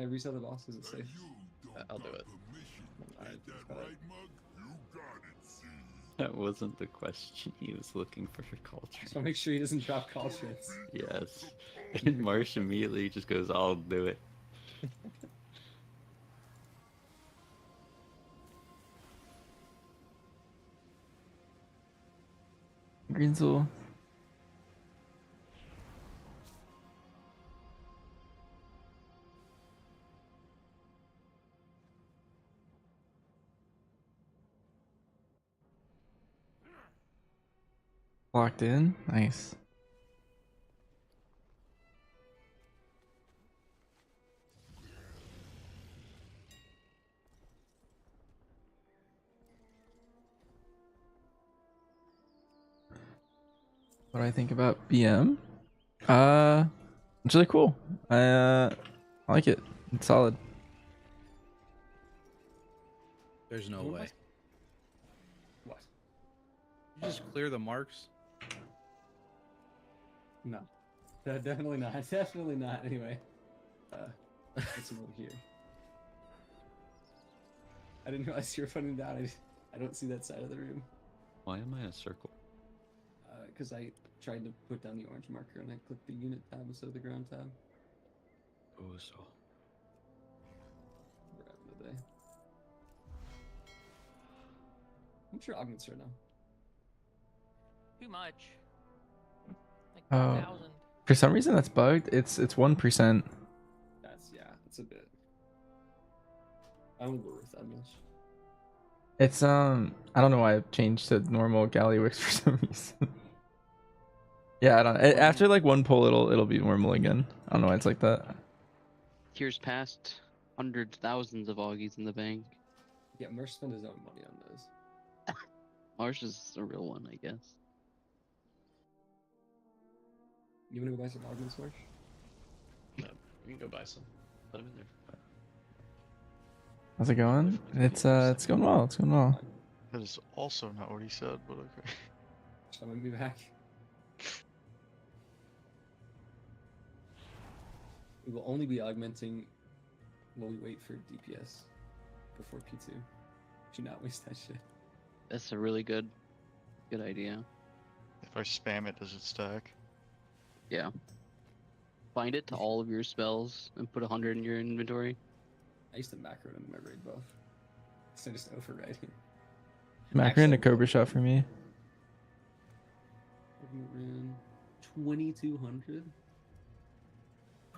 reset the boss? Is it safe? I'll do it. Alright, That wasn't the question. He was looking for culture. just want to make sure he doesn't drop cultures. Yes. And Marsh immediately just goes, I'll do it. Greensill. Locked in. Nice. What do I think about BM? It's really cool. I like it. It's solid. There's no What way. was- What? You just clear the marks. No. Definitely not. Definitely not. Anyway. What's over here? I didn't realize you were putting down. I don't see that side of the room. Why am I in a circle? Because I tried to put down the orange marker and I clicked the unit tab instead of the ground tab. Oh, so. We're having a day. I'm sure augments right now. Too much. Like Oh. 1,000. For some reason that's bugged. It's 1%. That's a bit. I don't go with that much. It's I don't know why I've changed to normal Gallywix for some reason. Yeah, I don't. After like one pull, it'll be normal again. I don't know why it's like that. Here's past hundreds, thousands of Augies in the bank. Yeah, Mersh spent his own money on those. Marsh is a real one, I guess. You wanna go buy some augments, Marsh? Yeah, we can go buy some. Put them in there. How's it going? It's going well. It's going well. That is also not what he said, but okay. Shall we be back? We will only be augmenting while we wait for DPS before P2. Do not waste that shit. That's a really good idea. If I spam it, does it stack? Yeah. Bind it to all of your spells and put 100 in your inventory. I used to macro it into my raid buff. So I just override it. Macro and a Cobra shot for me. Ran 2,200.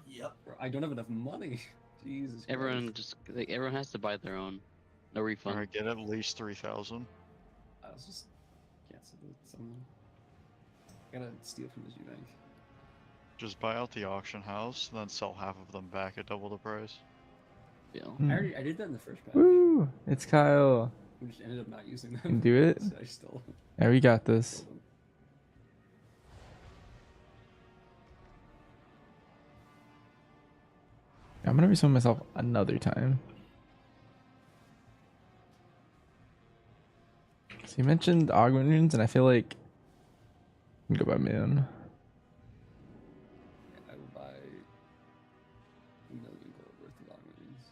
Yep. Bro, I don't have enough money. Jesus. Everyone Christ. everyone has to buy their own. No refund. Alright, get at least 3,000. I was just cancel it. Someone. I gotta steal from the G Bank. Just buy out the auction house, then sell half of them back at double the price. Yeah. I did that in the first patch. Woo! It's Kyle. We just ended up not using them. Can do it. So I still. Yeah, we got this. I'm gonna resume myself another time. So you mentioned augment runes, and I feel like I can go by man. I would buy $1 million gold worth of augments.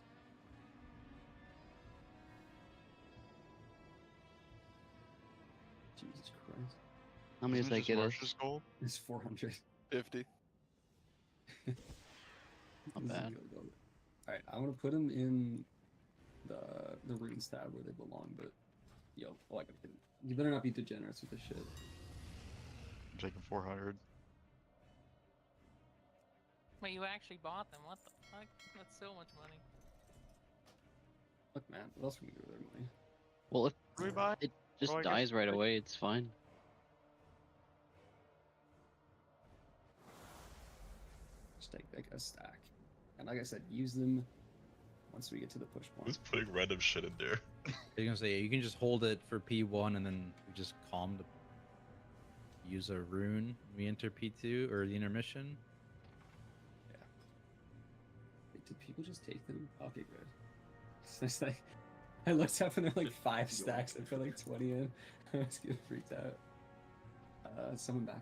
Jesus Christ. How many does Isn't that it just get us? Marsh's gold? It's 400. 50. Not bad. Alright, I'm gonna put them in the runes tab where they belong, but yo, oh, I gotta get it. You better not be degenerates with this shit. I'm taking 400. Wait, you actually bought them? What the fuck? That's so much money. Look, man, what else can we do with our money? Well, if What do we buy? it just Oh, I guess dies right I- away, it's fine. Just take like a stack, and like I said, use them once we get to the push Who's point. putting random shit in there? I was gonna say you can just hold it for P1 and then we just calm to use a rune. When we enter P2 or the intermission. Wait, did people just take them? Okay, good. It's just like I looked up and there were like 5 stacks. I put like 20 in. I was getting freaked out. Someone back.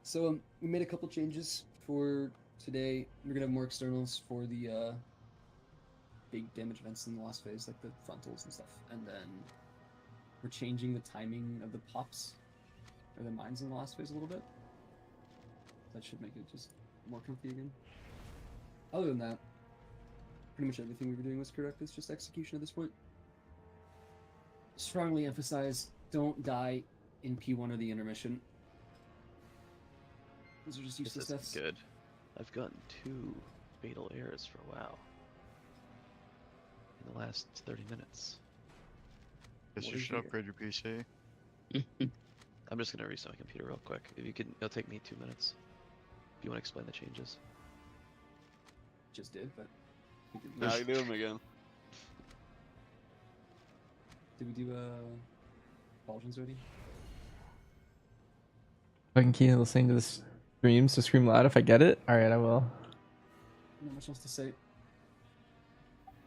So we made a couple changes for today. We're gonna have more externals for the big damage events in the last phase, like the frontals and stuff, and then we're changing the timing of the pops or the mines in the last phase a little bit. That should make it just more comfy again. Other than that, pretty much everything we were doing was correct. It's just execution at this point. Strongly emphasize, don't die in P1 or the intermission. Those are just This useless isn't deaths. good. I've gotten 2 fatal errors for WoW in the last 30 minutes. Guess What you is should your- upgrade your PC. I'm just gonna restart my computer real quick. If you could, it'll take me 2 minutes. If you want to explain the changes. Just did, but we did, Now you do them again. did we do Pauldrons already? If I can keep listening to the streams to scream loud if I get it. All right, I will. Not much else to say.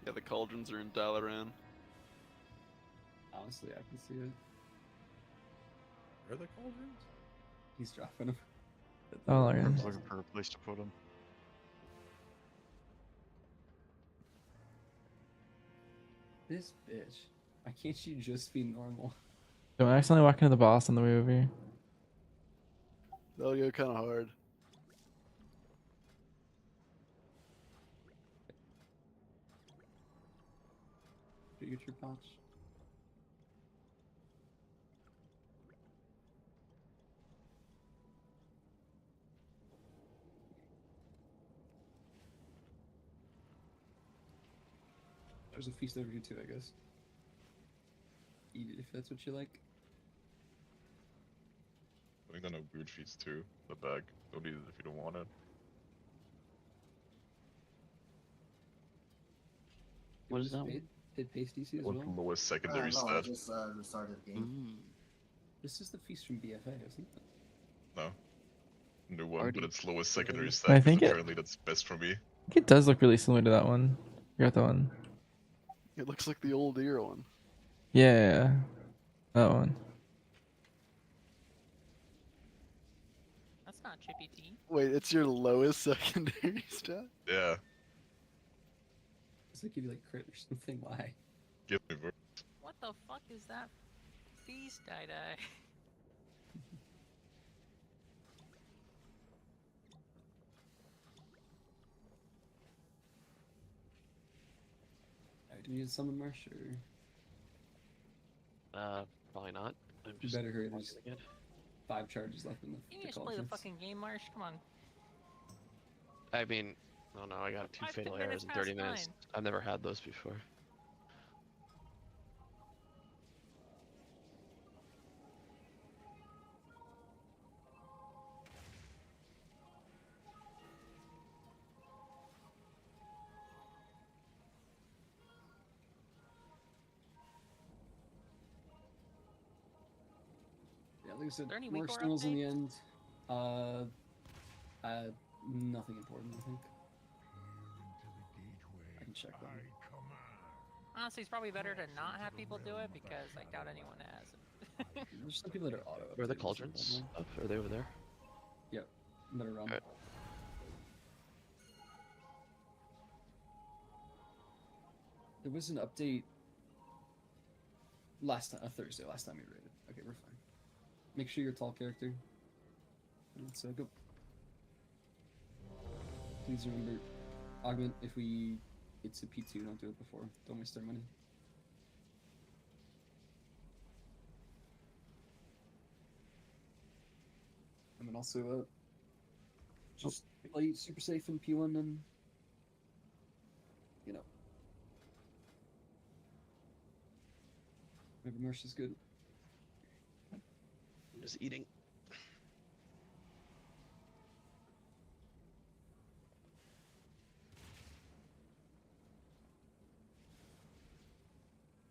Yeah, the cauldrons are in Dalaran. Honestly, I can see it. Where are the cauldrons? He's dropping them. Oh, I'm yeah. looking for a place to put them. This bitch. Why can't you just be normal? Don't accidentally walk into the boss on the way over here. That'll go kind of hard. Did you get your pouch? There's a feast over here too, I guess. Eat it if that's what you like. I think I know weird feats too. The bag. Don't eat it if you don't want it. What is that one? Did paste DC as One well? from lowest secondary no, I stat. just restarted the game. Mm. This is the feast from BFA, isn't it? No. New one, Already- but it's lowest secondary I stat. think it- Apparently that's best for me. I think it does look really similar to that one. You got that one. It looks like the old ear one. Yeah, that one. That's not Chippy T. Wait, it's your lowest secondary stat? Yeah. Does it give you like crit or something? Why? Give me ver- What the fuck is that? Feast die. Alright, do you need to summon Marsh or Probably not. I'm you just better hurry? logging There's again. 5 charges left in Can the you just play the cauldrons. fucking game, Marsh? Come on. I mean, no, I got 2 5 fatal minutes errors in past 30 minutes. 9. I've never had those before. Yeah, like I said, Is there any more weak ore externals in the updates? end. Nothing important, I think. I can check that. Honestly, it's probably better to not have people do it because I doubt anyone has it. There's some people that are auto. Where are the updating, so cauldrons? I Up? Are they over there? don't know. That are around. Alright. There was an update last time, Thursday, last time we raided. Okay, we're fine. Make sure you're a tall character. Let's go. Please remember, augment if we get to P2, don't do it before. Don't waste our money. And then also, just play super safe in P1 and, you know, maybe Marsh is good. I'm just eating.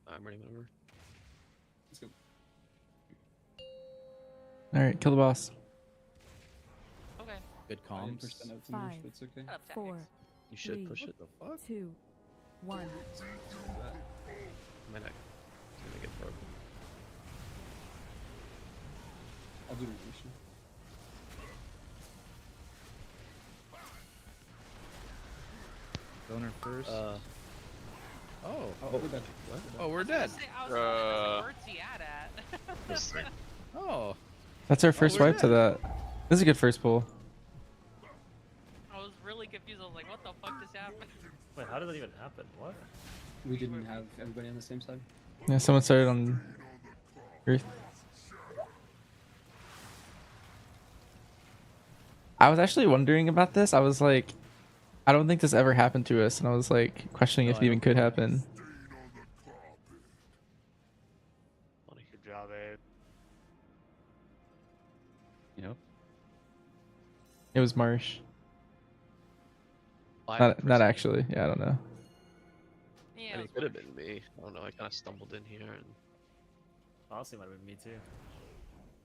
I'm running over. Let's go. All right, kill the boss. Okay. Good I didn't comms. push that out to Marsh, 5, but it's okay. Shut up, Four. tactics. You should Three. push it. The fuck? 2, 1. Might not. It's gonna get broken. I'll do revolution. Donor first. Oh, Oh, we're dead. oh, we're I dead. was gonna say, where's he at? This thing. Oh, That's our first we're wipe to that. This is a good first pull. I was really confused. I was like, what the fuck just happened? Wait, how did that even happen? What? We didn't have everybody on the same side. Yeah, someone started on Earth. I was actually wondering about this. I was like, I don't think this ever happened to us, and I was like questioning if it even could happen. Good job, Abe. Yep. It was Marsh. Not actually. Yeah, I don't know. Yeah, I mean, it could have been me. I don't know. I kind of stumbled in here and. Honestly, might have been me too.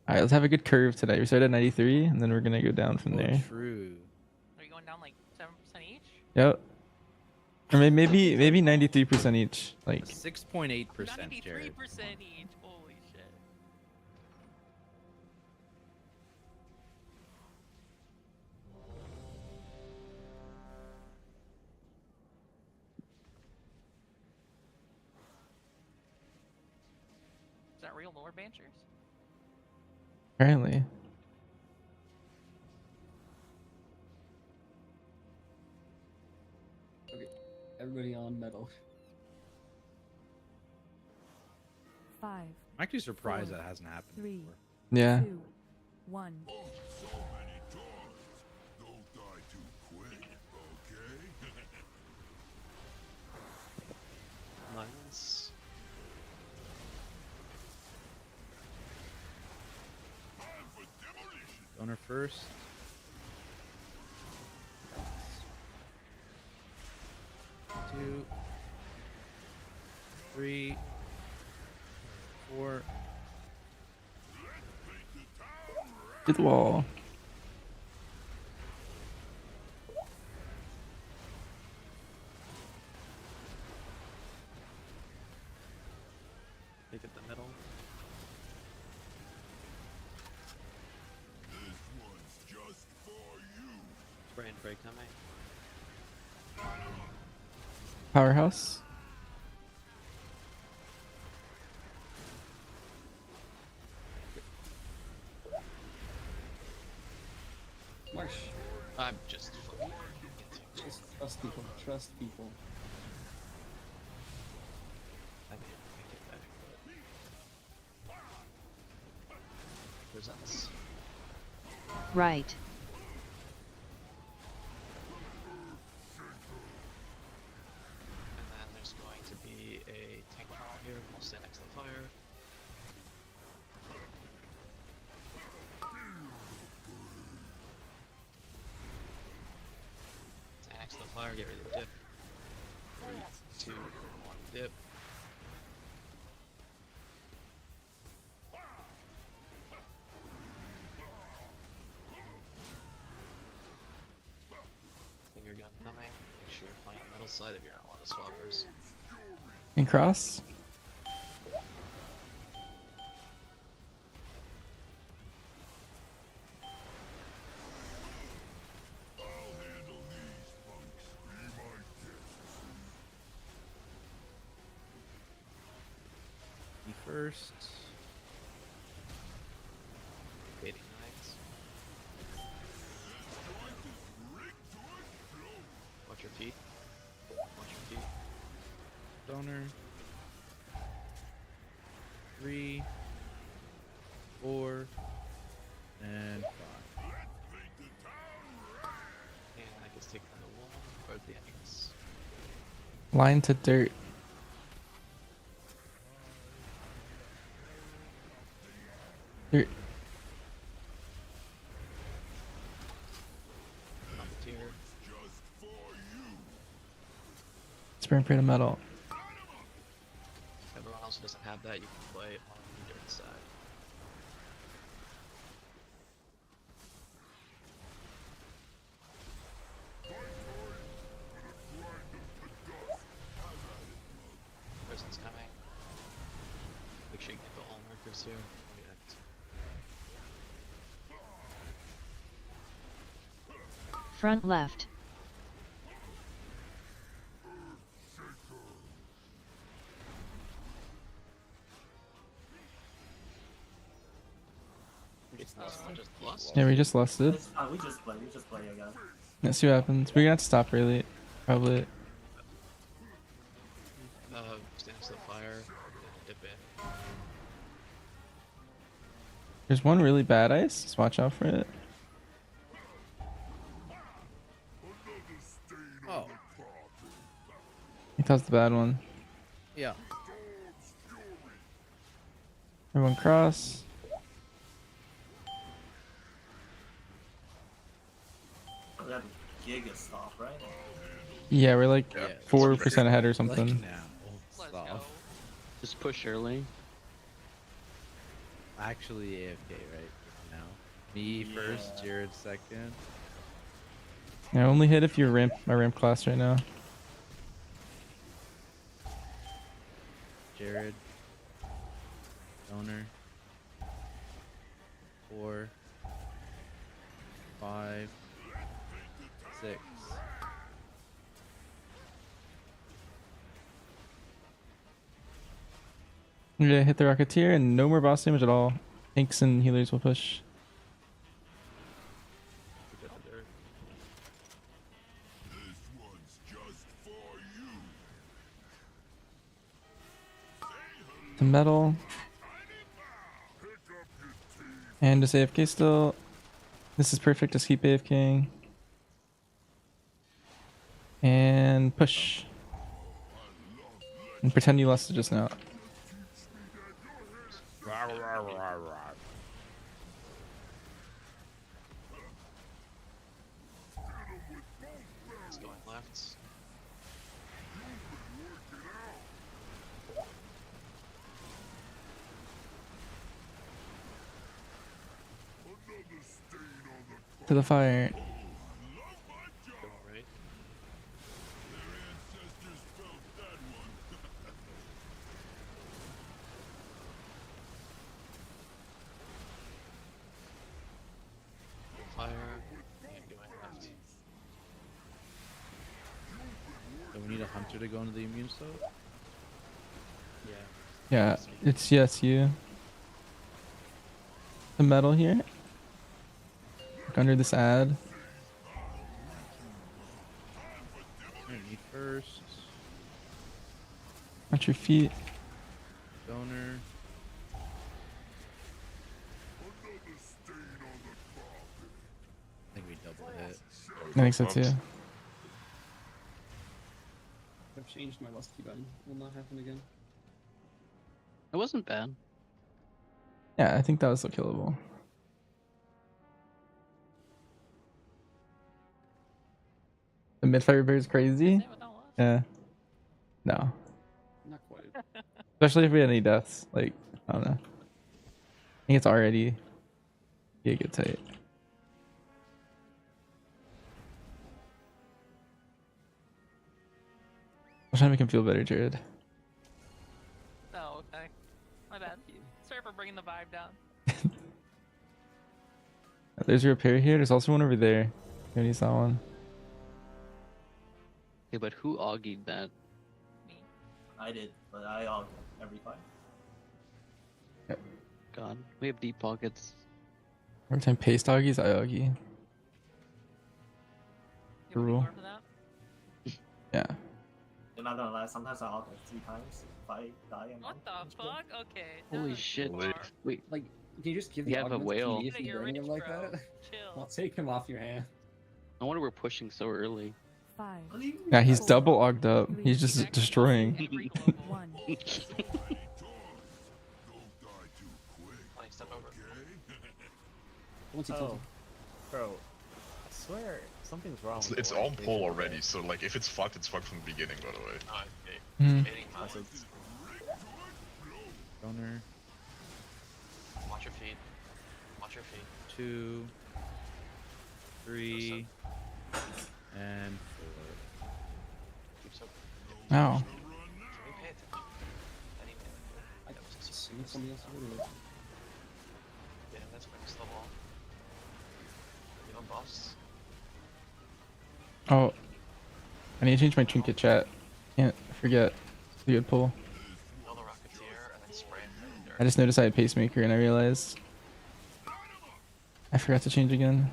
All right, let's have a good curve today. We started at 93, and then we're gonna go down from oh, there. true. Are you going down like 7% each? Yep. Or maybe 93% each. Like 6.8%, Jared. 93% each. Holy shit. Is that real Lord Banchers? apparently. Okay, everybody on metal. 5, I'm actually surprised 4, that hasn't happened 3, before. Yeah. 2, 1. Nice. Donor first. Two. 3. 4. Hit the wall. Take it the middle. Spray and break coming. Powerhouse. Marsh. I'm just fucking. Just trust people. Trust people. I can't make it back. Presents. Right. And then there's going to be a tank tower here. We'll stand next to the fire. Stand next to the fire. Get ready to dip. 3, 2, 1, dip. Finger gun coming. Make sure you're playing on the middle side if you're not one of the swappers. And cross. Me first. Baiting knives. Watch your feet. Watch your feet. Donor. 3. 4. And 5. And I guess take from the wall or the entrance. Line to dirt. Dirt. Tier. Spray and pray to metal. Everyone else who doesn't have that, you can play on the dirt side. Person's coming. Make sure you get the all markers here. Front left. Yeah, we just lost it. We just play again. Let's see what happens. We're gonna have to stop early. Probably. Stand still fire. Dip it. There's one really bad ice. Just watch out for it. Oh. I think that was the bad one. Yeah. Everyone cross. We have giga stop, right? Yeah, we're like Yeah, 4% ahead or Like something. now. Let's Stop. go. Just push early. Actually AFK right now. Me first, Jared second. Yeah, only hit if you're my ramp class right now. Jared. Donor. 4. 5. 6. I'm gonna hit the Rocketeer and no more boss damage at all. Tanks and healers will push. The metal. And just AFK still. This is perfect, just keep AFKing. And push. And pretend you lost it just now. It's going left. To the fire. Going right. Fire. And going left. So we need a hunter to go into the immune zone. Yeah. Yeah, it's yes, you. The metal here. Look under this ad. Me first. Watch your feet. Donor. I think we double hit. I think so too. I've changed my lusty button. Will not happen again. It wasn't bad. Yeah, I think that was still killable. The mid-fight repair is crazy. Say what that was. Yeah. No. Not quite. Especially if we had any deaths. Like, I don't know. I think it's already be a good tight. I'm trying to make him feel better, Jared. Oh, okay. My bad. Sorry for bringing the vibe down. There's a repair here. There's also one over there. Who needs that one? Okay, but who augied that? Me. I did, but I auged every time. God, we have deep pockets. Every time paste doggies, I augie. You wanna Rule. be more for that? Yeah. You're not gonna lie, sometimes I aug like 3 times. If I die, I'm What the fuck? Okay. Holy done. shit. Holy- Wait, Like, can you just give You the have a augments whale. PD if You're you bring rich, him like bro. that? Chill. I'll take him off your hand. no wonder we're pushing so early. 5, Yeah, he's Four, double ogged up. three, He's just Exactly. destroying. Every global. 1. Funny, step over. Once he kills Oh, him. bro. I swear something's wrong. with It's the on orientation pull there. already, so like if it's fucked from the beginning, by the way. Oh, okay. Hmm. Baiting I mine. said, Donor. Watch your feet. Watch your feet. 2. 3. And 4. Keep so. Ow. Can we pay attention? Anyway, I just assume somebody else will do it. yeah, that's next level. You know, boss. Oh. I need to change my trinket chat. Can't forget. It's a good pull. Kill the Rocketeer and then spray him. I just noticed I had pacemaker and I realized. I forgot to change again.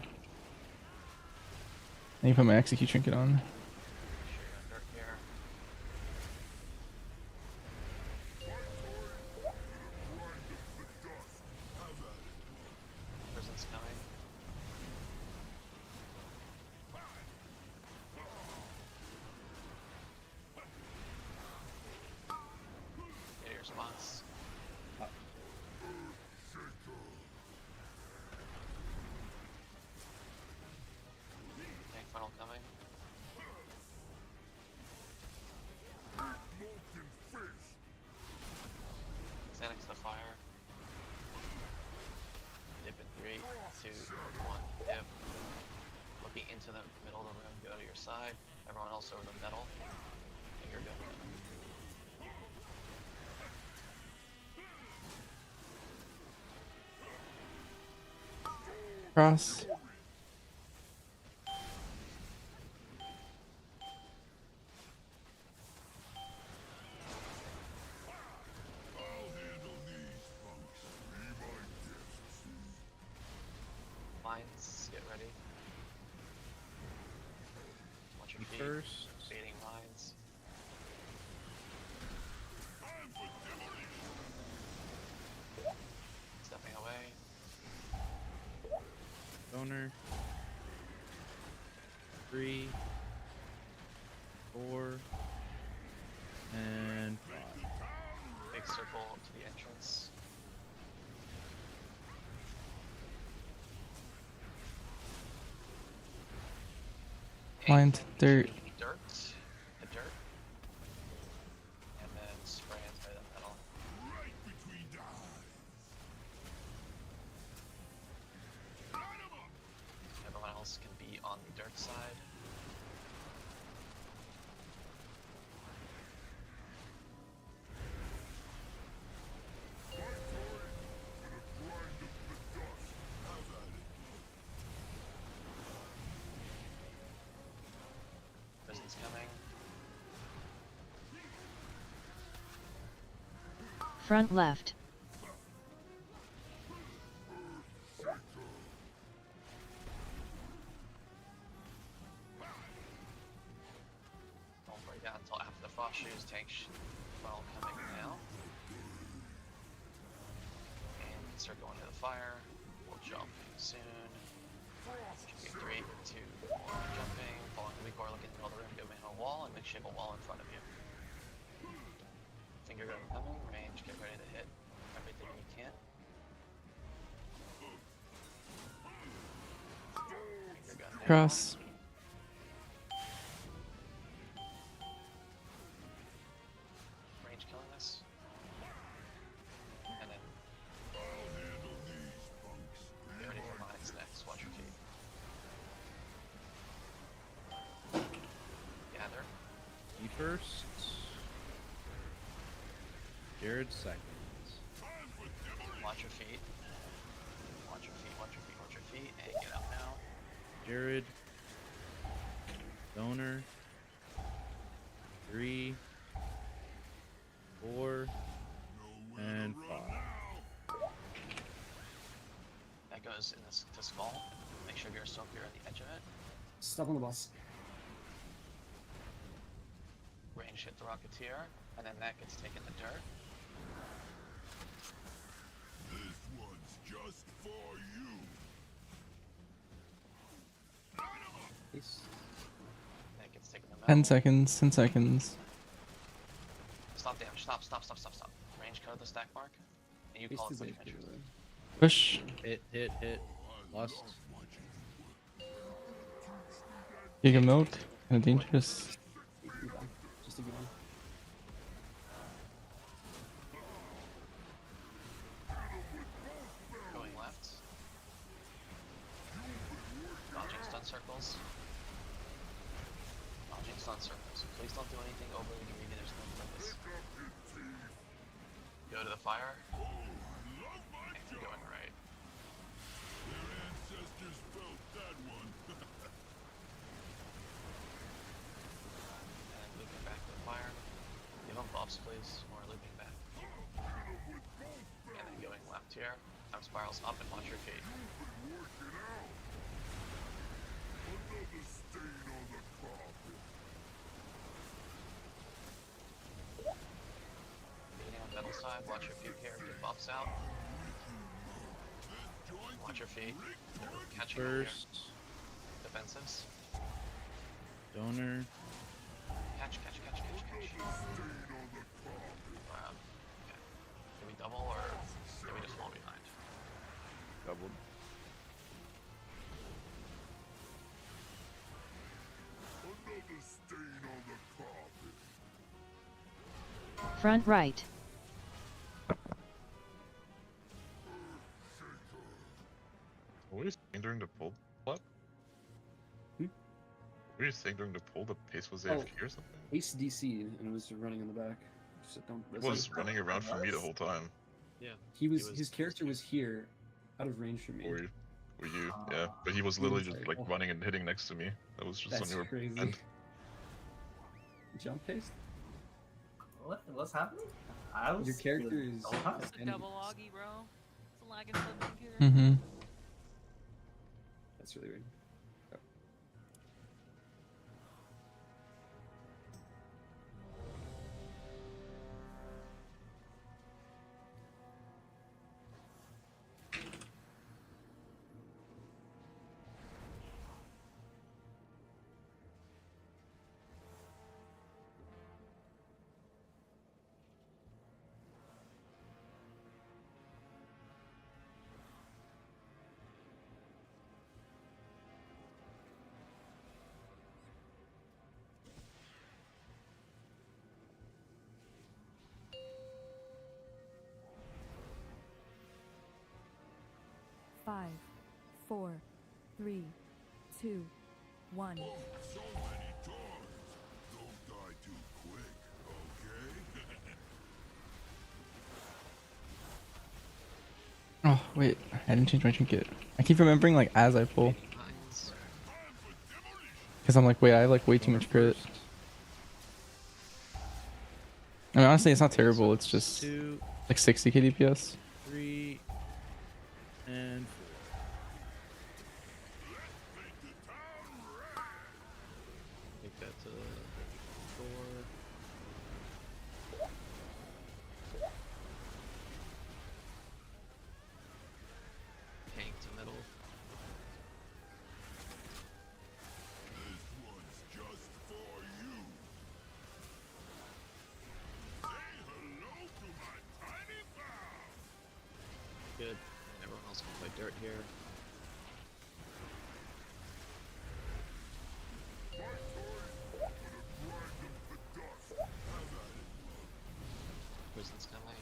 I need to put my execute trinket on. Sure, dirt here. Prison's coming. Get your response. Tank funnel coming. Standing to the fire. Dip in 3, 2, 1, dip. Looking into the middle of the room, go to your side. Everyone else over the middle. And you're good. Cross. Mines, get ready. Watch your feet. First. Baiting mines. Stepping away. Donor. 3, 4, and 5. Big circle to the entrance. Blind, dirt. Dirt. The dirt. And then spray into the metal. Everyone else can be on the dirt side. Prison's coming. Front left. Don't break down until after the frost shoes. Tank funnel coming now. And start going to the fire. We'll jump soon. Should be 3, 2, 1. Jumping. Following the weak core, look in the middle of the room, go behind a wall, and make shape a wall in front of you. Finger gun coming. Range. Get ready to hit everything you can. Finger gun there. Cross. Range killing this. And then get ready for mines next. Watch your feet. Gather. Me first. Jared second. Watch your feet. Watch your feet, watch your feet, watch your feet, and get out now. Jared. Donor. 3, 4, and 5. That goes in this to skull. Make sure you're so clear on the edge of it. Step on the bus. Range hit the Rocketeer, and then that gets taken to dirt. This one's just for you. Peace. That gets taken to metal. 10 seconds. 10 seconds. Stop damage. Stop. Range cover the stack mark. And you call it switch measures. Push. Hit. Lust. Giga milk. Kinda dangerous. Just to get on. Going left. Dodging stun circles. Dodging stun circles. Please don't do anything overly greedy. There's no purpose. Go to the fire. And keep going right. Their ancestors felt that one. And then looping back to the fire. Give them buffs, please. Or looping back. And then going left here. Time spirals up and watch your feet. Beginning on metal side, watch your feet here, get buffs out. Watch your feet. They're catching up here. First. Defensives. Donor. Catch. Okay. Do we double or do we just fall behind? Doubled. Front right. What were you saying during the pull? What? Hmm? What were you saying during the pull? The pace was Oh. AFK or something? Ace DC and was running in the back. So don't It listen. was running around for me the whole time. Yeah. He was his character was here, out of range from me. Were you? Yeah. But he was literally just like Oh. running and hitting next to me. That was just That's on your crazy. end. Jump paste? What's happening? I was Your character feeling is so hot. It's the double Augie, bro. It's a lagging something here. Mm-hmm. That's really weird. Oh. Five, 4, 3, 2, 1. Oh wait, I didn't change my trinket. I keep remembering like as I pull, Mines. because I'm like, wait, I have like way too much crit. I mean, honestly, it's not terrible. It's just 2, like 60 KDPS. 3, and 4. Take that to 4. Tank to middle. Good. And everyone else can play dirt here. Prison's coming.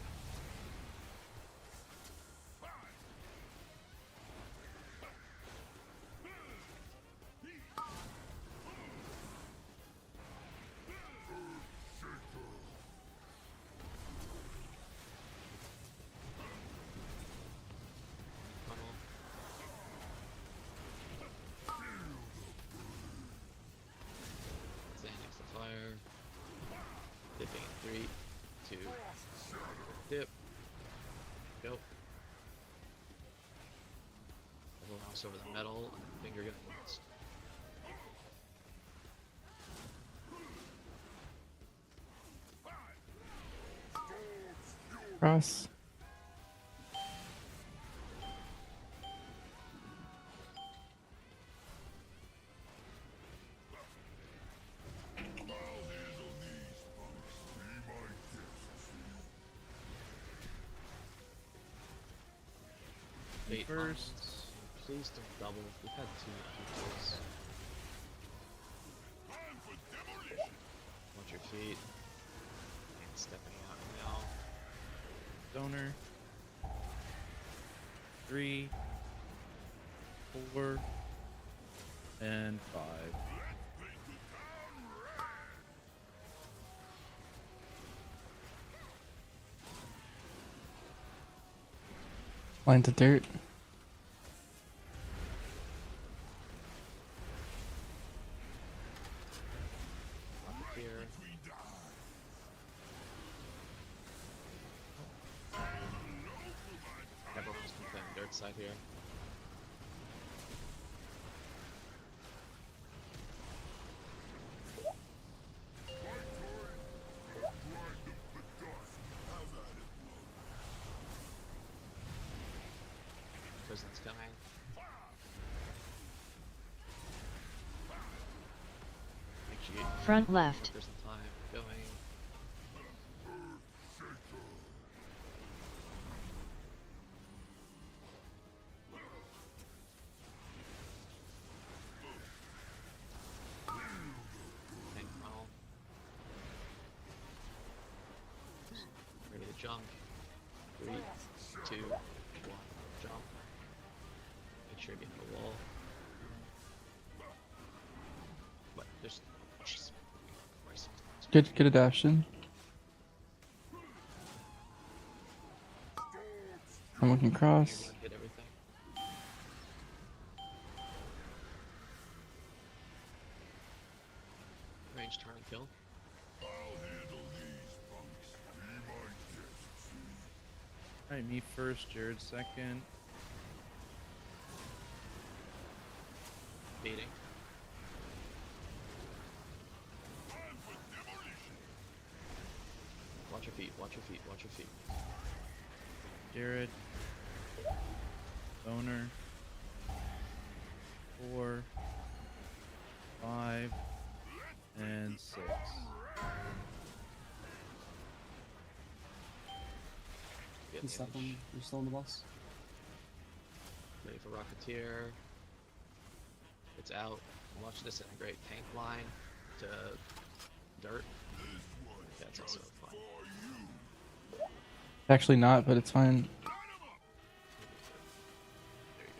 Funnel. Xanax the fire. Dipping in 3, 2, dip. Go. Everyone else over the metal and finger guns. Cross. Eight First. mines. Please don't double. We've had two kills. Watch your feet. And stepping out now. Donor. 3, 4, and 5. Line to dirt. Here. Everyone's been playing dirt side here. Prison's coming. Make sure you Front left. Prison time going. Tank funnel. Ready to jump. 3, 2, 1, jump. Make sure you get in the wall. What? There's. Jeez. Christ. Get a dash in. I'm looking cross. Hit everything. Range turn and kill. Alright, me first, Jared second. Baiting. Watch your feet, watch your feet, watch your feet. Jared. Boner. 4, 5, and 6. Get You stuck damage. on, you're still on the boss? Ready for Rocketeer. It's out. Watch this integrate tank line to dirt. That's also fine. Actually not, but it's fine. There you go.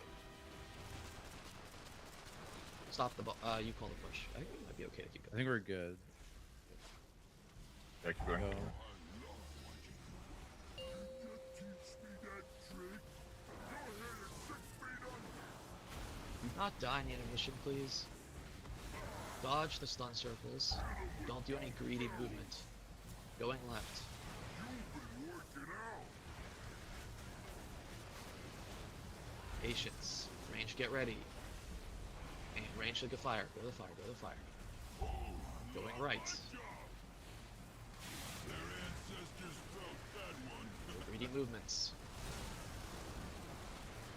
Stop the you call the push. I think it might be okay if you I go. think we're good. Yeah, keep going. Go. Not die in the intermission, please. Dodge the stun circles. Don't do any greedy movement. Going left. Patience. Range, get ready. And range to the fire. Go to the fire, go to the fire. Going right. No greedy movements.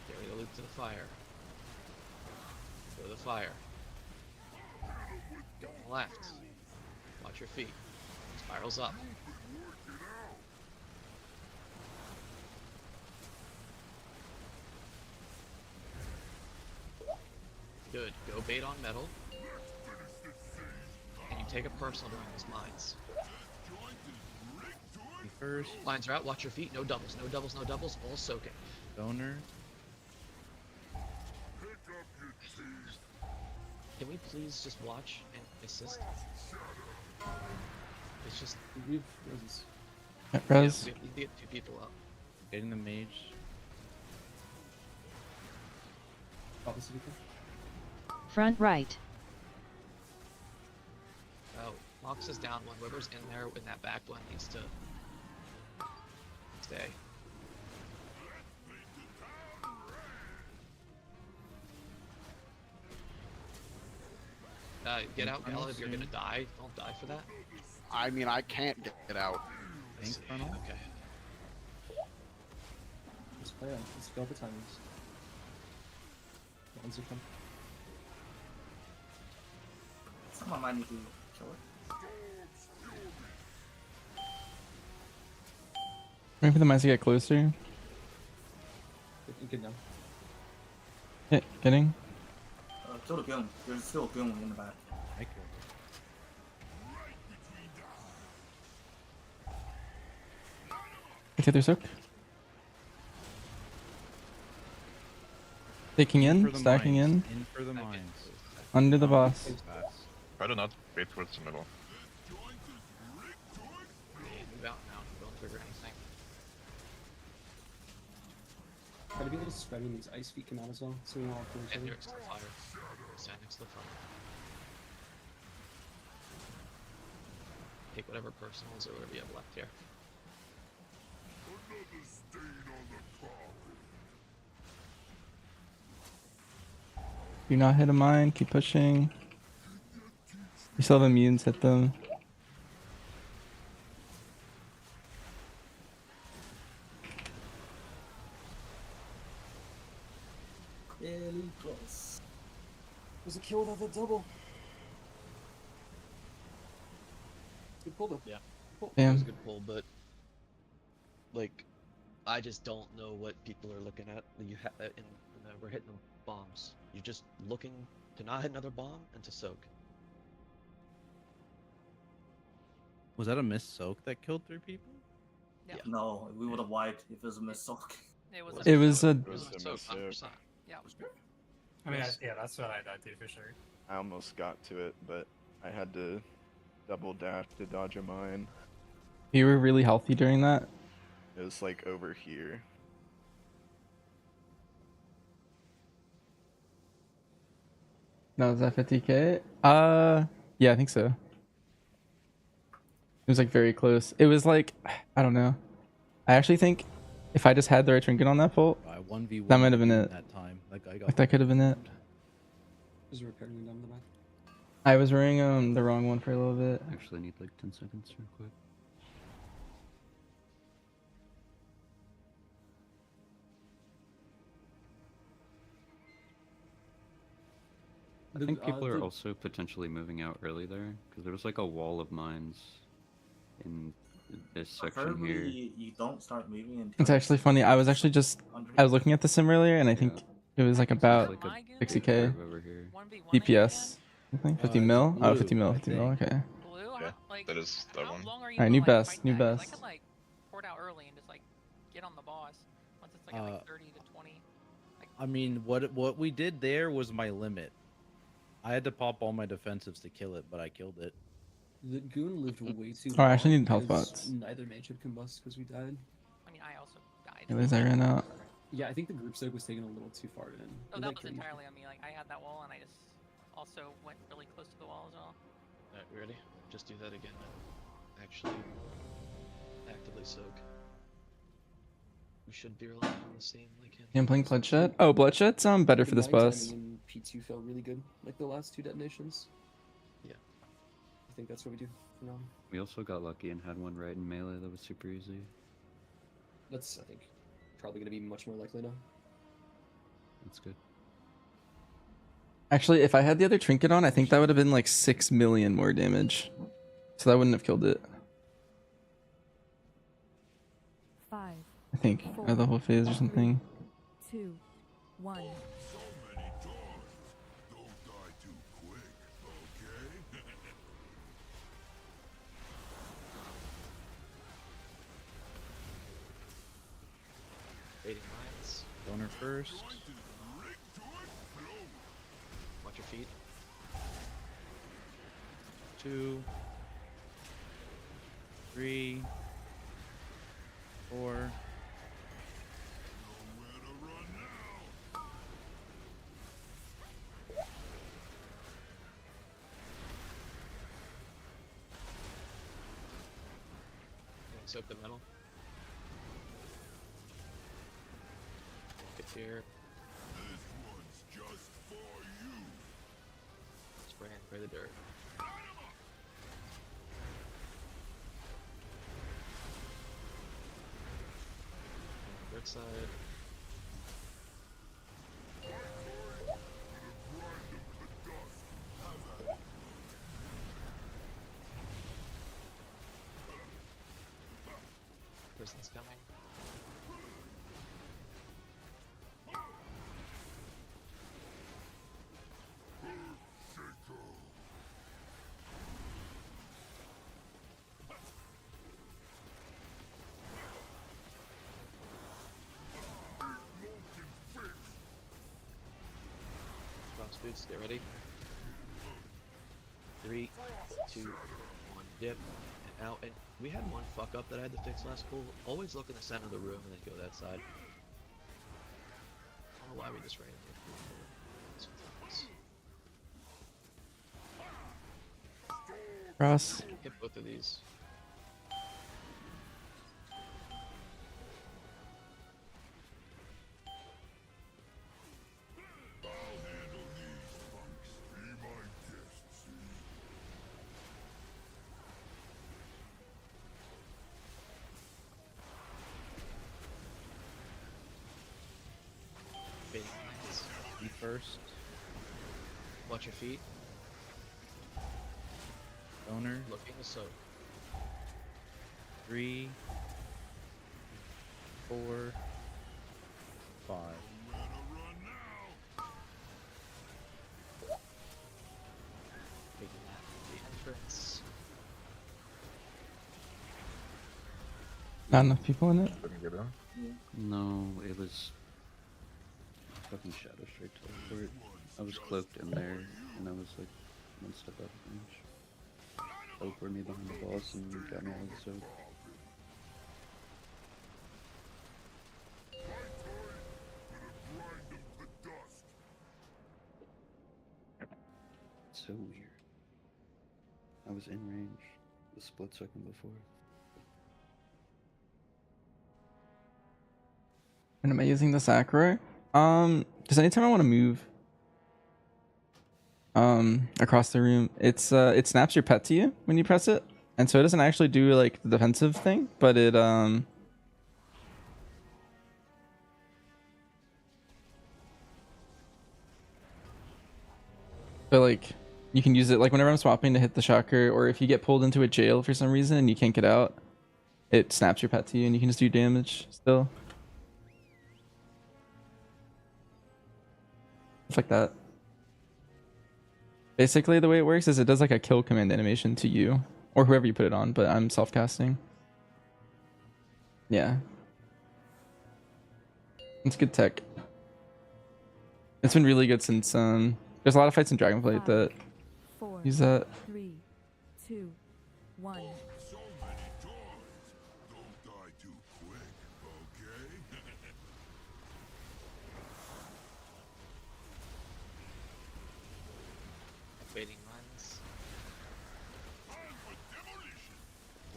Carry the loop to the fire. Go to the fire. Going left. Watch your feet. Spirals up. Good. Go bait on metal. And you take it personal during these mines. Me first. Lines are out. Watch your feet. No doubles. No doubles. No doubles. All soaking. Boner. Can we please just watch and assist? It's just We've roses. Res. we need to get 2 people up. Getting the mage. Opposite people. Front right. Oh, Mox is down one. Whoever's in there in that back one needs to stay. Get out, Gal, if you're gonna die. Don't die for that. I mean, I can't get out. Tank See, funnel. okay. Let's play on. Let's go for timings. Ones are coming. Someone might need to kill it. Waiting for the mice to get closer. Good now. Getting. Kill the goon. There's still a goon in the back. I killed Take their soak. Taking it. in, For the stacking mines. in, For the Okay. mines. under the boss. Try to not bait towards the middle. Move out now. Don't trigger anything. Try to be a little spread when these ice feet come out as well, so we don't all kill each And other. next to the fire. Stand next to the fire. Take whatever personals or whatever you have left here. Do not hit a mine, keep pushing. You still have immunes, hit them. Was a kill without the double. Good pull though. Yeah. Pull. It was Damn. a good pull, but like, I just don't know what people are looking at. You have in we're hitting the bombs. You're just looking to not hit another bomb and to soak. Was that a missed soak that killed 3 people? Yep. No, we would have wiped if it was a miss soak. It was. It was a. It was a So, mistake. 100%. Yeah. I mean, yeah, that's what I did for sure. I almost got to it, but I had to double dash to dodge a mine. You were really healthy during that. It was like over here. No, was that 50k? Yeah, I think so. It was like very close. It was like, I don't know. I actually think if I just had the right trinket on that bolt, I 1v1 that might have been it. that time. Like I got Like that could have been it. There's a repair down in the back. I was wearing the wrong one for a little bit. Actually, need like 10 seconds real quick. I think people are also potentially moving out early there, because there was like a wall of mines in this section here. You don't start moving until It's actually funny. I was actually just I was looking at the sim earlier, and I think it was like about Like a big 60k curve over here. 1v1 DPS. I think 50 mil. Oh, 50 mil. 50 mil. Okay. Blue, Yeah, like, that is that how one. long are you Alright, gonna, new like, best, fight new that? 'Cause best. I could like port out early and just like get on the boss once it's like at like 30 to 20. I mean, what we did there was my limit. I had to pop all my defensives to kill it, but I killed it. The goon lived way too Oh, I actually long need health because pots. Neither mage had combust because we died. I mean, I also died. Anyways, I ran out. Yeah, I think the group soak was taken a little too far in. Oh, It, that like, was couldn't- entirely on me. Like I had that wall and I just also went really close to the wall as well. Alright, we ready? Just do that again. Actually, actively soak. We should be relying on the same like him. I'm playing Bloodshed. Oh, Bloodshed's better The for this mine timing boss. in P2 felt really good, like the last 2 detonations. Yeah. I think that's what we do for now. We also got lucky and had one right in melee that was super easy. That's, I think, probably going to be much more likely now. That's good. Actually, if I had the other trinket on, I think that would have been like 6 million more damage. So that wouldn't have killed it. 5, I think. Or the whole phase or something. 2, 1. Baiting mines. Donor first. Watch your feet. 2, 3, 4. Soak the metal. Get here. Spray and spray the dirt. Dirt side. Prison's coming. Box boots, get ready. 3, 2, 1, dip, and out. And we had one fuck up that I had to fix last pool. Always look in the center of the room and then go that side. I don't know why we just ran into it. Ross. Hit both of these. Baiting mines. Me first. Watch your feet. Owner. Looking to soak. 3, 4, 5. Taking that to the entrance. Not enough people in it. No, it was fucking Shadow Strike teleport. I was cloaked in there, and I was like one step out of range. Teleported me behind the boss and got me out of the soak. So weird. I was in range the split second before. And am I using the Sakurai? Just anytime I want to move across the room, it snaps your pet to you when you press it. And so it doesn't actually do like the defensive thing, but it but like you can use it like whenever I'm swapping to hit the shocker, or if you get pulled into a jail for some reason and you can't get out, it snaps your pet to you and you can just do damage still. Stuff like that. Basically the way it works is it does like a kill command animation to you or whoever you put it on, but I'm self-casting. Yeah. It's good tech. It's been really good since there's a lot of fights in Dragonflight that use that. 3, 2, 1. Waiting runs.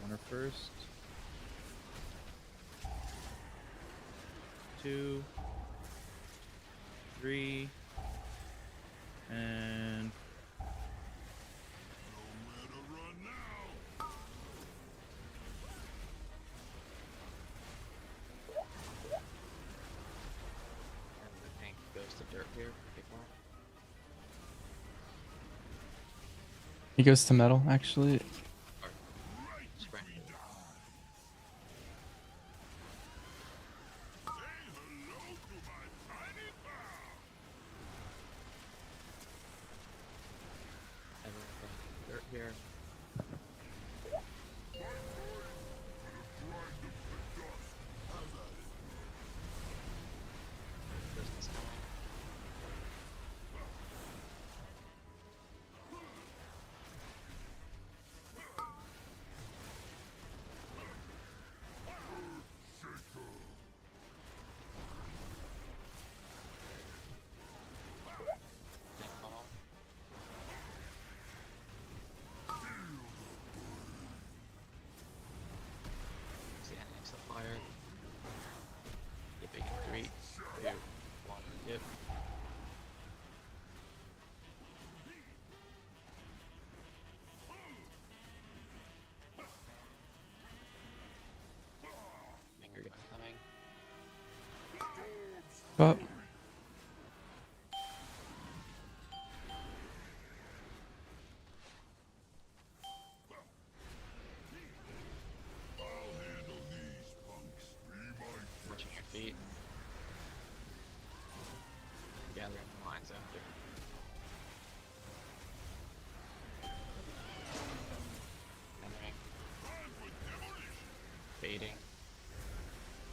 Corner first. 2, 3, and the tank goes to dirt here. Pick one. He goes to metal actually. Sprint. Everyone from dirt here. Business coming. Tank funnel. See any next to fire. Dipping in 3, 2, 1, dip. Finger gun coming. But Watching your feet. Gathering the lines after. Entering. Baiting.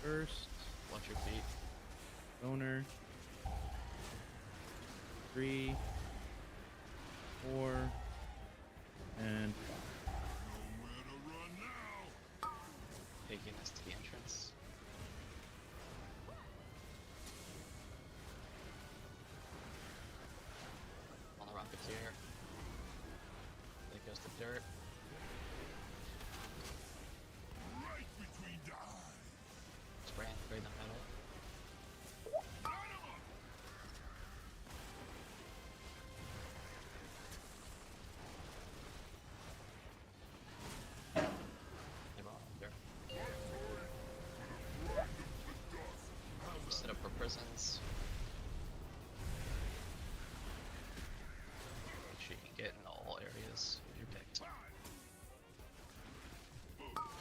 first. Watch your feet. Owner. 3, 4, and Taking us to the entrance. On the Rocketeer. That goes to dirt. Spraying through the metal.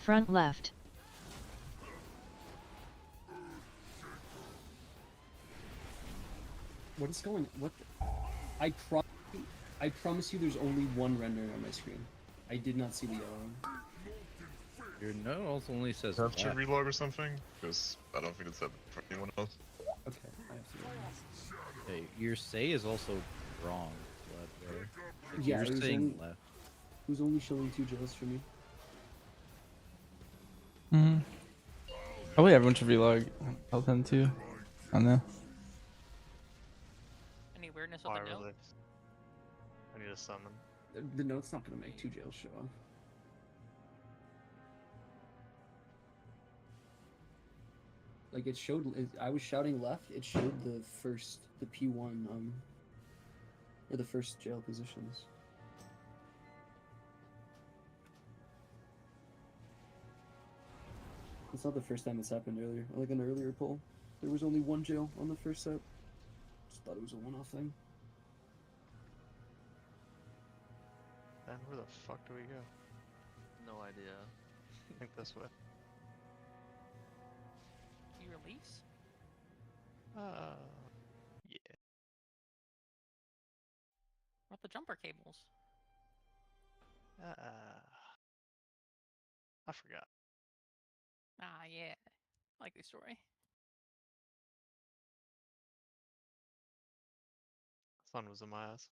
Front left. What is going? What? I promise you, there's only one rendering on my screen. I did not see the yellowing. Your note also only says Have to left. relog or something? Because I don't think it's that for anyone else. Okay, I have to. Hey, your say is also wrong. Left there. Like, Yeah, you're it was saying only- left. It was only showing 2 jails for me. Hmm. Probably everyone should relog L10 too. I don't know. Any weirdness with the note? Really? I need a summon. The note's not gonna make 2 jails show up. Like it showed, I was shouting left. It showed the P1, or the first jail positions. It's not the first time it's happened earlier. Like an earlier poll, there was only 1 jail on the first set. Just thought it was a one-off thing. Then where the fuck do we go? No idea. I think this way. You release? Yeah. What the jumper cables? I forgot. Ah, yeah. Likely story. Sun was in my ass.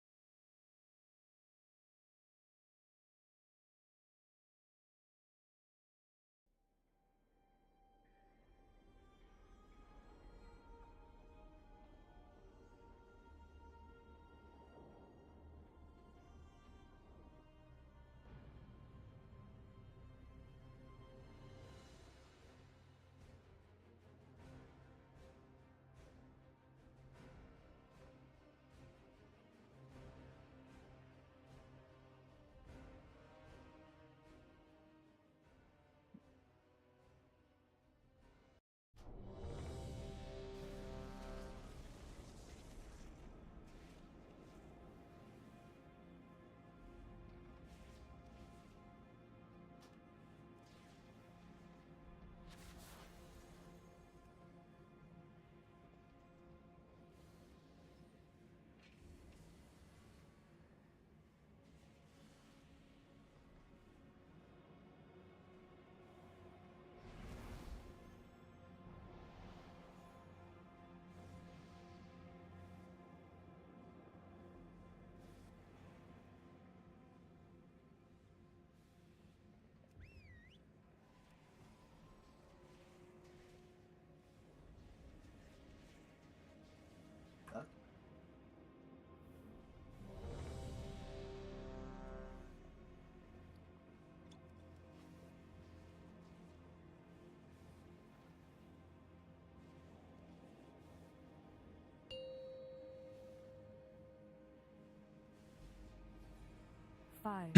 Five,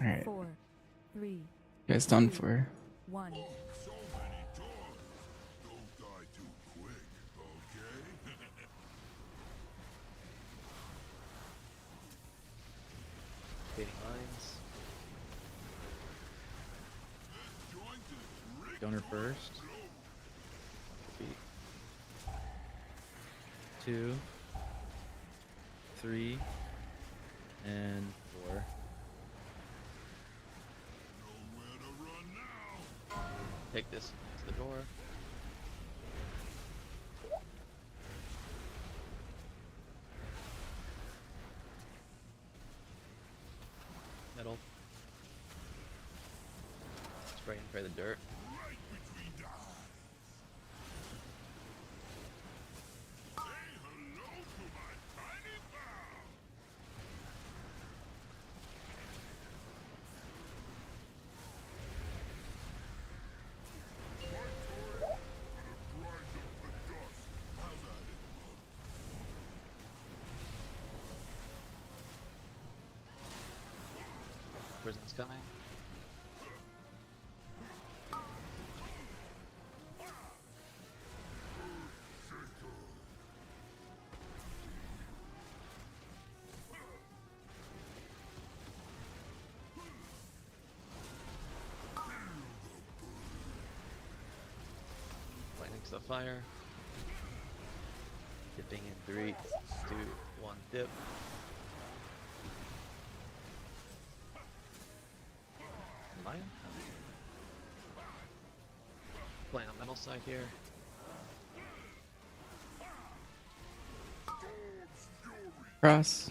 All right. 4, 3, You guys done 2, for? 1. Fading lines. Donor first. 2, 3, and 4. Take this to the door. Middle. Spray and pray the dirt. Prison's coming. Jumping to the fire. Dipping in 3, 2, 1, dip. Lion. Playing on metal side here. Cross.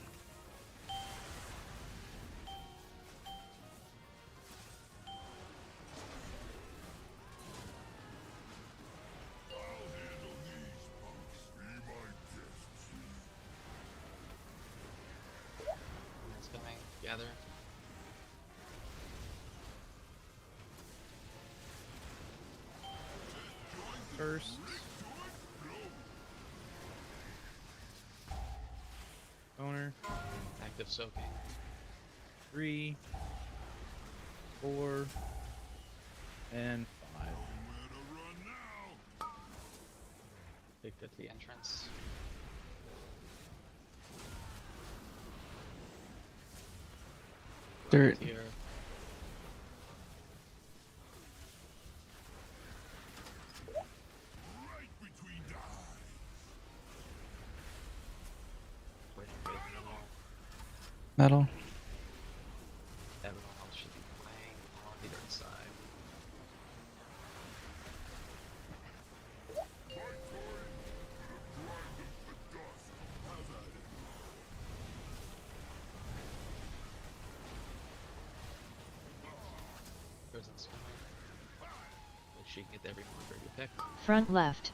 It's coming. Gather. First. Owner. Active soaking. 3, 4, and 5. Picked at the entrance. Dirt. Here. Metal. Everyone else should be playing on the dirt side. Prison's coming. Make sure you can get every marker you pick. Front left.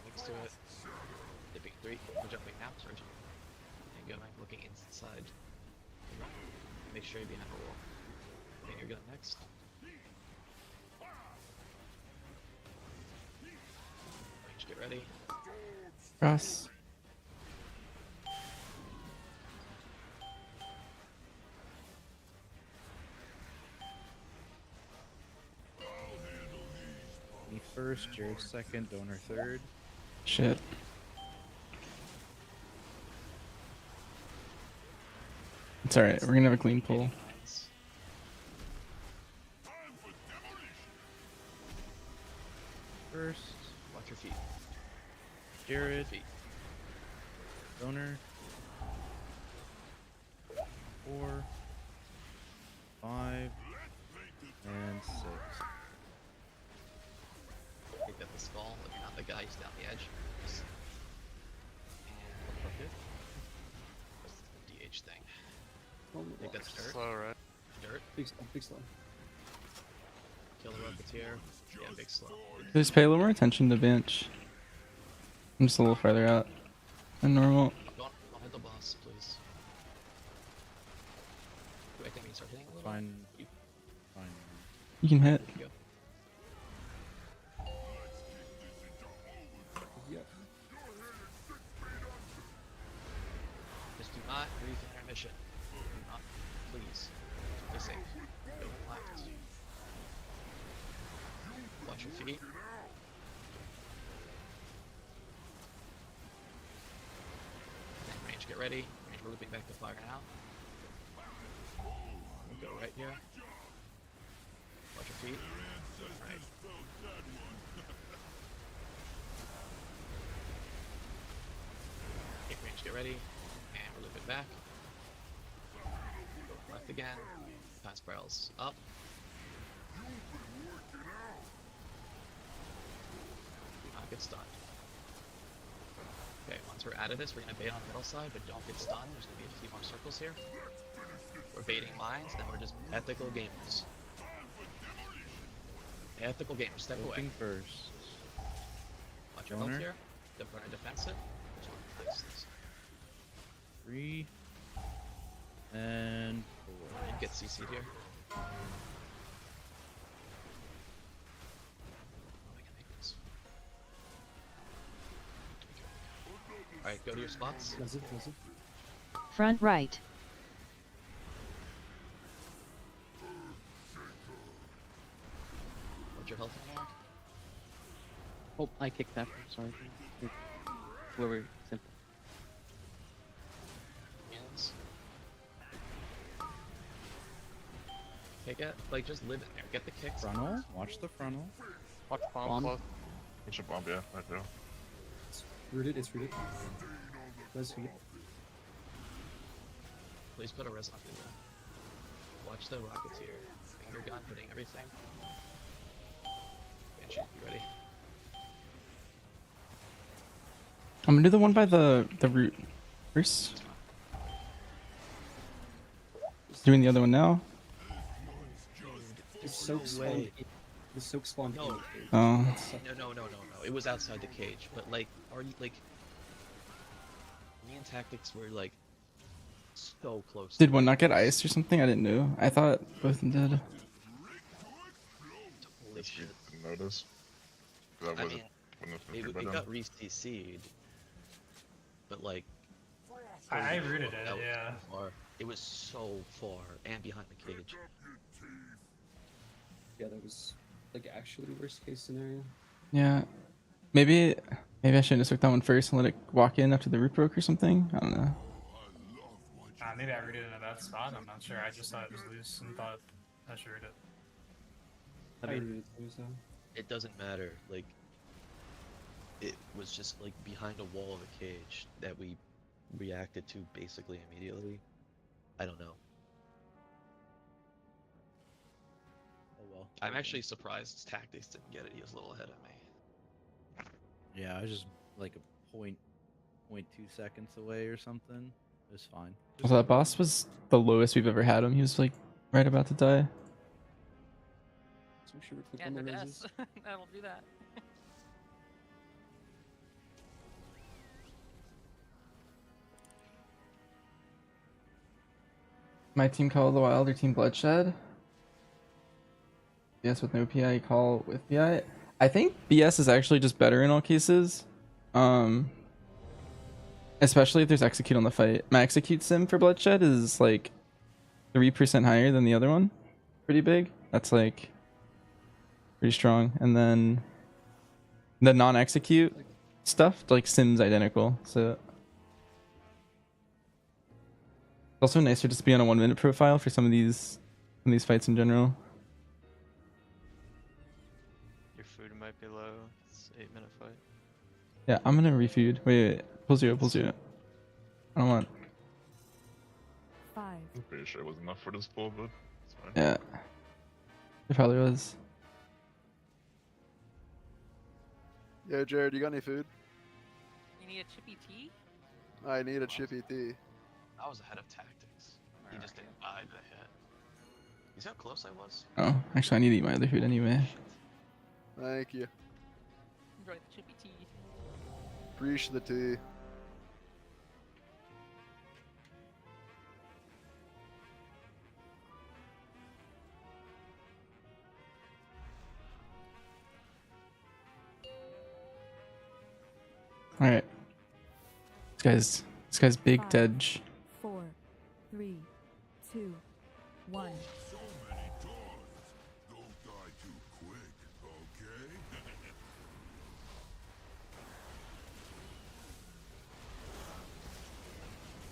Next to it. Dipping 3. We're jumping now. Sorry. And going, looking inside. Make sure you're behind the wall. Then you're going next. Range, get ready. Cross. Me first, Jared second, Donor third. Shit. It's alright, we're gonna have a clean pull. First, Watch your feet. Jared, Feet. Donor. 4, 5, and 6. Pick up the skull. If you're not the guy who's down the edge. Just- And look it. What's the DH thing? Think that's dirt. Slow, right? Dirt. Big slow. Kill the Rocketeer. Yeah, big slow. Just pay a little more attention to bench. I'm just a little farther out than normal. Don't hit the boss, please. Do I think we start hitting a little? Fine. Fine. You can hit. There you go. Yep. Just do not breathe in intermission. Do not, please. Play safe. Go left. Watch your feet. And range, get ready. Range, we're looping back to fire now. We'll go right here. Watch your feet. Right. Okay, range, get ready. And we're looping back. Go left again. Time spirals up. Do not get stunned. Okay, once we're out of this, we're gonna bait on the middle side, but don't get stunned. There's gonna be a few more circles here. We're baiting mines, and we're just ethical gamers. Ethical gamers, step away. Looking first. Watch your Donor. health here. Don't burn a defensive. Nice. 3, and 4. And get CC'd here. Oh, we can make this. Alright, go to your spots. Does it? Front right. your health anymore? Oh, I kicked that. Sorry. Whoever simple. Yes. Like, just live in there. Get the kicks. Frontal. Watch the frontal. Watch bomb, Bomb. close. It's a bomb, yeah, I do. It's rooted. It's rooted. Res feed. Please put a res on Finger. Watch the Rocketeer. Finger gun, hitting everything. Banshee, you ready? I'm gonna do the one by the root first. Doing the other one now. The soak spawned. The soak spawned. No. in the cage. Oh. That's so- No. It was outside the cage, but like, are you like? Me and Tactics were like so close. Did one not get iced or something? I didn't know. I thought both of them did. Holy shit! Didn't notice. That I wasn't. mean, wouldn't have been it done. got re-CC'd, but like. I holy rooted fuck, it, that was yeah. far. It was so far and behind the cage. Yeah, that was like actually worst case scenario. Yeah. Maybe I shouldn't have took that one first and let it walk in after the root broke or something. I don't know. Maybe I rooted in a bad spot. I'm not sure. I just thought it was loose and thought I should root it. I rooted too, so. It doesn't matter. Like, it was just like behind a wall of a cage that we reacted to basically immediately. I don't know. Oh well. I'm actually surprised Tactics didn't get it. He was a little ahead of me. Yeah, I was just like a 0.2 seconds away or something. It was fine. So that boss was the lowest we've ever had him. He was like right about to die. So make sure we click Yeah, on the the roses. S. That'll do that. My team Call of the Wild or Team Bloodshed? BS with no PI, call with PI. I think BS is actually just better in all cases. Especially if there's execute on the fight. My execute sim for Bloodshed is like 3% higher than the other one. Pretty big. That's like pretty strong. And then the non-execute stuff, like sim's identical. So it's also nicer just to be on a 1 minute profile for some of these fights in general. Your food might be low. It's an 8-minute fight. Yeah, I'm gonna refood. Wait. Pull zero. I don't want. 5. I'm pretty sure it was enough for this pull, but it's fine. Yeah. It probably was. Yo, Jared, you got any food? You need a chippy tea? I need a chippy tea. I was ahead of Tactics. He just didn't buy the hit. You see how close I was? Oh, actually, I need to eat my other food anyway. Thank you. Enjoy the chippy tea. Appreciate the tea. All right. This guy's big 5, Dedge. 4, 3, 2, 1.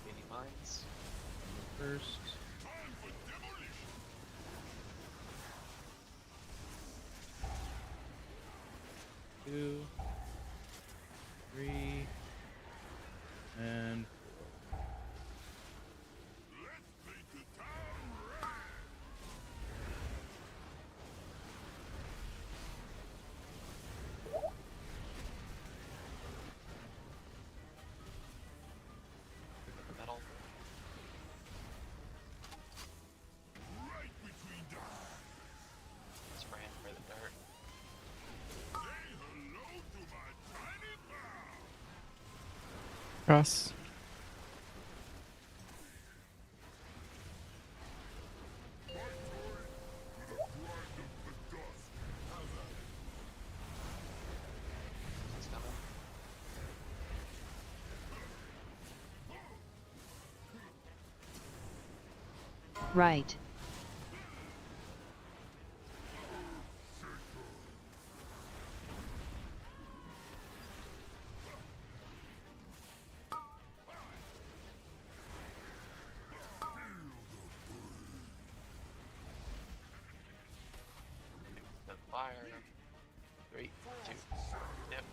Any mines? First. Two. 3. And 4. Pick up the metal. Spraying for the dirt. Cross. It's coming. Right. fire. 3, 2, dip.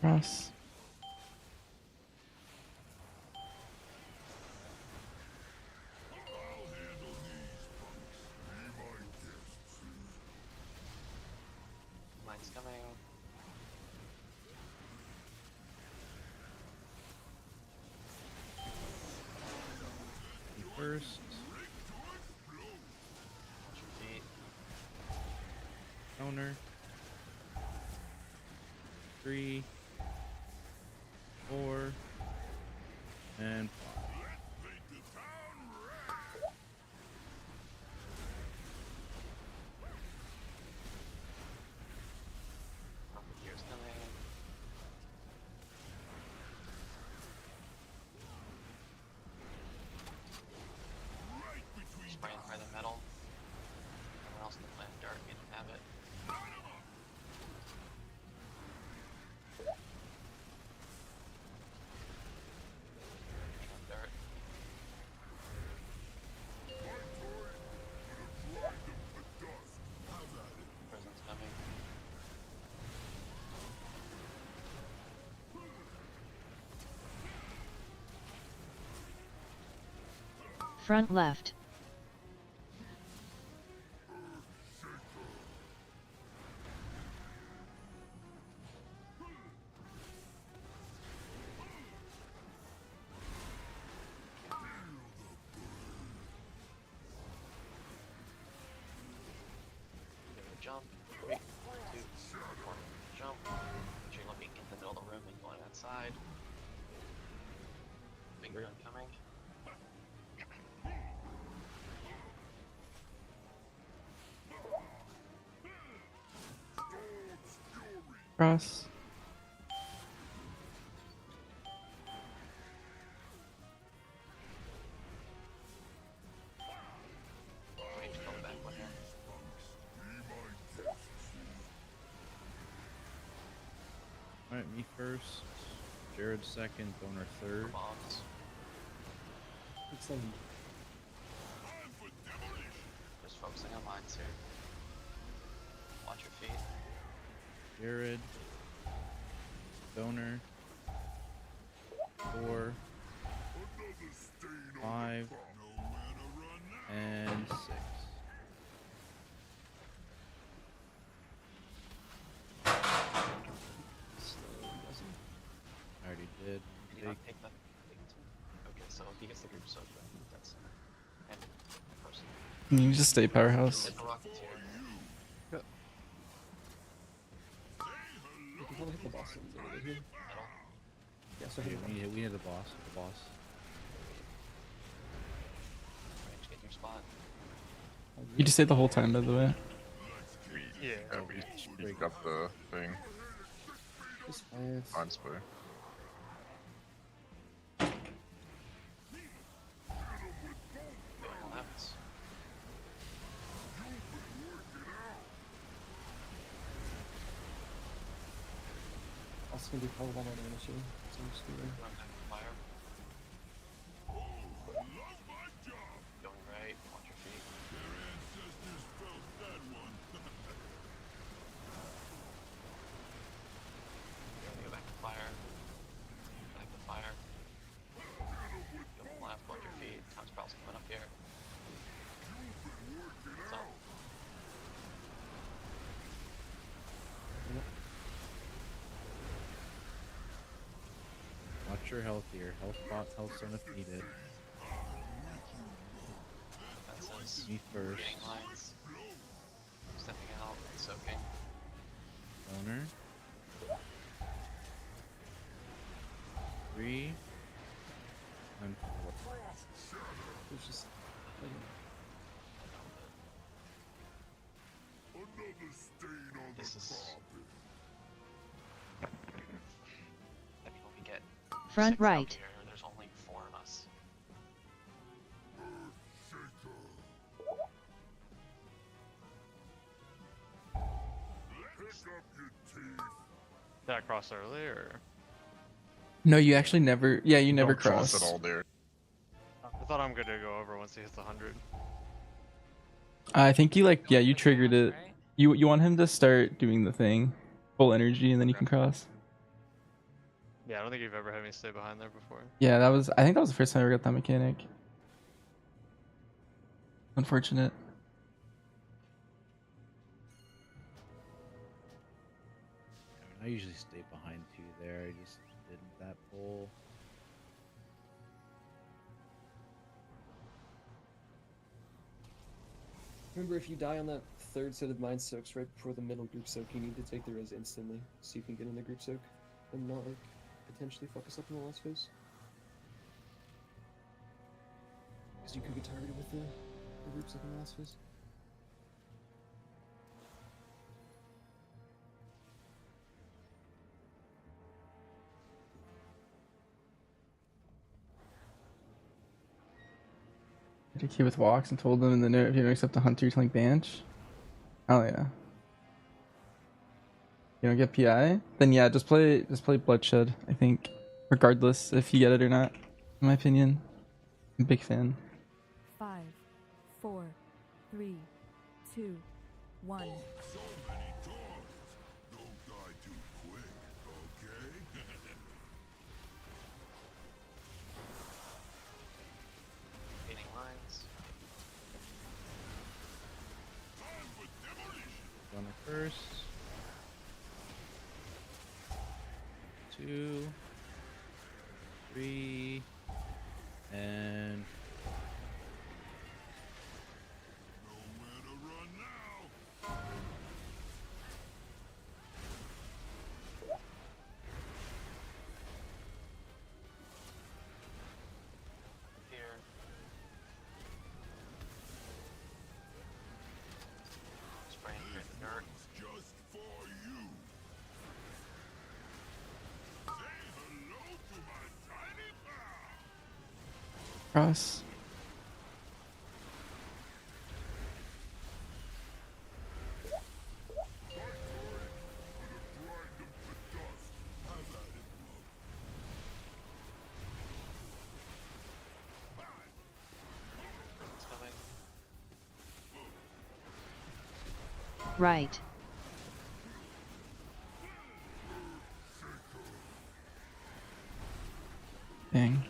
Cross. Mine's coming. First. Watch your feet. Owner. 3, 4, and 5. Here's coming. Spraying by the metal. Everyone else in the plant dart, we don't have it. Dart. Prison's coming. Front left. Jump. 3, 2, 1. Jump. Make sure you're looking in the middle of the room and going outside. Big gun coming. Cross. Wait to come back one here. Alright, me first. Jared second. Owner third. Bombs. Excellent. Just focusing on mines here. Watch your feet. Jared. Donor. 4, 5, and 6. I already did. Did you not take the okay, so he gets the group soak, that's and person. You just stay powerhouse. Hit the rocketeer. We can probably hit the boss over here. Metal. Yeah, so Okay, hit the we need the boss. The boss. Range, get your spot. You just stay the whole time, by the way. Yeah, we speak up the thing. Just fire. On spray. Going left. Also gonna be probably one on the initiative. So I'm just gonna Run back to fire. Going right. Watch your feet. Go back to fire. Back to fire. Go left. Watch your feet. Time's probably coming up here. What's up? Watch your health here. Health bot, health zone if needed. Defenses. Me first. Getting lines. Stepping out. Soaking. Owner. 3 and 4. There's just This is. I mean, when we get Front 6 out right. here, there's only 4 of us. Did I cross early or? No, you actually never. Yeah, you never Don't cross cross. it all there. I thought I'm good to go over once he hits 100. I think you like. Yeah, you Push triggered once, it. right? You want him to start doing the thing, full energy, and then you can cross. Yeah, I don't think you've ever had me stay behind there before. Yeah, that was. I think that was the first time I ever got that mechanic. Unfortunate. I mean, I usually stay behind two there. I just didn't that pull. Remember, if you die on that third set of mind soaks right before the middle group soak, you need to take the res instantly, so you can get in the group soak and not like potentially fuck us up in the last phase. Because you could get targeted with the group soak in the last phase. Did key with walks and told them in the note if you don't accept the hunter, you're telling Banch. Oh yeah. You don't get PI? Then yeah, just play Bloodshed, I think. Regardless if you get it or not. In my opinion. I'm a big fan. 5, 4, 3, 2, 1. Gaining lines. On the first. 2, 3, and Here. Spraying through the dirt. Cross. It's coming. Right. Dang.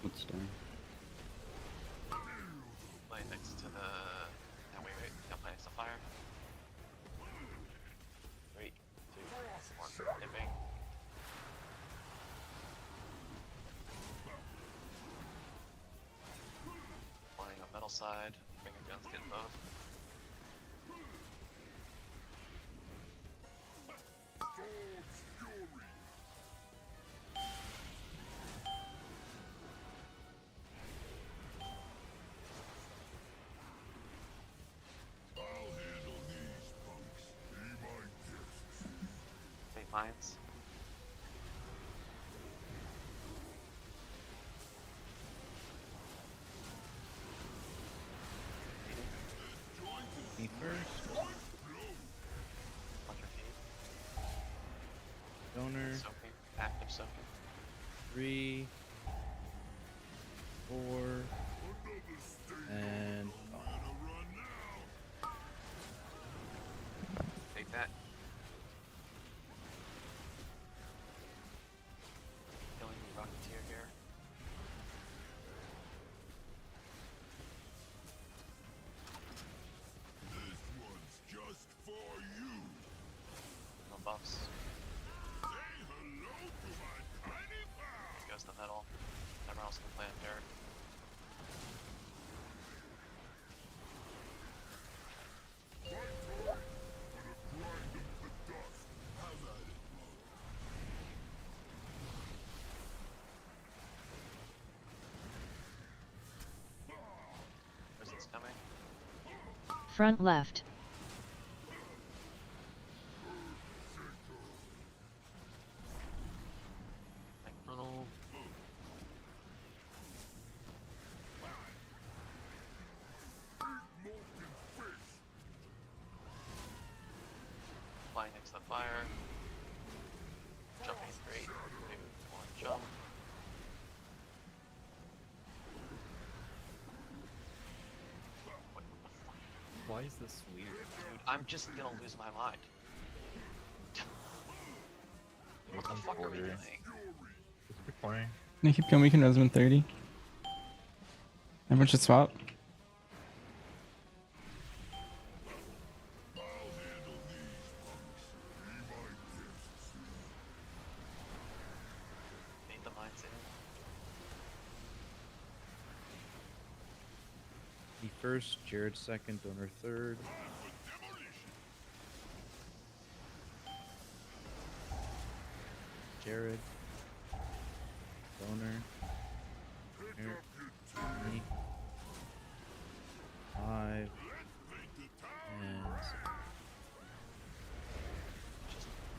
What's down? Play next to the. No, wait. Don't play next to fire. 3, 2, 1. Dipping. Playing on metal side. Finger guns get both. Take mines. me first. Watch your feet. Donor. Soaking. Active soaking. 3, 4, and Take that. Killing the Rocketeer here. No buffs. Goes the metal. Everyone else can play on dirt. Prison's coming. Front left. Tunnel. flying next to the fire. Jumping 3, 2, 1, jump. Why is this weird? Dude, I'm just gonna lose my mind. What the fuck are we doing? Recording. Can you keep going? We can res him in 30. Everyone should swap. Need the mines in. Me first, Jared second, Donor third. Jared. Donor. Me. 5. And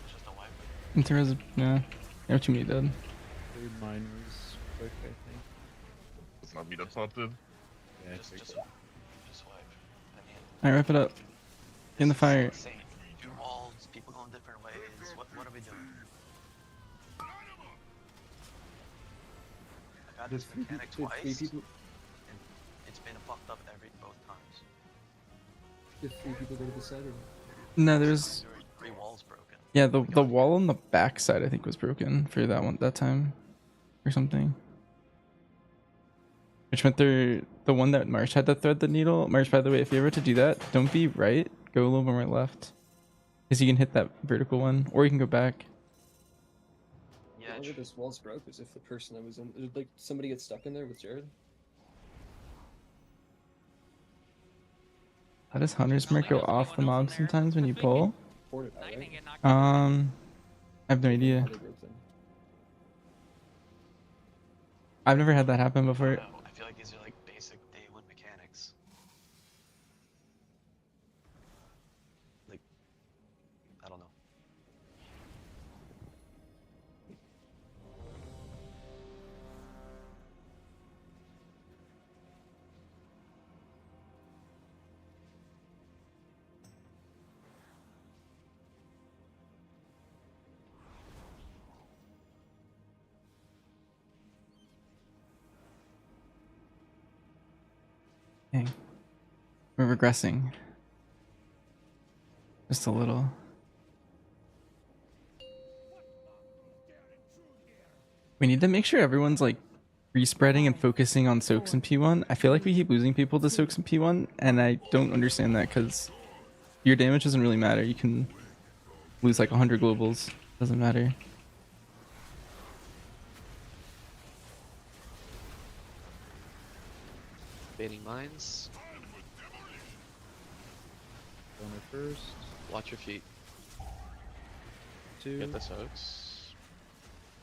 Just a wipe. Interres, yeah. You have too many dead. third mine was quick, I think. It's not me that thought did. Yeah, Just wipe. I mean, Alright, wrap it up. Get in the fire. insane. 2 walls, people going different ways. What are we doing? I got this mechanic Did twice, three people, and it's been fucked up both times. did 3 people go to the side or? No, there's. There were 3 walls broken. Yeah, the wall on the back side I think was broken for that time, or something. Which meant the one that Marsh had to thread the needle. Marsh, by the way, if you ever to do that, don't be right. Go a little bit more left, because you can hit that vertical one, or you can go back. Yeah, Whenever this wall's broke is if the person that was in, did, like, somebody get stuck in there with Jared. How does Hunter's Mark go off the mob sometimes when you pull? Ported out, Not even right? get knocked out. I have no idea. How they broke them. I've never had that happen I before. don't know. I feel like these are like basic day 1 mechanics. Like, I don't know. Okay. We're regressing. Just a little. We need to make sure everyone's like respreading and focusing on soaks in P1. I feel like we keep losing people to soaks in P1, and I don't understand that because your damage doesn't really matter. You can lose like 100 globals. Doesn't matter. Baiting mines. Donor first. Watch your feet. 2. Get the soaks.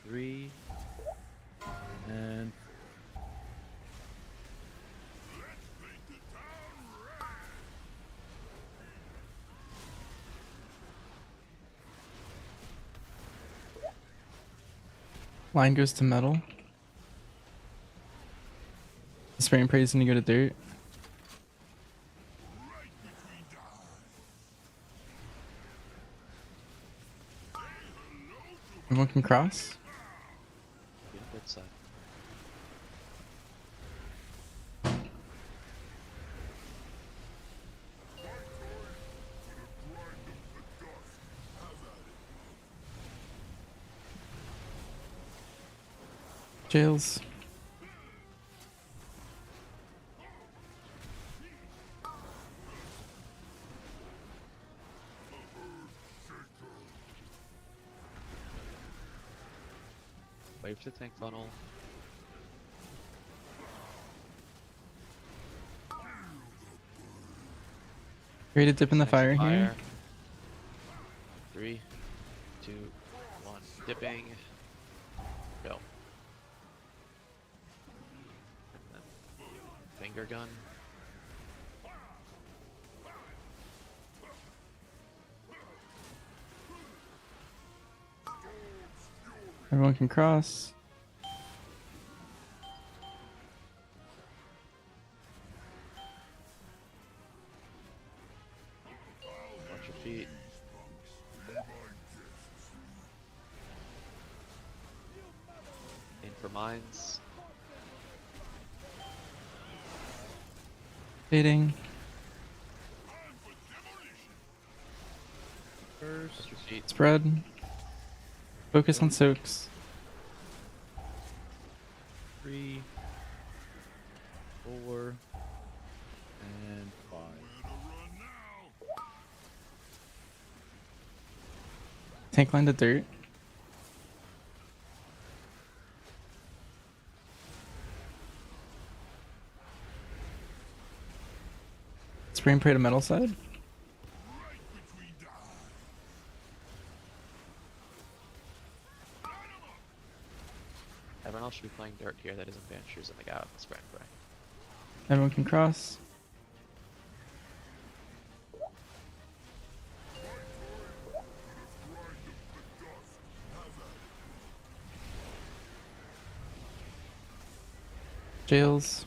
3. And Line goes to metal. The spray and pray is gonna go to dirt. Everyone can cross. Yeah, good side. Jails. Wave to tank funnel. Ready to dip in the Next fire here. 3, 2, 1. Dipping. Go. And then finger gun. Everyone can cross. Watch your feet. mines. Fading. First, your feet. Spread. Focus on soaks. 3, 4, and 5. Tank line to dirt. Spray and pray to metal side. Everyone else should be playing dirt here that isn't Banshees and the guy with the spray and pray. Everyone can cross. Jails.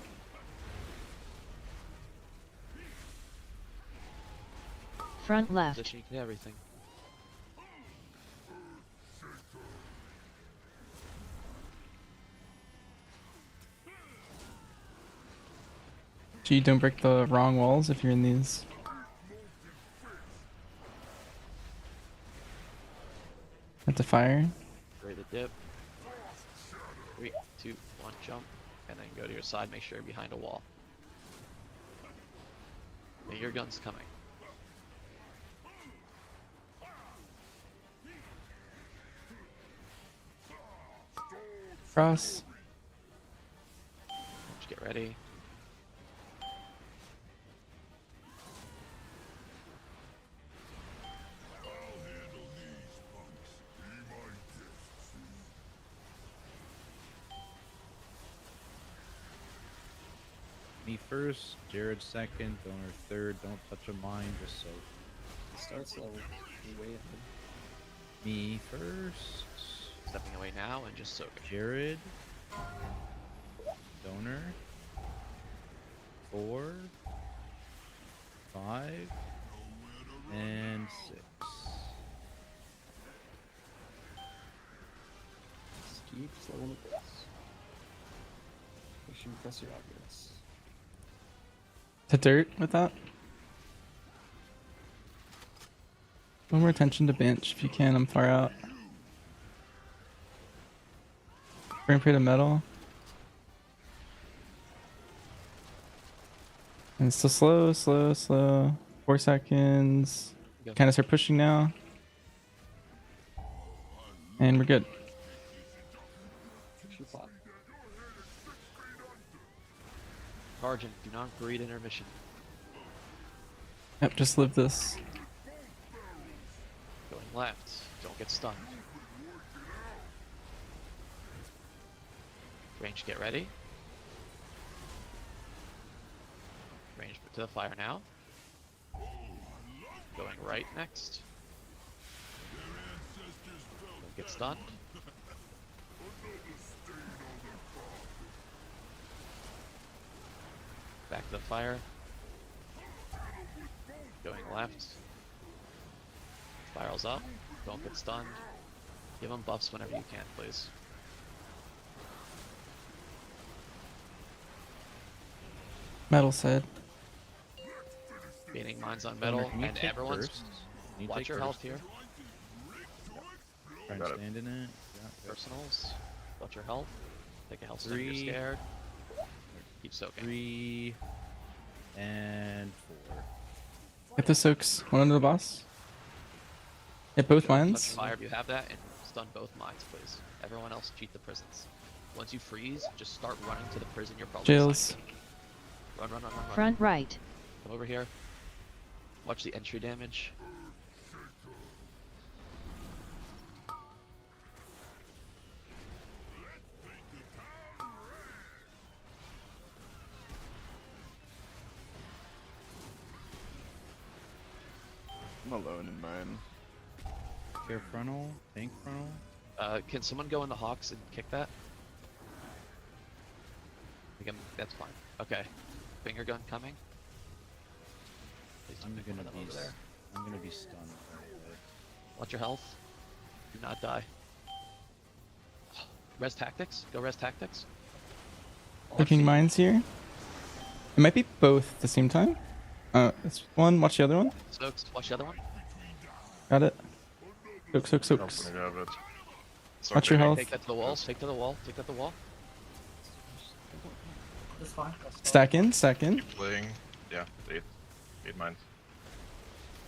Front left. Position, you can do everything. Gee, don't break the wrong walls if you're in these. At the fire. Ready to dip. 3, 2, 1, jump. And then go to your side, make sure you're behind a wall. And your gun's coming. Cross. Just get ready. Me first, Jared second, Donor third. Don't touch a mine, just so. Start slow. You're way ahead. Me first. Stepping away now and just soak it. Jared. Donor. 4, 5, and 6. Just keep slow on the press. Make sure you press your objects. To dirt with that. One more attention to bench if you can. I'm far out. Bring pray to metal. And it's still slow, slow, slow. 4 seconds. Kind of start pushing now. And we're good. Shoot plot. Sergeant, do not greed intermission. Yep, just live this. Going left. Don't get stunned. Range, get ready. Range to the fire now. Going right next. Don't get stunned. Back to the fire. Going left. Spirals up. Don't get stunned. Give them buffs whenever you can, please. Metal side. Gaining mines on metal, Can you and take everyone's. first? Can you Watch take your first? health here. Try and Got it. stand in it. Yeah, good. Personals. Watch your health. Take a health stun if you're 3. scared. Keep soaking. 3 and 4. Hit the soaks. One under the boss. Hit both Touch mines. fire if you have that, and stun both mines, please. Everyone else cheat the prisons. Once you freeze, just start running to the prison you're probably Jails. assigned to. Run, run, run, run, run. Front right. Come over here. Watch the entry damage. I'm alone in mine. Care frontal, tank frontal. Can someone go in the Hawks and kick that? That's fine. Okay. Finger gun coming. Please don't I'm pick one gonna of them be. over there. I'm gonna be stunned. Right away. Watch your health. Do not die. Res tactics. Go res tactics. Clicking mines here. It might be both at the same time. It's one. Watch the other one. Soaks. Watch the other one. Got it. Soaks. I'm gonna grab it. Watch your health. Take that to the walls. Take to the wall. Take that to the wall. That's fine. Stack in. Keep playing. Yeah, bait. Bait mine.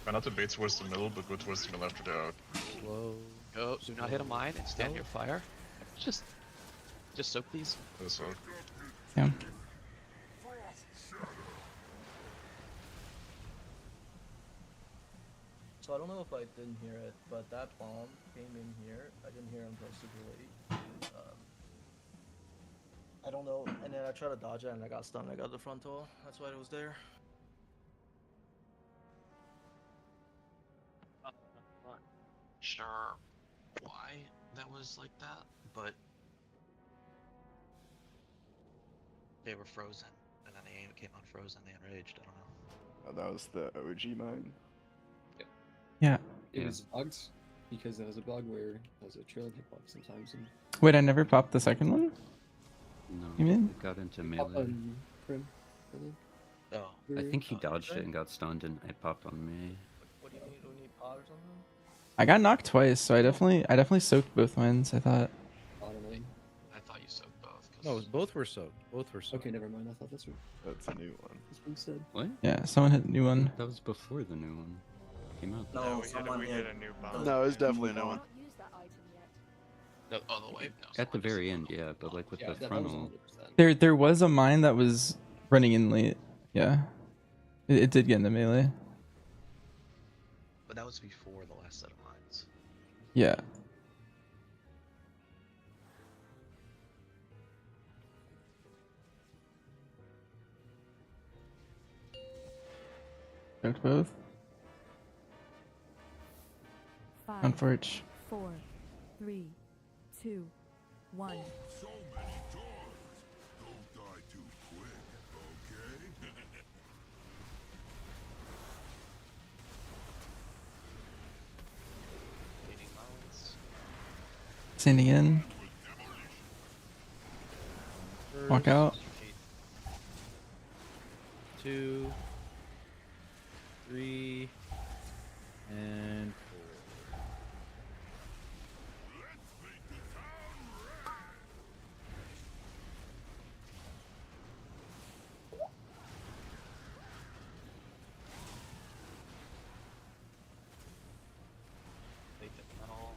Try not to bait towards the middle, but go towards the middle after they're out. Whoa. Go. Do not hit a mine and stand your fire. Just soak these. So, Yeah. So I don't know if I didn't hear it, but that bomb came in here. I didn't hear it until super late. I don't know, and then I tried to dodge it and I got stunned. I got the frontal. That's why it was there. Not sure why that was like that, but they were frozen, and then they came unfrozen. They enraged. I don't know. that was the OG mine. Yeah. It was bugged because there was a bug where there was a trailing hitbox sometimes. And Wait, I never popped the second one. No, You mean? it got into pop melee. on Prim, I think. Oh. I think he dodged okay. it and got stunned, and it popped on me. What do you need? Do we need pod or something? I got knocked twice, so I definitely soaked both wins. I thought. Bottom lane. I thought you soaked both. No, both were soaked. Both were soaked. Okay, never mind. I thought this one. That's a new one. This one said. What? Yeah, someone hit a new one. That was before the new one came out. No, we hit a new bomb. No, it's definitely a new one. No, all the way. No, At the very end, yeah, but like with Yeah, the that was frontal. 100%. There was a mine that was running in late. Yeah. It did get into melee. But that was before the last set of mines. Yeah. Soaked both. 5, Unfortunate. 4, 3, 2, 1. Gaining mines. Standing in. Walk out. 2, 3, and 4. Take the metal.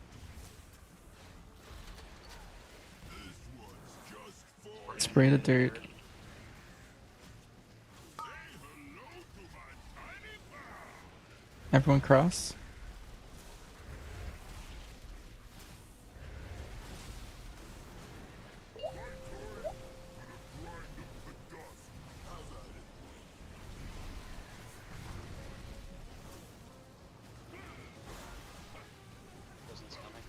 Spray the dirt. Everyone cross. Poison's coming.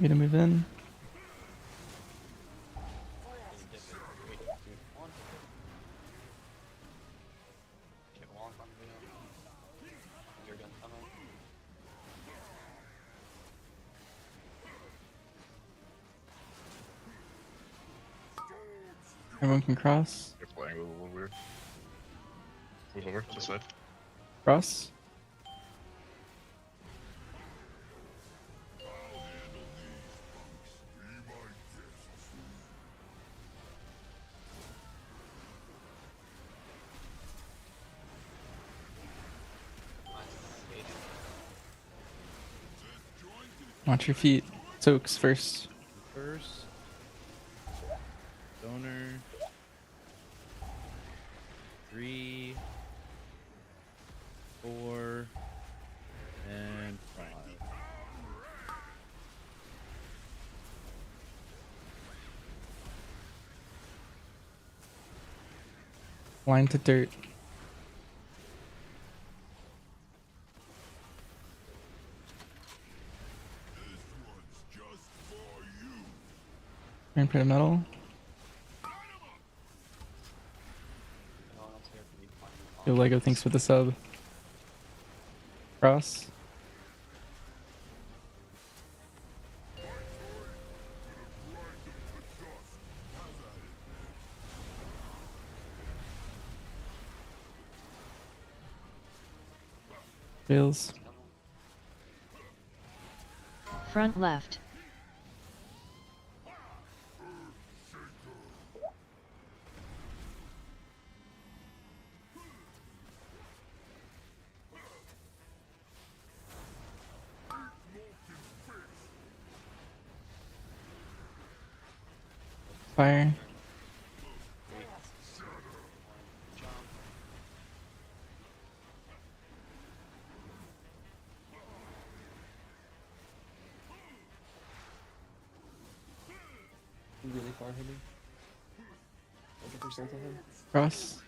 Me to move in. Everyone can cross. You're playing a little weird. Move over, this side. Cross. Watch your feet. Soaks first. First. Donor. 3, 4, and 5. Line to dirt. Iron Plate of Metal. Yo, Lego, thanks for the sub. Cross. Fails. Front left. Fire. Really far hitting. 100% of him. Cross.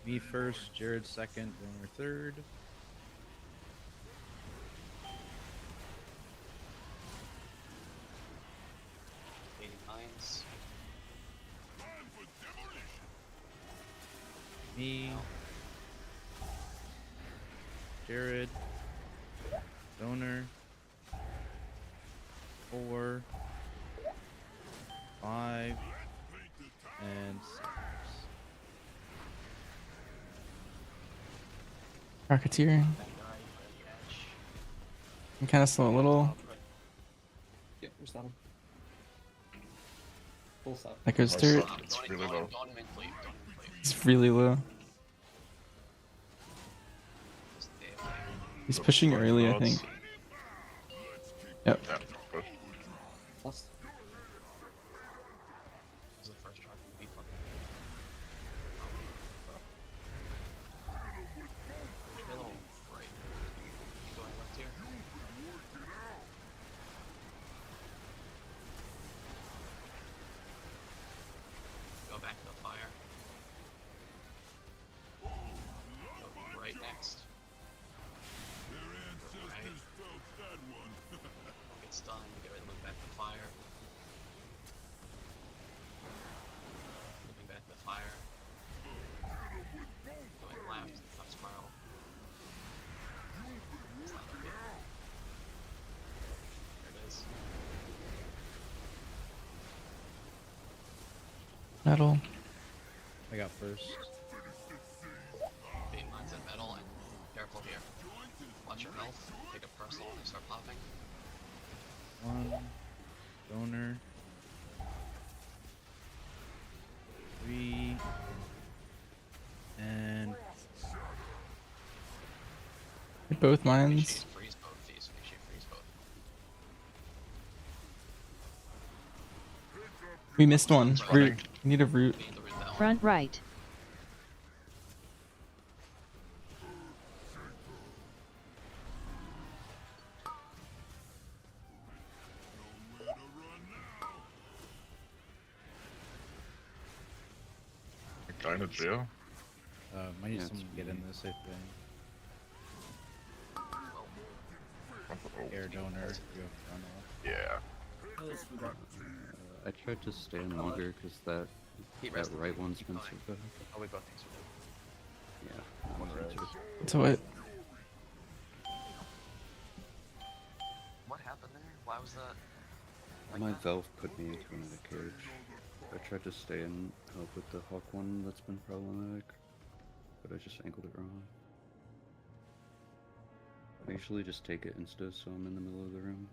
Me first, Jared second, Warner third. Mines. Me. Jared. Donor. 4. 5. And 6. Rocketeer. I'm kind of slow a little. Yeah, we're stopping. Full stop. That goes dirt. It's really low. It's really low. He's pushing early, I think. Yep. Yeah, push. Lost. This is the first try. Beat one. Middle, right. Keep going left here. Go back to the fire. Go right next. Right. Get stunned, get ready to move back to fire. Moving back to fire. Going left, up spiral. It's not okay. There it is. Metal. I got first. Beam lines in metal and careful here. Watch your health, take a personal and start popping. 1. Donor. 3. And Hit both Make sure you mines. freeze both these, make sure you freeze both. We missed one. Running. Root. We need a root. We need to root that one. Front right. Guy in a jail. might need Yeah, someone to get in this, I think. Air donor. You have run off. Yeah. I tried to stay in longer because that right one's been so good. Oh, we both think so. Yeah. that one's been too- So it. What happened there? Why was that? Like My that? velf put me into another cage. I tried to stay and help with the hawk one that's been problematic, but I just angled it wrong. I usually just take it insta so I'm in the middle of the room.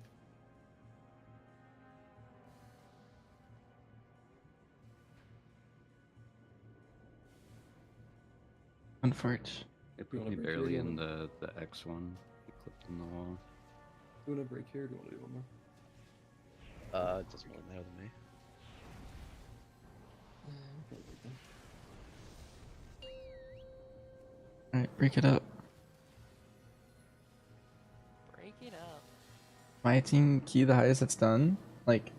Unfortunate. It You put wanna me break barely your in the X one. He clipped in the wall. Do you want to break here or do you want to do one more? It doesn't really matter to me. Probably break them. Alright, break it up. Break it up. My team key the highest it's done? Like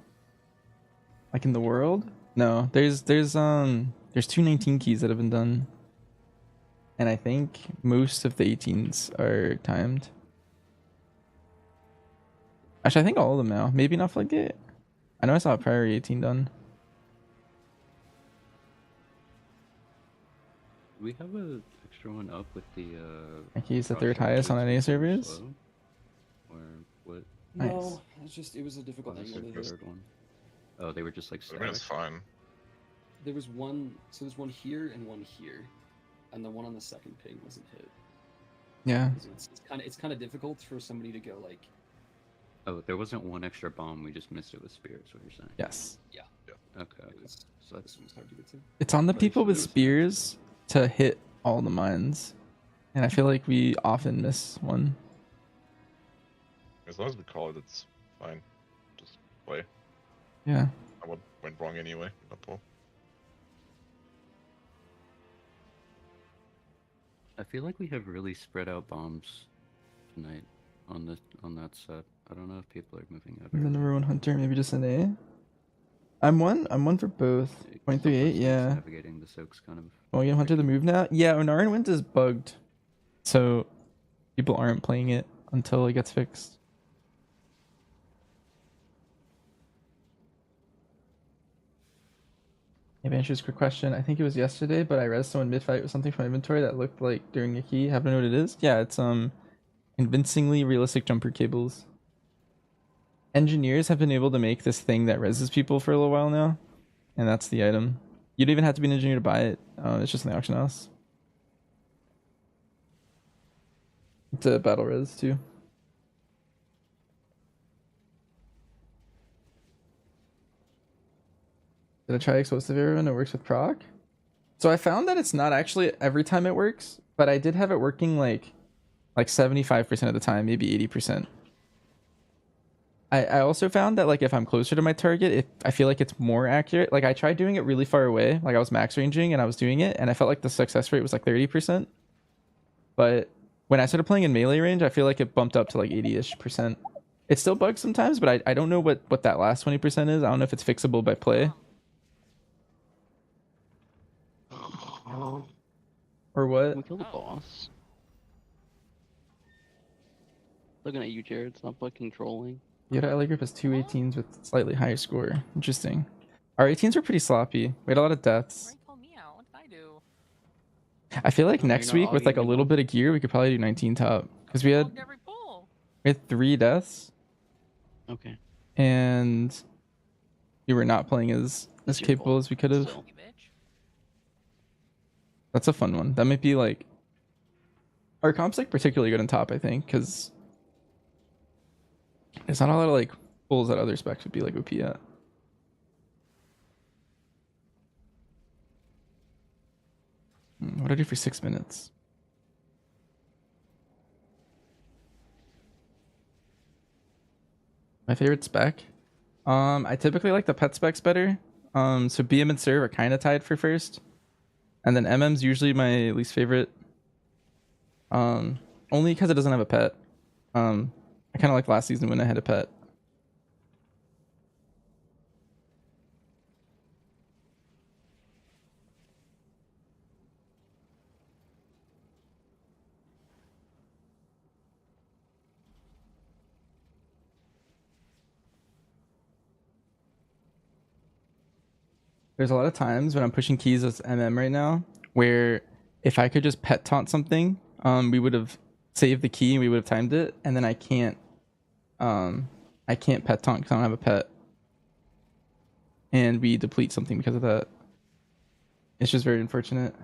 in the world? No, there's 219 keys that have been done. and I think most of the 18s are timed. Actually, I think all of them now. Maybe not floodgate. I know I saw a priority 18 done. We have a extra one up with the I can use the cross third highest on charges NA and super servers. slow? Or what? Nice. No, it's just it was a Oh, difficult that's angle the to hit. third one. Oh, they were just like I mean, it's stacked. fine. There was one, so there's one here and one here, and the one on the second ping wasn't hit. Yeah. So it's kind of difficult for somebody to go like. Oh, there wasn't one extra bomb. We just missed it with spirits. What you're saying? Yes. Yeah. Okay. It was, So this that's one's hard to get to. It's on the But people it with should be spears to hit all the mines. And I feel like we often miss one. As long as we call it, it's fine. Just play. Yeah. I went wrong anyway. Not poor. I feel like we have really spread out bombs tonight on that set. I don't know if people are moving out. The early. number one hunter, maybe just an A. I'm one for both. Sometimes 0.38, it's yeah. Navigating the soaks kind of. Oh, you hunter the move now? Yeah, Onaran Wind is bugged. So people aren't playing it until it gets fixed. If I answer quick question, I think it was yesterday, but I read someone mid-fight with something from inventory that looked like during a key. Happen to know what it is? Yeah, it's convincingly realistic jumper cables. Engineers have been able to make this thing that reses people for a little while now, and that's the item. You don't even have to be an engineer to buy it. It's just in the auction house. It's a battle res too. Did I try explosive arrow and it works with proc? So I found that it's not actually every time it works, but I did have it working like 75% of the time, maybe 80%. I also found that like if I'm closer to my target, I feel like it's more accurate. Like I tried doing it really far away, like I was max ranging and I was doing it, and I felt like the success rate was like 30%. But when I started playing in melee range, I feel like it bumped up to like 80-ish%. It still bugs sometimes, but I don't know what that last 20% is. I don't know if it's fixable by play. Or what? We killed the boss. Looking at you, Jared. It's not fucking trolling. Yoda LA group has two 18s with slightly higher score. Interesting. Our 18s were pretty sloppy. We had a lot of deaths. Call me out. What did I do? I feel like No, next you're not week with like a auditing little anyone. bit of gear, we could probably do 19 top. Because we had Every pull. 3 deaths Okay. and we were not playing as It's your capable fault. as we could have. Still. You bitch. That's a fun one. That might be like our comp's like particularly good on top, I think, because there's not a lot of like pulls that other specs would be like OP at. What do I do for 6 minutes? My favorite spec? I typically like the pet specs better. So BM and Serve are kind of tied for first. And then MM's usually my least favorite. Only because it doesn't have a pet. I kind of like last season when I had a pet. There's a lot of times when I'm pushing keys as MM right now, where if I could just pet taunt something, we would have saved the key and we would have timed it, and then I can't pet taunt because I don't have a pet, and we deplete something because of that. It's just very unfortunate.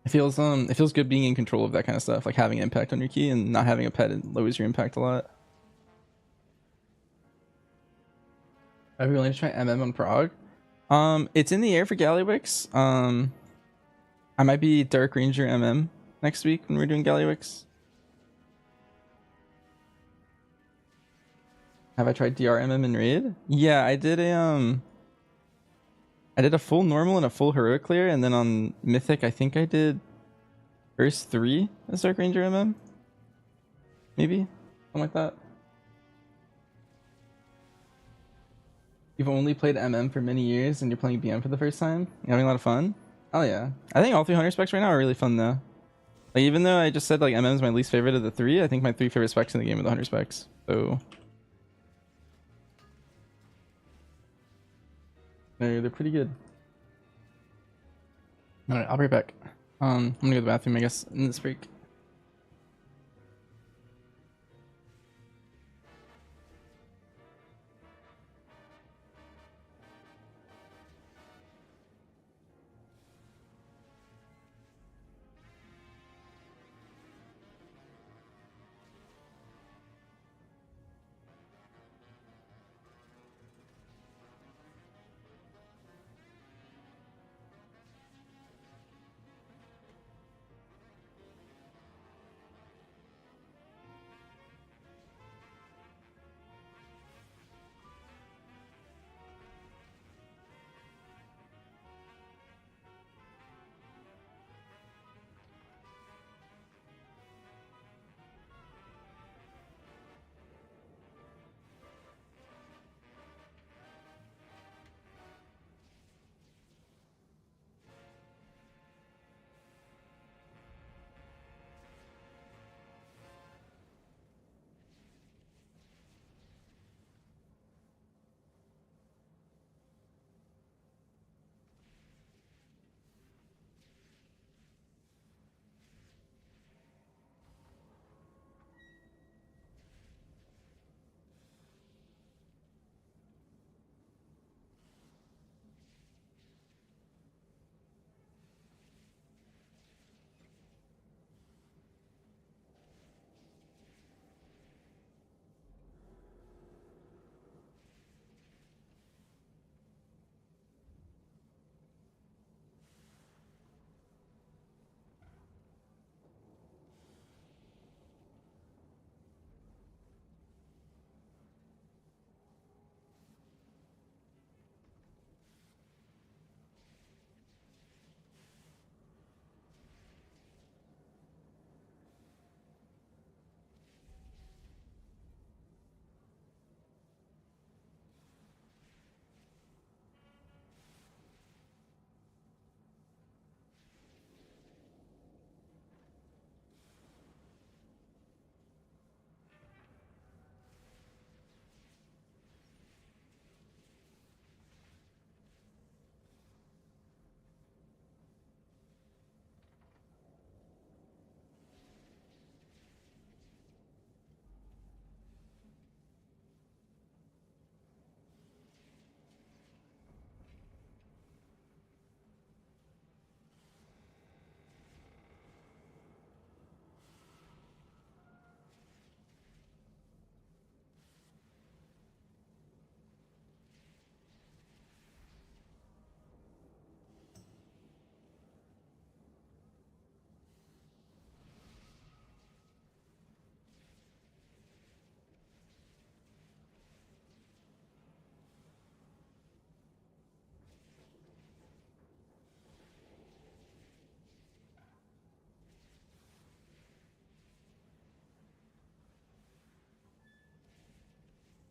It feels good being in control of that kind of stuff, like having impact on your key, and not having a pet, it lowers your impact a lot. Are we willing to try MM on Prague? It's in the air for Gallywix. I might be Dark Ranger MM next week when we're doing Gallywix. Have I tried DR MM in Raid? Yeah, I did a full normal and a full heroic clear, and then on Mythic I think I did first 3 as Dark Ranger MM. maybe something like that. You've only played MM for many years and you're playing BM for the first time. You're having a lot of fun. Oh yeah, I think all 300 specs right now are really fun though. Like even though I just said like MM is my least favorite of the three, I think my 3 favorite specs in the game are the 100 specs. So they're pretty good. All right, I'll be right back. I'm gonna go to the bathroom, I guess, in this break.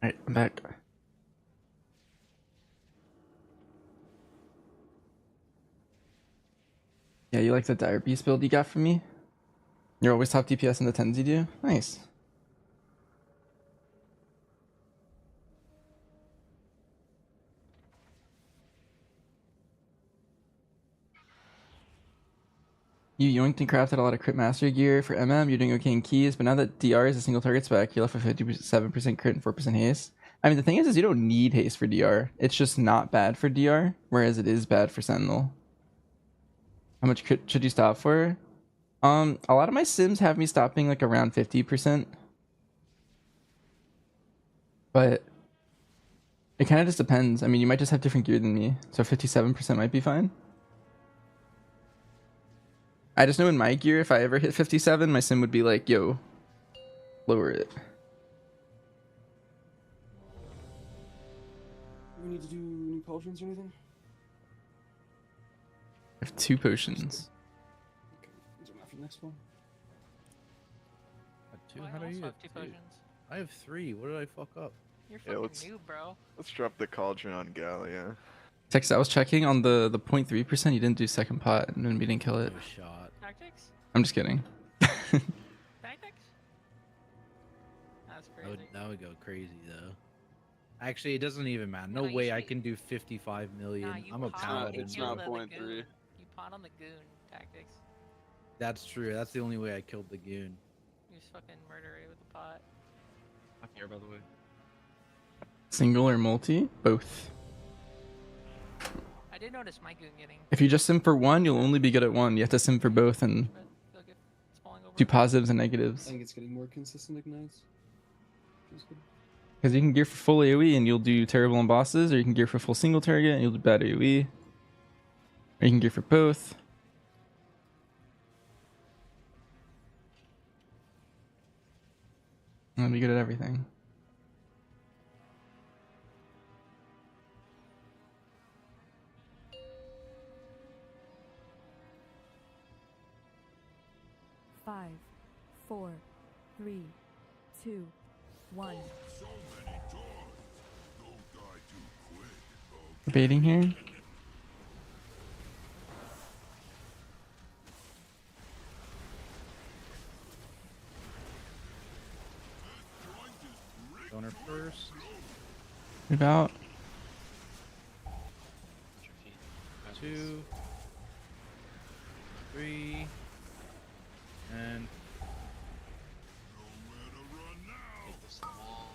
Alright, I'm back. Yeah, you like the Dire Beast build you got from me? You're always top DPS in the 10s you do? Nice. You yoinked and crafted a lot of crit master gear for MM, you're doing okay in keys, but now that DR is a single target spec, you're left with 57% crit and 4% haste. I mean, the thing is you don't need haste for DR. It's just not bad for DR, whereas it is bad for Sentinel. How much crit should you stop for? A lot of my sims have me stopping like around 50%. But it kind of just depends. I mean, you might just have different gear than me, so 57% might be fine. I just know in my gear, if I ever hit 57, my sim would be like, yo, lower it. We need to do new potions or anything? I have 2 potions. Okay, is there enough for the next one? Two? Well, I How do also you have have 2 two? potions. I have 3. What did I fuck up? You're Yeah, fucking let's noob, bro. drop the cauldron on Gal, yeah. Text, I was checking on the 0.3%. You didn't do second pot, and then we didn't kill it. No shot. Tactics? I'm just kidding. Tactics? That's That crazy. would go crazy though. Actually, it doesn't even matter. No Nah, you way I should- can do 55 million. Nah, you I'm a pot paladin. it's kill not the point goon. 3. You pot on the goon tactics. That's true. That's the only way I killed the goon. You just fucking murder it with the pot. I'm here, by the way. Single or multi? Both. I did notice my goon getting. If you just sim for one, you'll only be good at one. You have to sim for both and But they'll get spawning over. do positives and I negatives. think it's getting more consistent ignites. Which is good. Because you can gear for full AoE and you'll do terrible on bosses, or you can gear for full single target and you'll do bad AoE. Or you can gear for both. And be good at everything. Five, 4, 3, 2, 1. Debating here. Donor first. Move out. 2, 3, and Take this to the wall.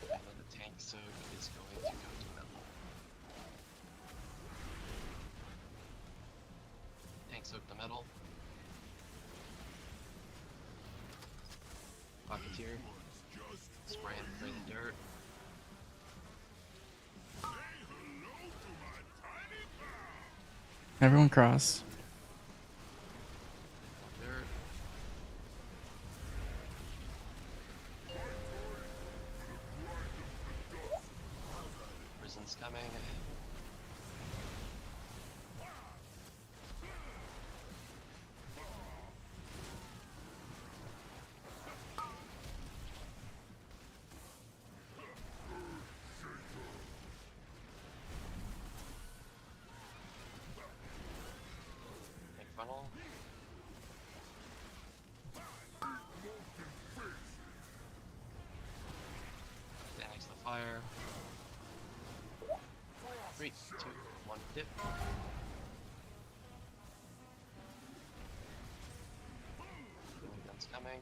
And then the tank soak is going to go to metal. Tank soak the metal. Rocketeer. Spray and spray the dirt. Everyone cross. Dirt. Prison's coming. Take funnel. Stand next to the fire. 3, 2, 1, dip. Healing gun's coming.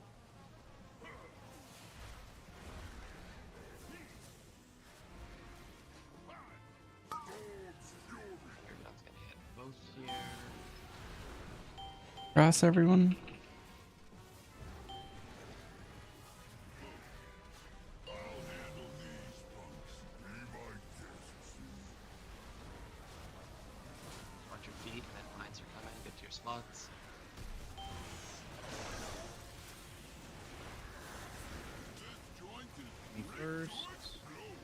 Your gun's gonna hit both here. Cross everyone. Watch your feet, and then mines are coming. Get to your spots. me first.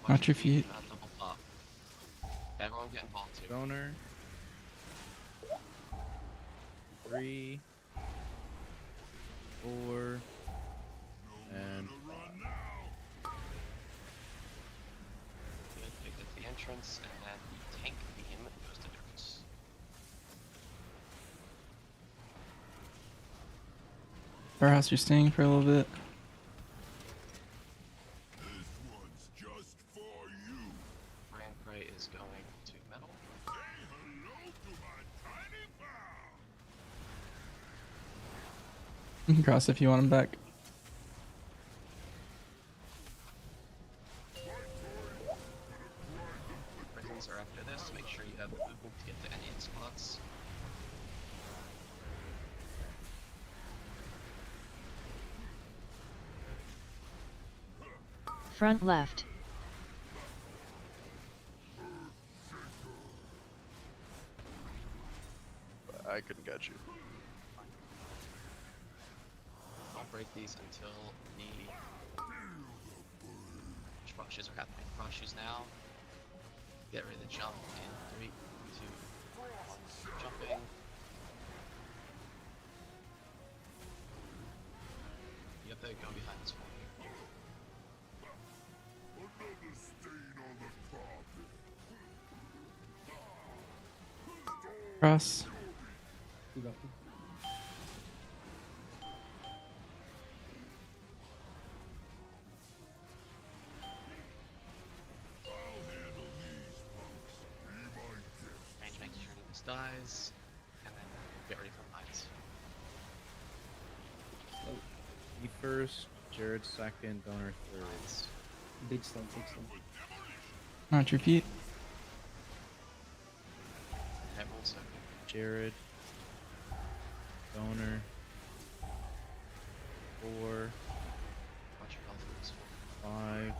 Watch your feet. Not double pop. Everyone get involved too. Donor. 3, 4, and Good. Pick up the entrance, and then the tank beam goes to dirt. Powerhouse, you're staying for a little bit. Brand Prey is going to metal. You can cross if you want him back. Prisons are after this. Make sure you have the movement to get to any of the spots. Front left. I couldn't get you. Don't break these until the frost shoes are happening. Frost shoes now. Get ready to jump in 3, 2, 1. Jumping. if they go behind this wall here. Cross. You got me. Range making sure this dies, and then get ready for mines. Me first, Jared second, Donor third. Big stun, big stun. Not repeat. Everyone second. Jared, Donor, 4, Watch your health for this one. 5,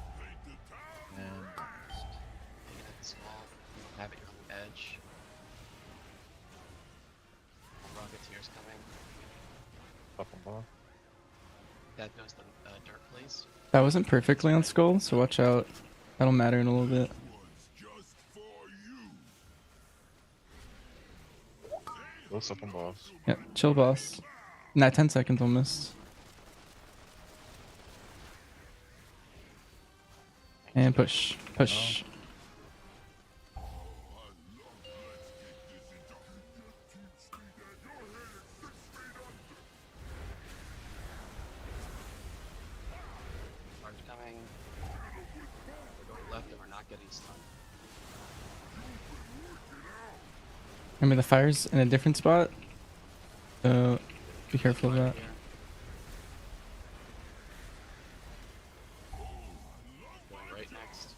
and next. Taking it small, have it on the edge. Rocketeer's coming. Up and ball. That goes the dirt, please. That wasn't perfectly on skull, so watch out. That'll matter in a little bit. Close up and boss. Yep, chill boss. Nah, 10 seconds almost. And push. Push. Charge coming. We're going left and we're not getting stunned. Remember the fire's in a different spot, so be careful of that. Going right next.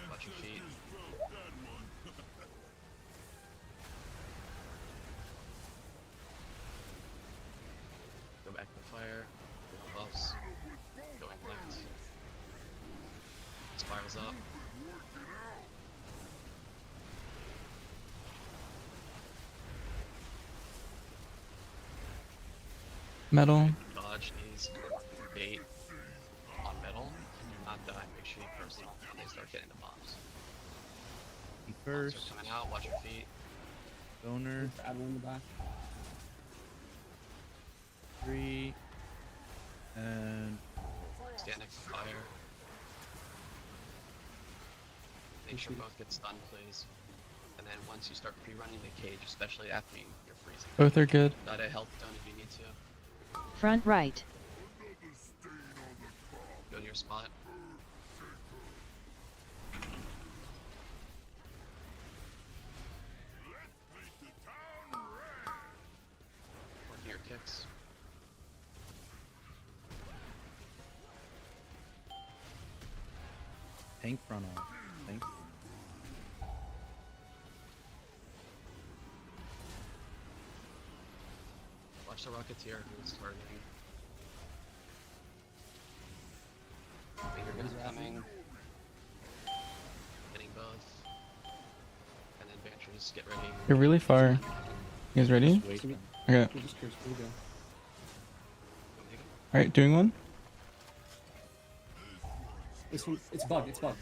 Watch your feet. Go back to the fire. Buffs. Going left. Spirals up. Metal. Dodge these bait on metal. Do not die. Make sure you personal when they start getting the bombs. Me Bombs first, are coming out. Watch your feet. Donor, Add one in the back. 3, and Stand next to fire. Make sure both get stunned, please. And then once you start pre-running the cage, especially after you're freezing. Both are good. Got a health stone if you need to. Front right. Go to your spot. Working your kicks. tank front on. Tank. Watch the Rocketeer who's targeting. Finger guns coming. Getting both. And then Banshees, get ready. You're really far. You guys ready? Wait. Okay. Just curse, we'll go. Alright, doing one? This one, it's bugged, it's bugged.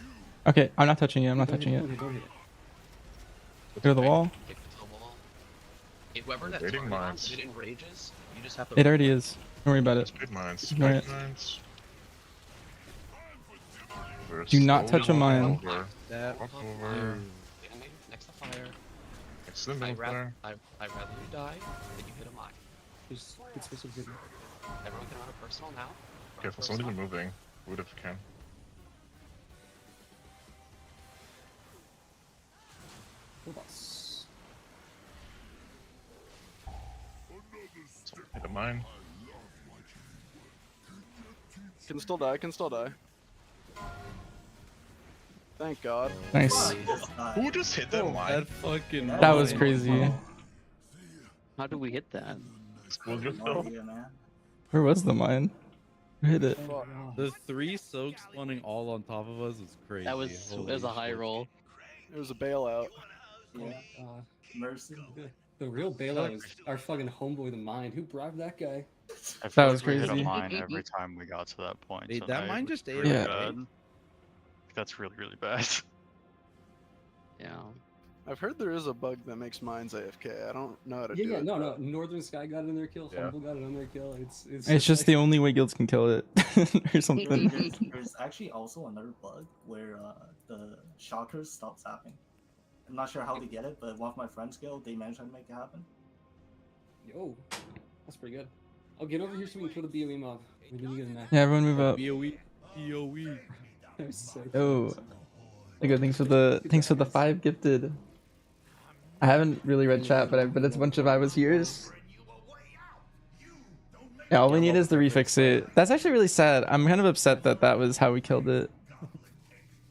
Okay, I'm not touching it, I'm not Don't touching hit, it. Don't hit it. Go to the wall. Kick it to the wall. If whoever that Waiting target mines. on, it enrages, you just have to... It already is. Don't worry about it. Speed mines. Ignore Speed it. mines. We're Do not touch a slowly mine. walking over. That Walk over. Enemy next to fire. Next to the middle fire. I'd rather you die than you hit a mine. Just get specific video. Everyone can run a personal now. Careful, somebody's moving. Would if you can. Go boss. Hit a mine. Can still die, can still die. Thank God. Nice. Who just hit that mine? That fucking. That was crazy. How did we hit that? Explode yourself. Where was the mine? Who hit it? The 3 soaks spawning all on top of us is crazy. That was a high roll. It was a bailout. Yeah. Mercy. The real bailout is our fucking homeboy, the mine. Who bribed that guy? That was We hit crazy. a mine every time we got to that point. Hey, that tonight, mine which just is ate really it, bad. That's really, really bad. Yeah. I've heard there is a bug that makes mines AFK. I don't know how to Yeah, do yeah, it. no, though. no. Northern Sky got it on their kill. Yeah. Humble got it on their kill. It's It's just the only way guilds can kill it, or something. There's actually also another bug where the shockers stop zapping. I'm not sure how they get it, but one of my friends guild, they managed to make it happen. Yo, that's pretty good. I'll get over here so we can kill the BOE mob. We need to get in there. Yeah, everyone move up. BOE. That was so Oh, close. okay. Thanks for the 5 gifted. I haven't really read chat, but it's a bunch of I was here's. Yeah, all we need is the refix it. That's actually really sad. I'm kind of upset that that was how we killed it.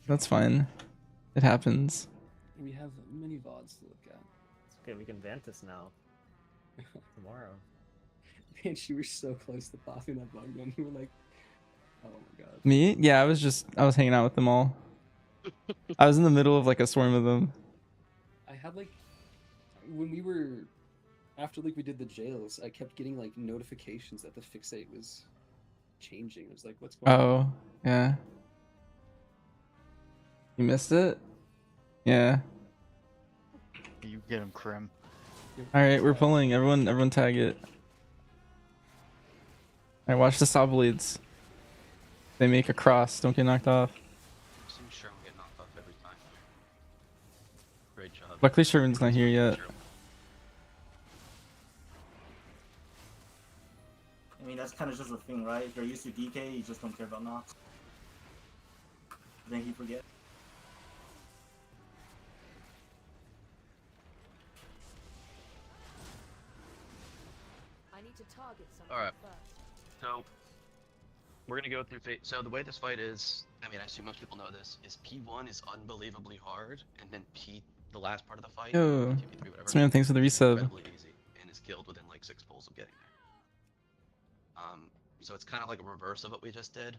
That's fine. It happens. We have many VODs to look at. It's okay, we can Vantis now. Tomorrow. Man, you were so close to popping that bug when you were like, oh my god. Me? Yeah, I was hanging out with them all. I was in the middle of like a swarm of them. I had like, when we were, after like we did the jails, I kept getting like notifications that the fixate was changing. It was like, what's going on? Oh, yeah. You missed it? Yeah. You get him, Krim. Alright, we're pulling. Everyone tag it. Alright, watch the saw blades. They make a cross, don't get knocked off. I'm sure I'm getting knocked off every time. Great job. Luckily Sherman's not here yet. I mean, that's kind of just a thing, right? If you're used to DK, you just don't care about knocks. Then you forget. I need to target something Alright. first. So we're gonna go through phase. So the way this fight is, I mean, I assume most people know this, is P1 is unbelievably hard, and then the last part of the fight, Yo, P2, P3, whatever, Sman, thanks for the resub. incredibly easy, and is killed within like 6 pulls of getting there. So it's kind of like a reverse of what we just did.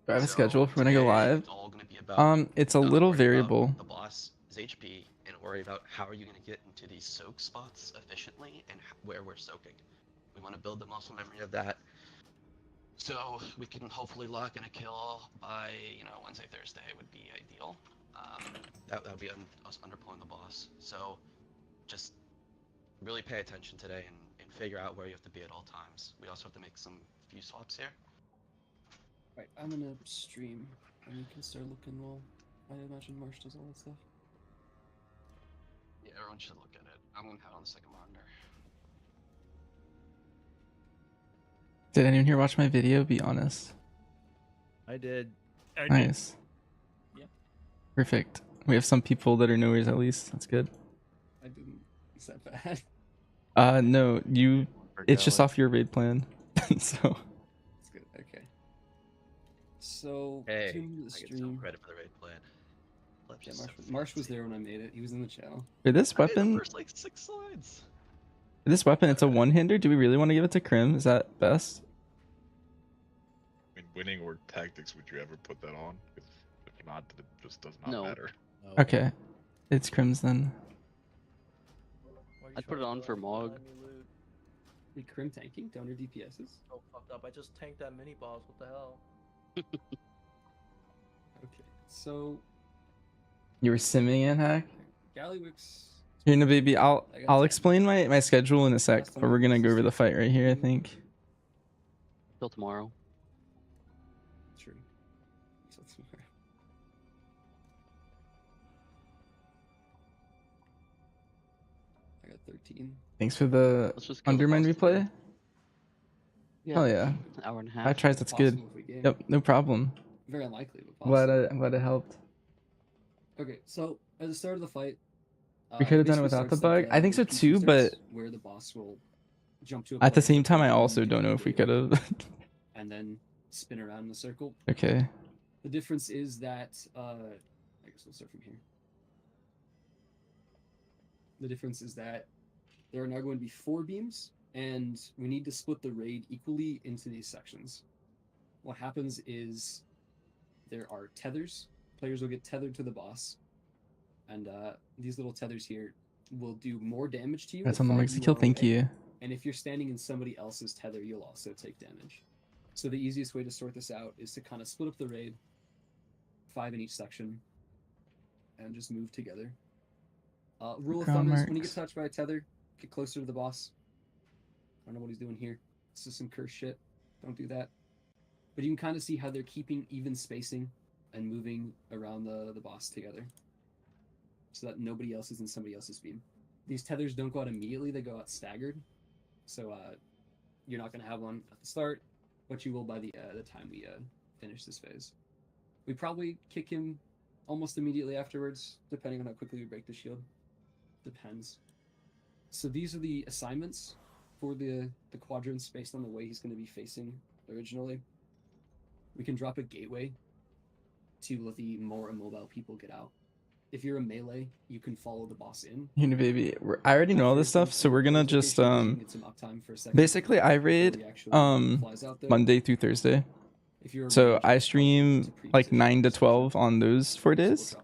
Do I have a So schedule for when I go today, live? It's all gonna be about It's a not little worry about variable. the boss's HP, and worry about how are you gonna get into these soak spots efficiently, and where we're soaking. We want to build the muscle memory of that, so we can hopefully lock in a kill by, Wednesday, Thursday would be ideal. That would be us underpulling the boss. So just really pay attention today and figure out where you have to be at all times. We also have to make some few swaps here. Right, I'm gonna stream, and you can start looking while I imagine Marsh does all that stuff. Yeah, everyone should look at it. I'm gonna have it on the second monitor. Did anyone here watch my video? Be honest. I did. Nice. Yeah. Perfect. We have some people that are knowers at least. That's good. I didn't. Is that bad? No, you. It's just Galley. off your raid plan. So. That's good. Okay. So, Hey, tune into the I get stream. some credit for the raid plan. Yeah, Marsh was there when I made it. He was in the channel. For this I made the weapon, first like 6 slides. it's a one-hander. Do we really want to give it to Krim? Is that best? I mean, winning or tactics, would you ever put that on? If not, it just does not No. matter. Okay, it's Krim's then. I'd put it on for Mog. The Krim tanking down your DPSs? So fucked up. I just tanked that mini boss. What the hell? Okay, so You were simming in, Hack? Gallywix. Here, no, baby. I'll I got explain my schedule in a sec, Last but time we're I gonna was go over the just- fight right here, I think. Till tomorrow. True. So tomorrow. I got 13. Thanks for the Let's just kill the Undermine boss replay. Yeah. Hell yeah. Hour and a half. 5 tries, that's good. Possible if we game. Yep, no problem. Very unlikely, but possible. I'm glad it helped. Okay, so at the start of the fight, We could have done it basically without the starts like bug. I think so the P2 too, starts but where the boss will jump to a at the place same time, I and also you don't can know if we do could it, have. and then spin around in a circle. Okay. The difference is that I guess we'll start from here. The difference is that there are now going to be 4 beams, and we need to split the raid equally into these sections. What happens is there are tethers. Players will get tethered to the boss, and these little tethers here will do more damage to you. That's the on the farther Mixed you Kill. are Thank away. you. And if you're standing in somebody else's tether, you'll also take damage. So the easiest way to sort this out is to kind of split up the raid, 5 in each section, and just move together. Rule of Ground thumb is when you marks. get touched by a tether, get closer to the boss. I don't know what he's doing here. This is some cursed shit. Don't do that. But you can kind of see how they're keeping even spacing and moving around the boss together, so that nobody else is in somebody else's beam. These tethers don't go out immediately; they go out staggered. So you're not going to have one at the start, but you will by the time we finish this phase. We probably kick him almost immediately afterwards, depending on how quickly we break the shield. Depends. So these are the assignments for the quadrants based on the way he's going to be facing originally. We can drop a gateway to let the more immobile people get out. If you're a melee, you can follow the boss in. Baby, I already know all this stuff, so we're gonna just basically I raid Monday through Thursday. So I stream like 9 to 12 on those 4 days,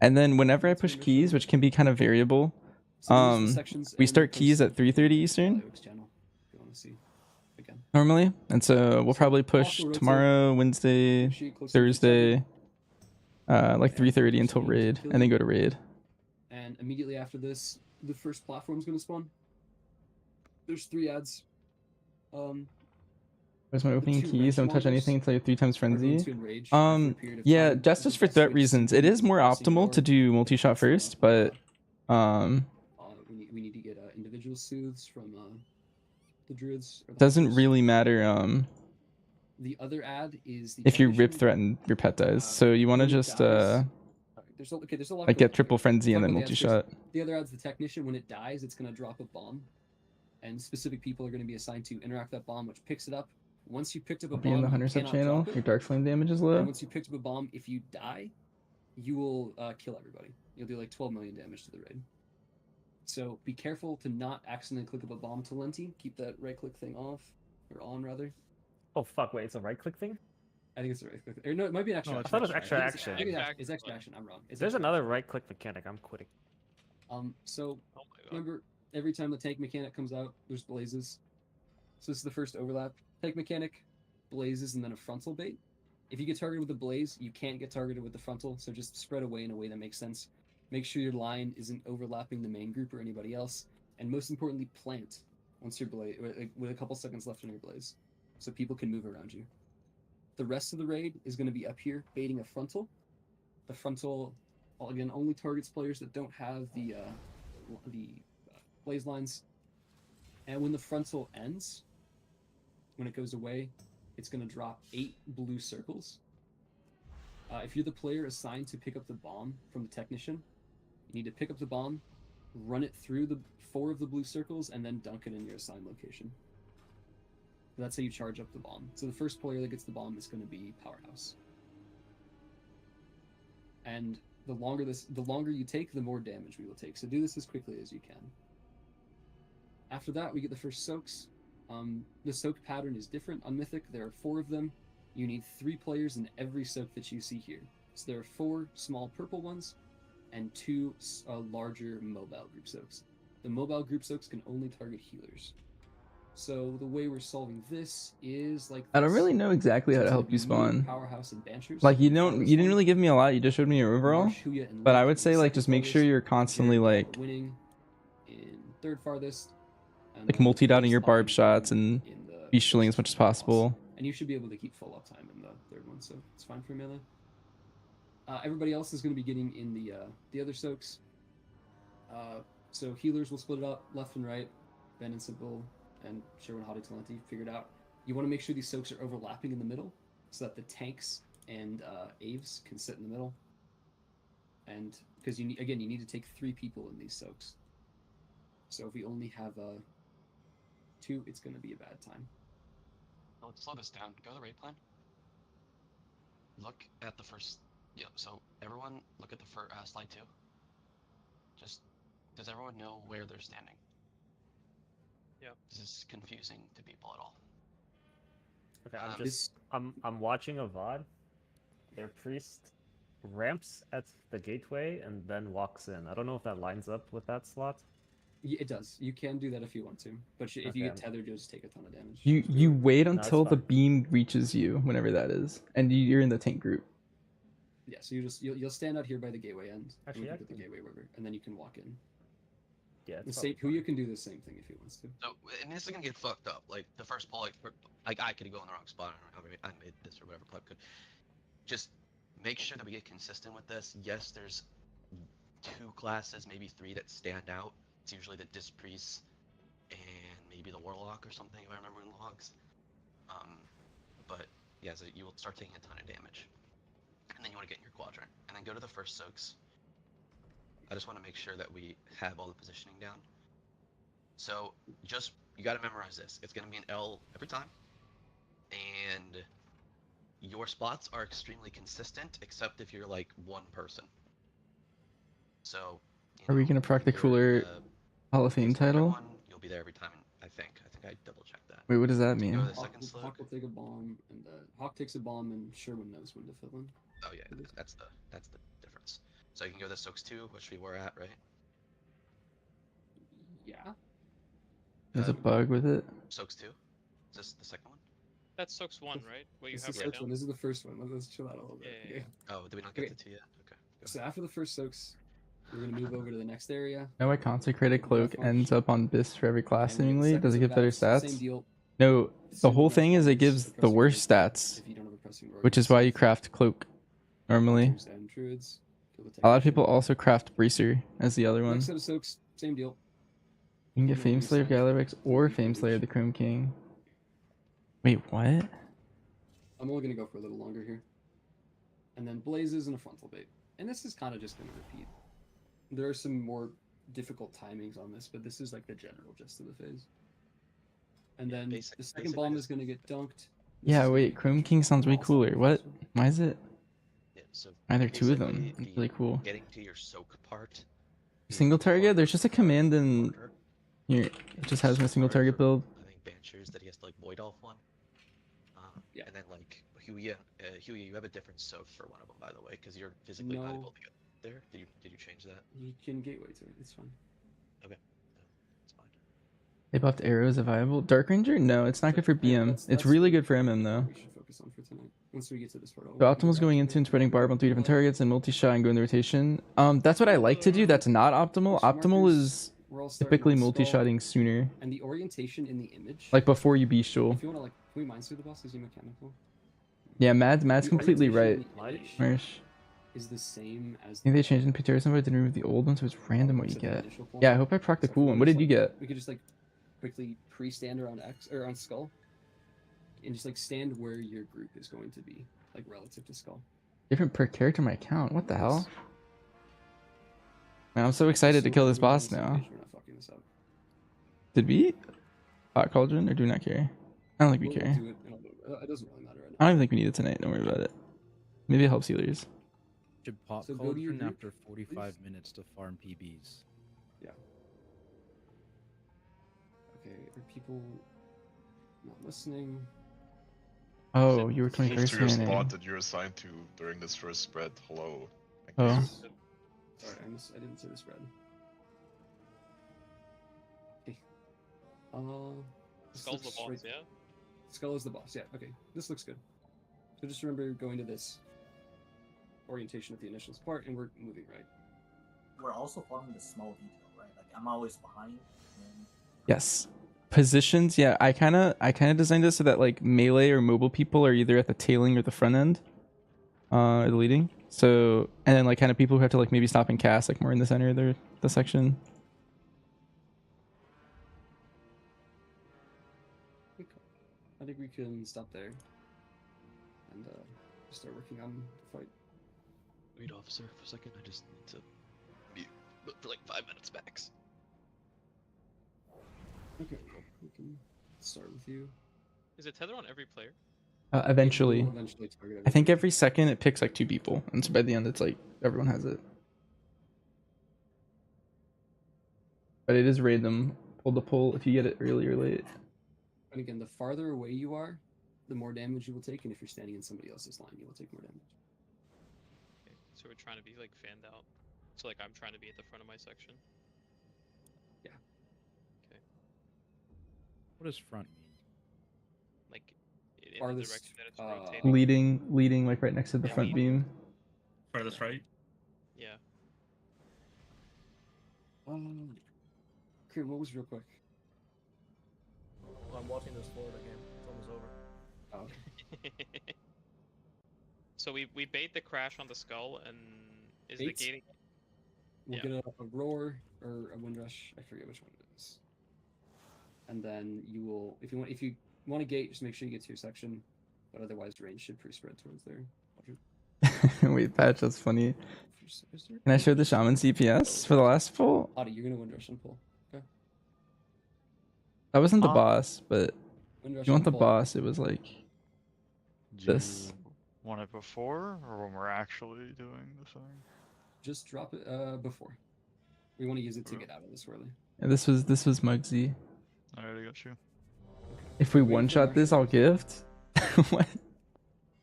and then whenever I push keys, which can be kind of variable, we start keys at 3:30 Eastern normally, and so we'll probably push tomorrow, Wednesday, Thursday, like 3:30 until raid, and then go to raid. And immediately after this, the first platform's gonna spawn. There's 3 ads. Where's my opening keys? Don't touch anything until you have 3 times frenzy. Yeah, just for threat reasons, it is more optimal to do multi-shot first, but we need to get individual soothes from the druids. Doesn't really matter. The other ad is if you rip threat and your pet dies, so you want to just there's a lot like get triple frenzy and then multi-shot. The other ad's the technician. When it dies, it's gonna drop a bomb, and specific people are gonna be assigned to interact with that bomb, which picks it up. Once you picked up a Be bomb, in the hunter sub channel. Your dark flame damage is low. And once you picked up a bomb, if you die, you will kill everybody. You'll do like 12 million damage to the raid. So be careful to not accidentally click up a bomb to Lenti. Keep that right click thing off, or on rather. Oh fuck! Wait, it's a right click thing. I think it's a right click. Or no, it might be an extra. No, I action. thought it was extra I think action. It's extra action. I'm wrong. There's another right click mechanic. I'm quitting. So remember, every time the tank mechanic comes out, there's blazes. So this is the first overlap. Tank mechanic, blazes, and then a frontal bait. If you get targeted with the blaze, you can't get targeted with the frontal, so just spread away in a way that makes sense. Make sure your line isn't overlapping the main group or anybody else, and most importantly, plant once you're blaze with a couple seconds left on your blaze, so people can move around you. The rest of the raid is going to be up here baiting a frontal. The frontal, again, only targets players that don't have the blaze lines, and when the frontal ends, when it goes away, it's going to drop 8 blue circles. If you're the player assigned to pick up the bomb from the technician, you need to pick up the bomb, run it through the 4 of the blue circles, and then dunk it in your assigned location. That's how you charge up the bomb. So the first player that gets the bomb is going to be Powerhouse. And the longer you take, the more damage we will take. So do this as quickly as you can. After that, we get the first soaks. The soak pattern is different. On Mythic, there are 4 of them. You need 3 players in every soak that you see here. So there are 4 small purple ones and 2 larger mobile group soaks. The mobile group soaks can only target healers. So the way we're solving this is like this. I don't really know exactly how to help you spawn. Powerhouse and Banchers. Like you didn't really give me a lot. You just showed me your overall. But I would say like just make sure you're constantly like winning in 3rd farthest. Like multi-dotting your barb shots and be shielding as much as possible. And you should be able to keep full uptime in the 3rd one, so it's fine for melee. Everybody else is going to be getting in the other soaks. So healers will split it up left and right. Ben and Simple and Sherwin, Hottie, Talenti figured out. You want to make sure these soaks are overlapping in the middle, so that the tanks and Aves can sit in the middle. And because you need to take 3 people in these soaks. So if we only have 2, it's going to be a bad time. Let's slow this down. Go to the raid plan. Look at the first. Yeah. So everyone, look at the first slide 2. Just does everyone know where they're standing? Yep. Is this confusing to people at all? Okay, I'm watching a VOD. Their priest ramps at the gateway and then walks in. I don't know if that lines up with that slot. Yeah, it does. You can do that if you want to, but if you get tethered, you'll just take a ton of damage. You wait until the beam reaches you, whenever that is, and you're in the tank group. Yeah, so you'll stand out here by the gateway end. Actually, and we I can put the can- gateway wherever, and then you can walk in. Yeah, The it's same, probably who you can do the same thing if he wants to. So, and this is gonna get fucked up. Like the first pull, like I could go in the wrong spot. I don't know how I made this or whatever Pleb could. Just make sure that we get consistent with this. Yes, there's 2 classes, maybe 3 that stand out. It's usually the Disc Priest and maybe the Warlock or something, if I remember in logs. But yeah, so you will start taking a ton of damage. And then you want to get in your quadrant. And then go to the first soaks. I just want to make sure that we have all the positioning down. So you got to memorize this. It's going to be an L every time. And your spots are extremely consistent, except if you're like one person. So, Are we gonna proc the cooler Hall of Fame title? you'll be there every time. I think I double checked that. Wait, what does that So you mean? go to the second slope. Hawk will take a bomb, and Hawk takes a bomb, and Sherwin knows when to fill in. Oh yeah, that's the difference. So you can go to Soaks 2, which we were at, right? Yeah. There's a bug with it. Soaks 2. Is this the second one? That's Soaks 1, right? What you This have is the right first now? one. This is the first one. Let's chill out a little bit. Yeah. Okay. Oh, did we not get to 2 yet? Okay. So after the first soaks, we're gonna move over to the next area. Now I consecrated cloak ends up on Bis for every class And we get seemingly. second Does it to give better that, same stats? deal. No, the Same whole deal, thing is it it's gives the pressing worst rogue stats, if you don't have a pressing rogue, which is it's why you craft cloak normally. Hunters and druids, kill the A lot of technician. people also craft Breacer as the other one. Next set of soaks, same deal. You can get No Fame Slayer of reset. Galarex or Fame Slayer of the Chrome King. Wait, what? I'm only gonna go for a little longer here. And then blazes and a frontal bait. And this is kind of just gonna repeat. There are some more difficult timings on this, but this is like the general gist of the phase. And then the second bomb is gonna get dunked. Yeah, wait, Chrome King sounds way cooler. What? Why is it? Yeah, so Why are there 2 of them? basically, That's really cool. Getting to your soak part. Single target? There's just a command in here. It just has my single target build. I think Banchers that he has to like void off one. Yeah. And then like Huey, you have a different soak for one of them, by the way, because you're physically not No. able to get there. Did you change that? You can gateway to it. It's fine. Okay. It's fine. They buffed arrows available. Dark Ranger? No, it's not good for BM. It's that's really good for MM though. We should focus on for tonight. Once we get to this part, So optimal's going into and spreading barb on 3 different targets and multi-shot and go into rotation. That's what I like to do. That's not optimal. Optimal is we're all starting typically on skull, multi-shotting sooner. And the orientation in the image. Like before you bestial. If you want to like, can we mind through the boss? Is he mechanical? Yeah, Mad's The completely right. orientation in the image Marsh. is the same as. I think they changed in Pterosaur, but didn't remove the old one, so it's random what you get. Yeah, I hope I proc the cool one. What did you get? We could just like quickly pre-stand around X or on skull, and just like stand where your group is going to be, like relative to skull. Different per character my account. What the hell? Man, I'm so excited to kill this boss now. We're not fucking this up. Did we? Hot Cauldron, or do we not care? I don't think we We'll care. do it in a little bit. It doesn't really matter right now. I don't even think we need it tonight. Don't worry about it. Maybe it helps healers. Should pop So go to your Cauldron group, after 45 minutes to farm PBs. Yeah. Okay, are people not listening? Oh, you were Move 21st to your minute. spot that you're assigned to during this first spread. Hello. Thank Oh. you. Sorry, I didn't say this red. Okay. This Skull's the looks boss, right- yeah? Skull is the boss, yeah, okay. This looks good. So just remember going to this orientation at the initials part, and we're moving right. We're also following the small detail, right? Like I'm always behind. And Yes. Positions, yeah, I kinda designed this so that like melee or mobile people are either at the tailing or the front end. Or the leading. So and then like kind of people who have to like maybe stop and cast like more in the center of the section. I think we can stop there and start working on the fight. Wait, officer, for a second. I just need to mute for like 5 minutes max. Okay, we can start with you. Is it tether on every player? Eventually. We'll eventually target I think every second it picks like 2 people, and so by the end it's like everyone has it. But it is random. Pull the pull if you get it early or late. And again, the farther away you are, the more damage you will take, and if you're standing in somebody else's line, you will take more damage. Okay, so we're trying to be like fanned out. So like I'm trying to be at the front of my section. Yeah. Okay. What does front mean? Like in the Farthest, direction that it's rotating. Leading like right next to the front beam. Furthest right. Yeah. Kieran, what was real quick? I'm watching this Florida game. It's almost over. Oh, okay. So we bait the crash on the skull, and is Baits? the gating? We'll get a roar or a windrush. I forget which one it is. And then you will, if you want to gate, just make sure you get to your section. But otherwise, range should pre-spread towards there. Wait, Patch, that's funny. Can I show the shaman CPS for the last pull? Audie, you're gonna windrush and pull. Okay. That wasn't the boss, but Windrush if you want the and pull. boss, it was like Do this. you want it before or when we're actually doing the thing? Just drop it before. We want to use it to get out of this early. Yeah, this was Muggsy. I already got you. If we one shot this, I'll gift. What?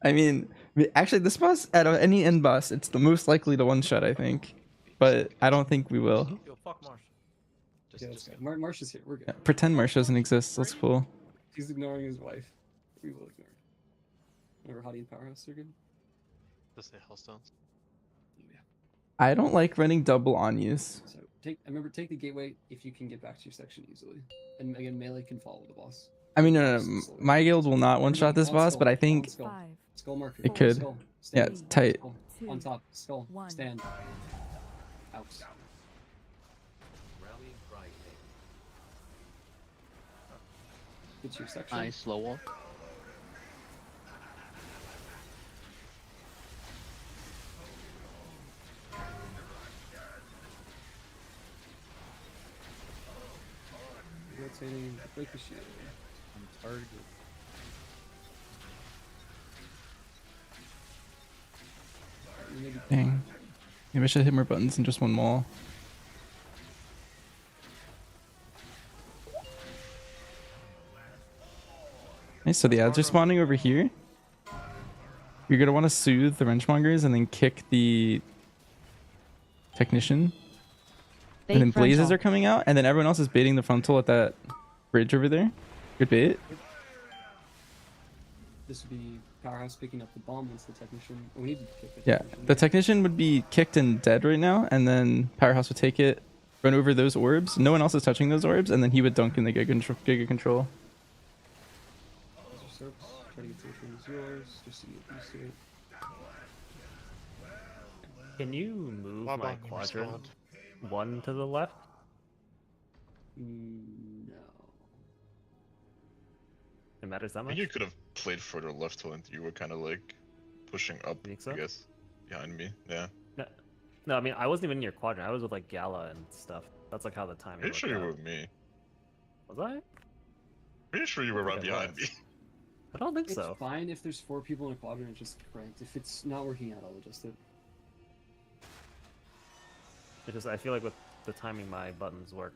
I mean, actually, this boss out of any end boss, it's the most likely to one shot, I think. But I don't think we will. Yo, fuck Marsh. Yeah, that's good. Marsh is here. We're good. Yeah, pretend Marsh doesn't exist. Let's pull. He's ignoring his wife. We will ignore it. Remember Hottie and Powerhouse are good? Just say Hellstones. I don't like running double on use. So remember, take the gateway if you can get back to your section easily. And again, melee can follow the boss. I mean, no. My guild will not one shot this boss, but I think Skull marker. it could. Skull. Yeah, Stand. it's tight. Skull. On top. Skull. Stand. Out. Get to your section. Nice, slow walk. Rotating. Break the shield. I'm targeted. Dang. Maybe I should hit more buttons in just one wall. Nice, so the ads are spawning over here. You're gonna want to soothe the wrenchmongers and then kick the technician. Bait And then blazes frontal. are coming out, and then everyone else is baiting the frontal at that bridge over there. Good bait. This would be Powerhouse picking up the bomb once the technician. Oh, we need to kick the Yeah, technician. the technician would be kicked and dead right now, and then Powerhouse would take it, run over those orbs. No one else is touching those orbs, and then he would dunk in the Giga Control. Those are soaps. Try to get to which one is yours, just to get used to it. Can you move Bob my on your quadrant spot. one to the left? No. It matters that I much? think you could have played further left when you were kind of like pushing up, Think so? I guess, behind me. Yeah. No, I mean, I wasn't even in your quadrant. I was with like Gala and stuff. That's like how the timing Pretty sure you worked were out. with me. Was I? Pretty sure you were right think I behind me. was. I don't think It's so. fine if there's 4 people in a quadrant, it's just cranked. If it's not working out, I'll adjust it. It's just I feel like with the timing my buttons work,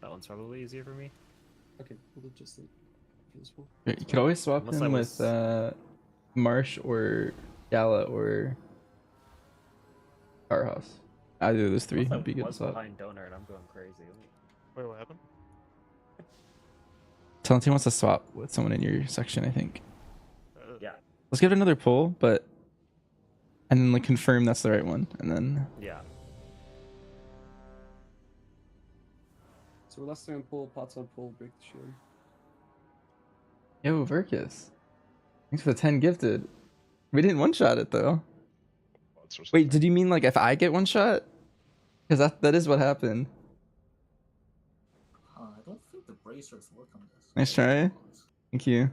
that one's probably easier for me. Okay, we'll adjust it. Useful. You could always swap Unless him I with was- Marsh or Gala or Powerhouse. Either of those three Unless I would be good to was swap. behind Donor and I'm going crazy. Wait, what happened? Talente wants to swap with someone in your section, I think. Yeah. Let's give it another pull, but and then like confirm that's the right one, and then Yeah. So we're less than pull, pots on pull, break the shield. yo Verkus. Thanks for the 10 gifted. We didn't one shot it though. Wait, did you mean like if I get one shot? Because that is what happened. I don't think the bracers work on this. Nice try. Thank you.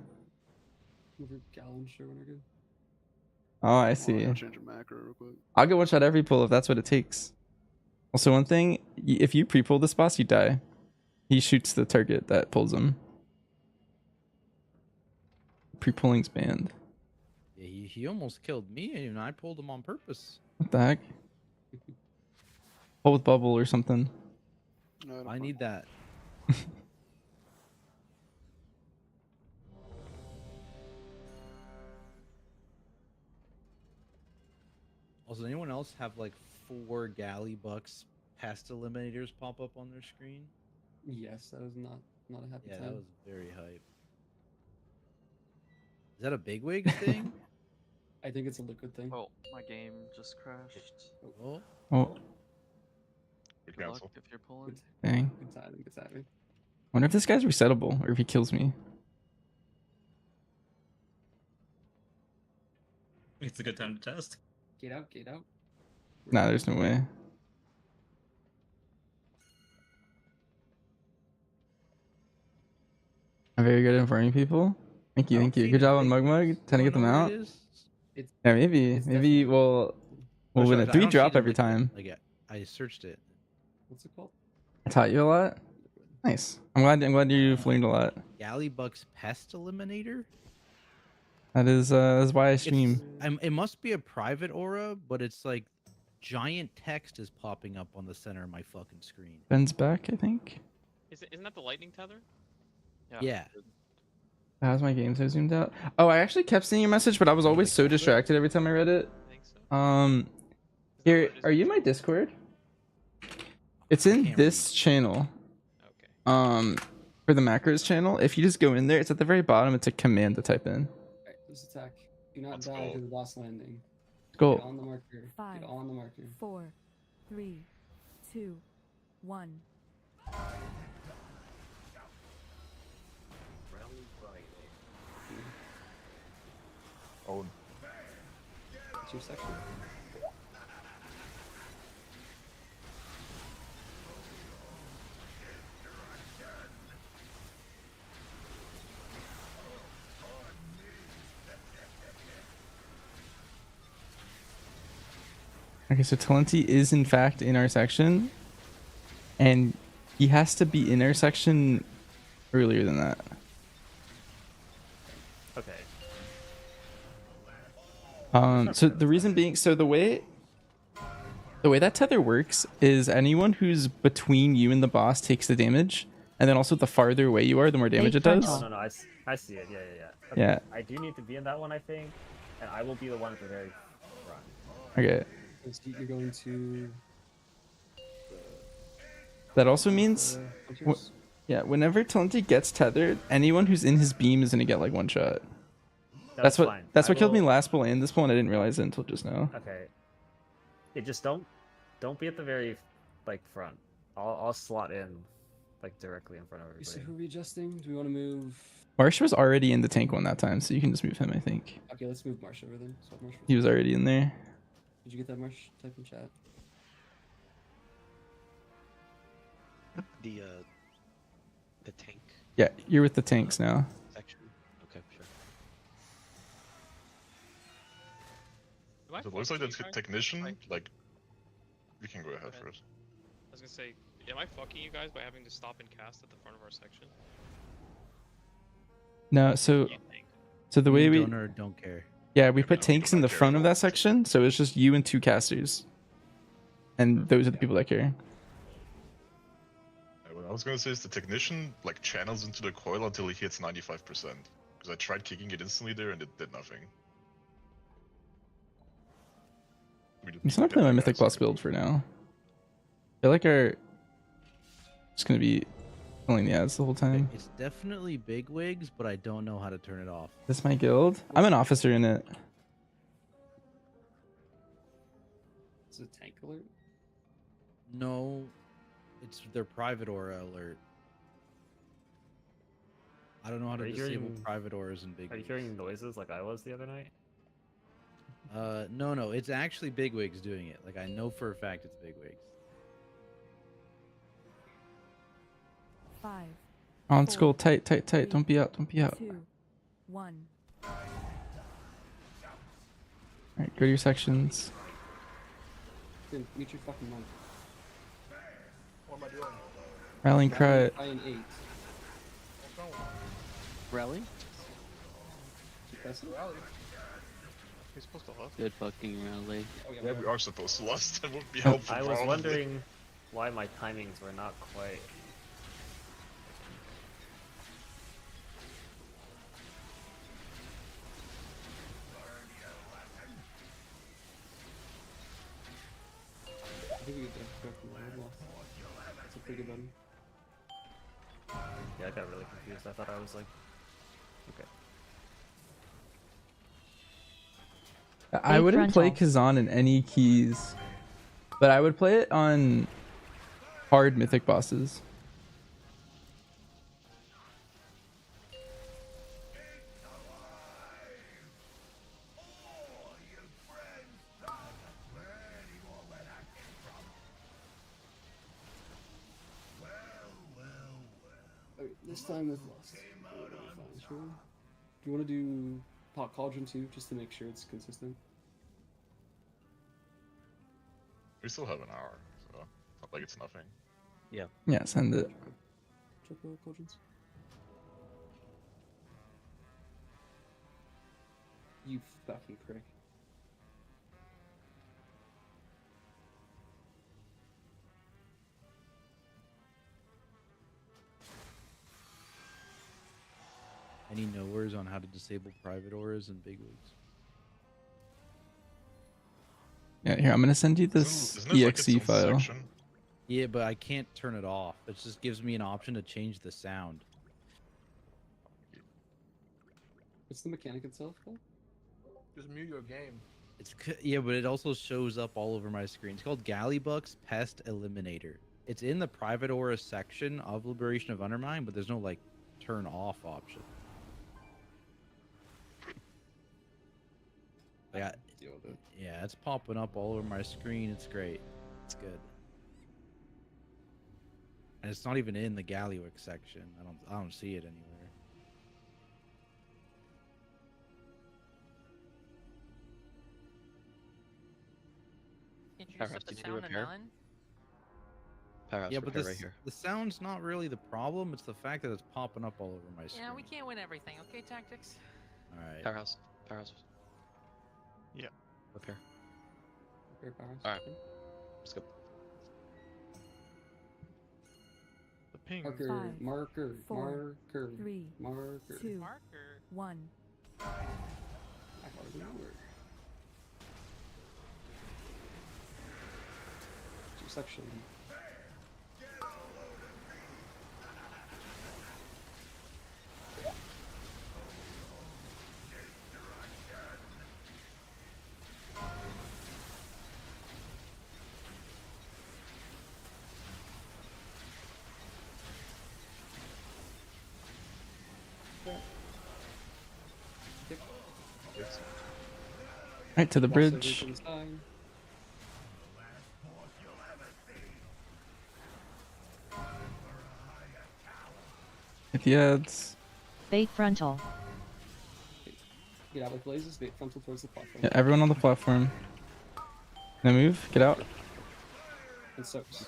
Over gallon sure when we're good. Oh, I see. I'll change a macro real quick. I'll get one shot every pull if that's what it takes. Also, one thing, if you pre-pull this boss, you die. He shoots the target that pulls him. Pre-pulling's banned. Yeah, he almost killed me, and I pulled him on purpose. What the heck? Pull with bubble or something. No, I need that. Also, anyone else have like 4 galley bucks past eliminators pop up on their screen? Yes, that was not a happy Yeah, time. that was very hype. Is that a bigwig thing? I think it's a liquid thing. Oh, my game just crashed. Oh. Oh, Good luck if you're pulling. dang. Good timing. Good timing. Wonder if this guy's resettable or if he kills me. It's a good time to test. Get out. Get out. Nah, there's no way. I'm very good at informing people. Thank you, thank you. Good job on Mug Mug. Trying to get them out. Yeah, maybe we'll win a 3 drop every time. Like I searched it. What's it called? I taught you a lot. Nice. I'm glad you've learned a lot. Gallybuck's Pest Eliminator? That's why I stream. It must be a private aura, but it's like giant text is popping up on the center of my fucking screen. Ben's back, I think. Isn't that the lightning tether? Yeah. How's my game so zoomed out? Oh, I actually kept seeing your message, but I was always so distracted every time I read it. Here, are you in my Discord? It's in this channel. For the macros channel. If you just go in there, it's at the very bottom. It's a command to type in. Alright, let's attack. Do not die to the boss landing. Go. Get on the marker. 5, Get on the marker. 4, 3, 2, 1. Oh. What's your section? Okay, so Talenti is in fact in our section, and he has to be in our section earlier than that. Okay. So the reason being, so the way that tether works is anyone who's between you and the boss takes the damage, and then also the farther away you are, the more damage it does. No, I see it. Yeah. Yeah. I do need to be in that one, I think, and I will be the one at the very front. Okay. You're going to. That also means, yeah, whenever Talenti gets tethered, anyone who's in his beam is gonna get like one shot. That's what fine. what killed me last pull and this pull, and I didn't realize it until just now. Okay. Yeah, just don't be at the very like front. I'll slot in like directly in front of everybody. So who are we adjusting? Do we want to move? Marsh was already in the tank one that time, so you can just move him, I think. Okay, let's move Marsh over then. Swap Marsh. He was already in there. Did you get that, Marsh? Type in chat. The tank Yeah, you're with the tanks now. section. Okay, sure. So it looks like that's technician. Like, we can go ahead first. I was gonna say, am I fucking you guys by having to stop and cast at the front of our section? No, so the way we don't care. Yeah, we put tanks in the front of that section, so it's just you and 2 casters. And those are the people that care. What I was gonna say is the technician like channels into the coil until he hits 95%. Because I tried kicking it instantly there and it did nothing. I'm just gonna play my Mythic Plus build for now. I feel like our just gonna be pulling the ads the whole time. It's definitely big wigs, but I don't know how to turn it off. This is my guild. I'm an officer in it. Is it tank alert? No, it's their private aura alert. I don't know how to disable private auras in big. Are you hearing noises like I was the other night? No, it's actually bigwigs doing it. Like I know for a fact it's bigwigs. 5. On school, tight. Don't be out. 2, 1. Alright, go to your sections. Dude, mute your fucking mic. What am I doing? Rallying cry. Rallying 8. Rally? Rally. You're supposed to love. Good fucking rally. Yeah, we are supposed to last. That would be helpful. I was probably. wondering why my timings were not quite. I think we get that correct from the loss. That's a pretty good button. Yeah, I got really confused. I thought I was like, okay. I wouldn't play Kazan in any keys, but I would play it on hard mythic bosses. Alright, this time with Lost. Sure. Do you want to do Pot Cauldron too, just to make sure it's consistent? We still have an hour, so not like it's nothing. Yeah. Yeah, send it. Check the Cauldrons. You fucking prick. Any knowers on how to disable private auras in big leagues? Yeah, here, I'm gonna send you this Isn't it like exe its own file. section? Yeah, but I can't turn it off. It just gives me an option to change the sound. What's the mechanic itself, though? Just mute your game. Yeah, but it also shows up all over my screen. It's called Gallybuck's Pest Eliminator. It's in the private aura section of Liberation of Undermine, but there's no like turn off option. Yeah, yeah, it's popping up all over my screen. It's great. It's good. And it's not even in the Gallywick section. I don't see it anywhere. Can't you Powerhouse, set the did you do sound to repair? none? Powerhouse Yeah, but repair this, right here. the sound's not really the problem. It's the fact that it's popping up all over my screen. Yeah, we can't win everything, okay, Tactics? All right. Powerhouse. Powerhouse. Yeah. Repair. Repair powers. Alright. Let's go. The ping. Marker, 5, marker, 4, marker, 3, marker. 2, Marker. 1. I hardly know where. Section. Right to the bridge. Hit the ads. Bait frontal. Get out with blazes, bait frontal towards the platform. Yeah, everyone on the platform. Now move. Get out. And soaks.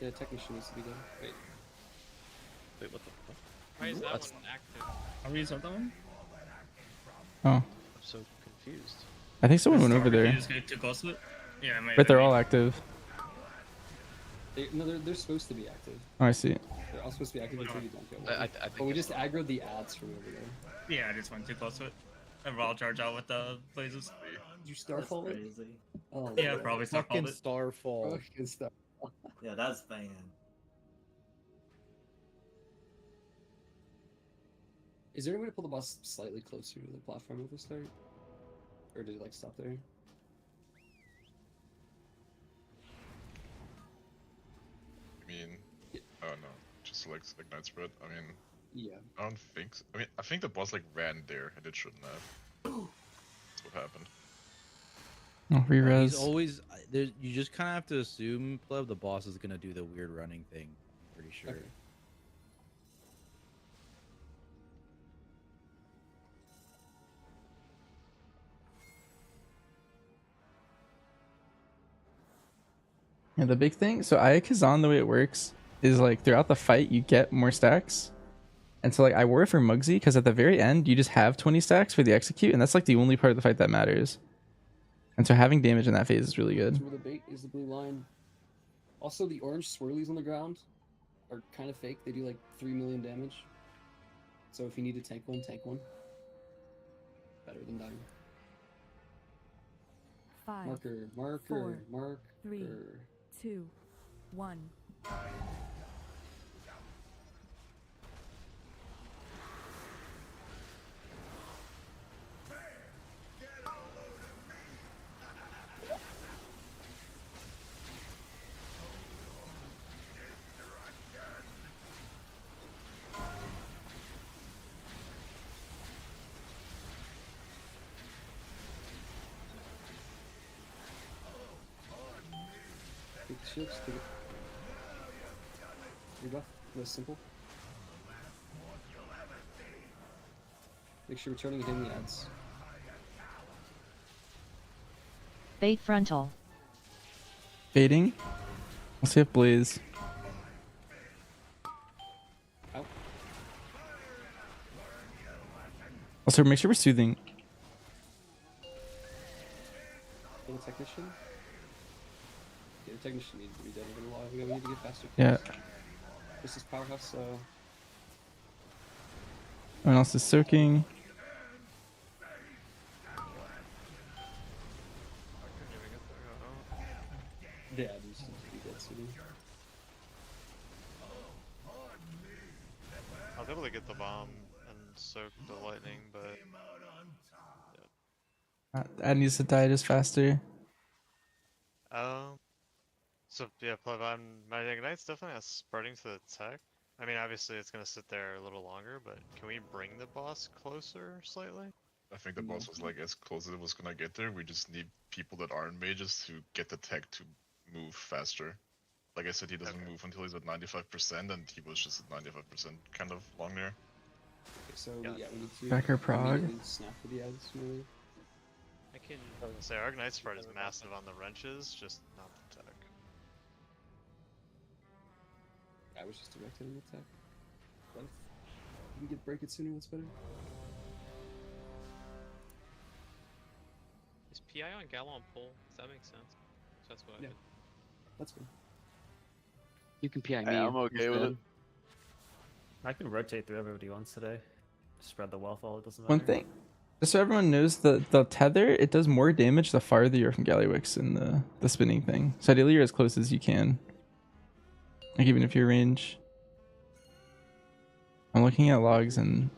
Yeah, technician needs to be done. Wait. Wait, what the fuck? Why is that That's- one active? Are we that one? Oh, I'm so confused. I think someone went over Did you there. just get too close to it? Yeah, it might But they're be. all active. No, they're supposed to be active. Oh, I see. They're all supposed to be active until you don't go. I think But we it's just aggroed the ads from over there. Yeah, I just went too close to it. And I'll charge out with the blazes. Did you starfall it? Crazy. Oh, Yeah, Lord. probably Fucking starfalled it. Starfall. Fucking stuff. Yeah, that's banned. Is there any way to pull the boss slightly closer to the platform at the start? Or did it like stop there? I mean, oh no, just select ignite spread. I mean, Yeah. I don't think. So. I mean, I think the boss like ran there and it shouldn't have. That's what happened. Oh, He's re-res. always. You just kind of have to assume, Pleb, the boss is gonna do the weird running thing. I'm pretty sure. Okay. Yeah, the big thing. So Ayakazan, the way it works is like throughout the fight you get more stacks. And so like I worry for Muggsy because at the very end you just have 20 stacks for the execute, and that's like the only part of the fight that matters. And so having damage in that phase is really good. That's where the bait is the blue line. Also, the orange swirlies on the ground are kind of fake. They do like 3 million damage. So if you need to tank one, tank one. Better than dying. 5, Marker, marker, 4, marker. 3, 2, 1. shield, just take it. Rebuff, real simple. Make sure we're turning it in the ads. Bait frontal. Baiting. Let's see if Blaze. Out. Also, make sure we're soothing. Kill the technician. Yeah, the technician needs to be dead within a while. We need to get faster. Yeah. This is powerhouse, so. Everyone else is soaking. Yeah, these seem to be dead soon. I was able to get the bomb and soak the lightning, but Ad needs to die just faster. so yeah, my Ignite's definitely spreading to the tech. I mean, obviously it's gonna sit there a little longer, but can we bring the boss closer slightly? I think the boss was like as close as it was gonna get there. We just need people that aren't mages to get the tech to move faster. Like I said, he doesn't move until he's at 95%, and he was just at 95% kind of long there. Okay, so we need to Becker Prague. immediately snap for the ads, really. I was gonna say our Ignite spread is massive on the wrenches, just not the tech. I was just directed in the tech. But if we can break it sooner, that's better. Is PI on Gala on pull? Does that make sense? So that's what I did. That's good. You can PI me. Hey, I'm okay with it. I can rotate through everybody once today. Spread the wealth all, it doesn't matter. One thing, just so everyone knows, the tether, it does more damage the farther you're from Gallywix in the spinning thing. So ideally you're as close as you can. Like even if you're range. I'm looking at logs and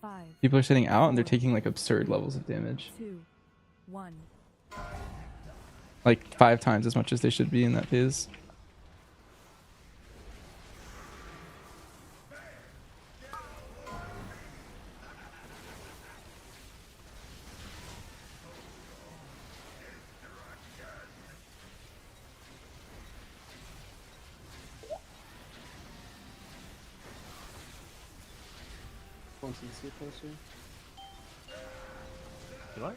5, people are sitting out and they're taking like absurd levels of damage. 2, 1. Like 5 times as much as they should be in that phase. Once you see it closer. Do I?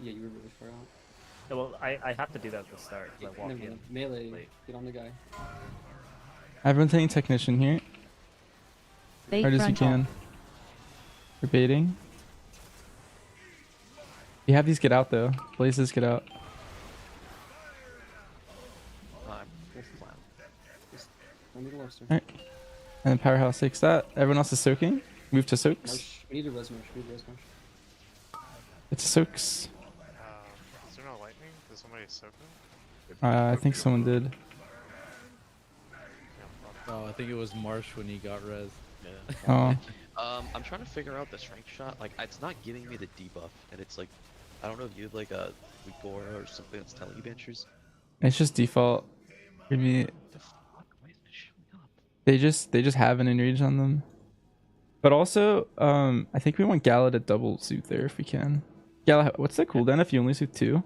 Yeah, you were really far out. Yeah, well, I have to do that at the start, because I walk Never in. mind. Melee, late. get on the guy. Everyone's hitting technician here. Bait Hard as you frontal. can. We're baiting. You have these get out though. Blazes get out. This is loud. Just let me go left, sir. Alright. And then Powerhouse takes that. Everyone else is soaking. Move to soaks. Marsh. We need a res marsh. We need a res marsh. It's soaks. Is there no lightning? Did somebody soak it? I think someone did. Oh, I think it was Marsh when he got res. Oh. I'm trying to figure out the strength shot. Like, it's not giving me the debuff, and it's like, I don't know if you have like a Wigora or something that's telling you Benchers. It's just default. Maybe they just have an enrage on them. But also, I think we want Gala to double suit there if we can. Gala, what's the cooldown if you only suit 2?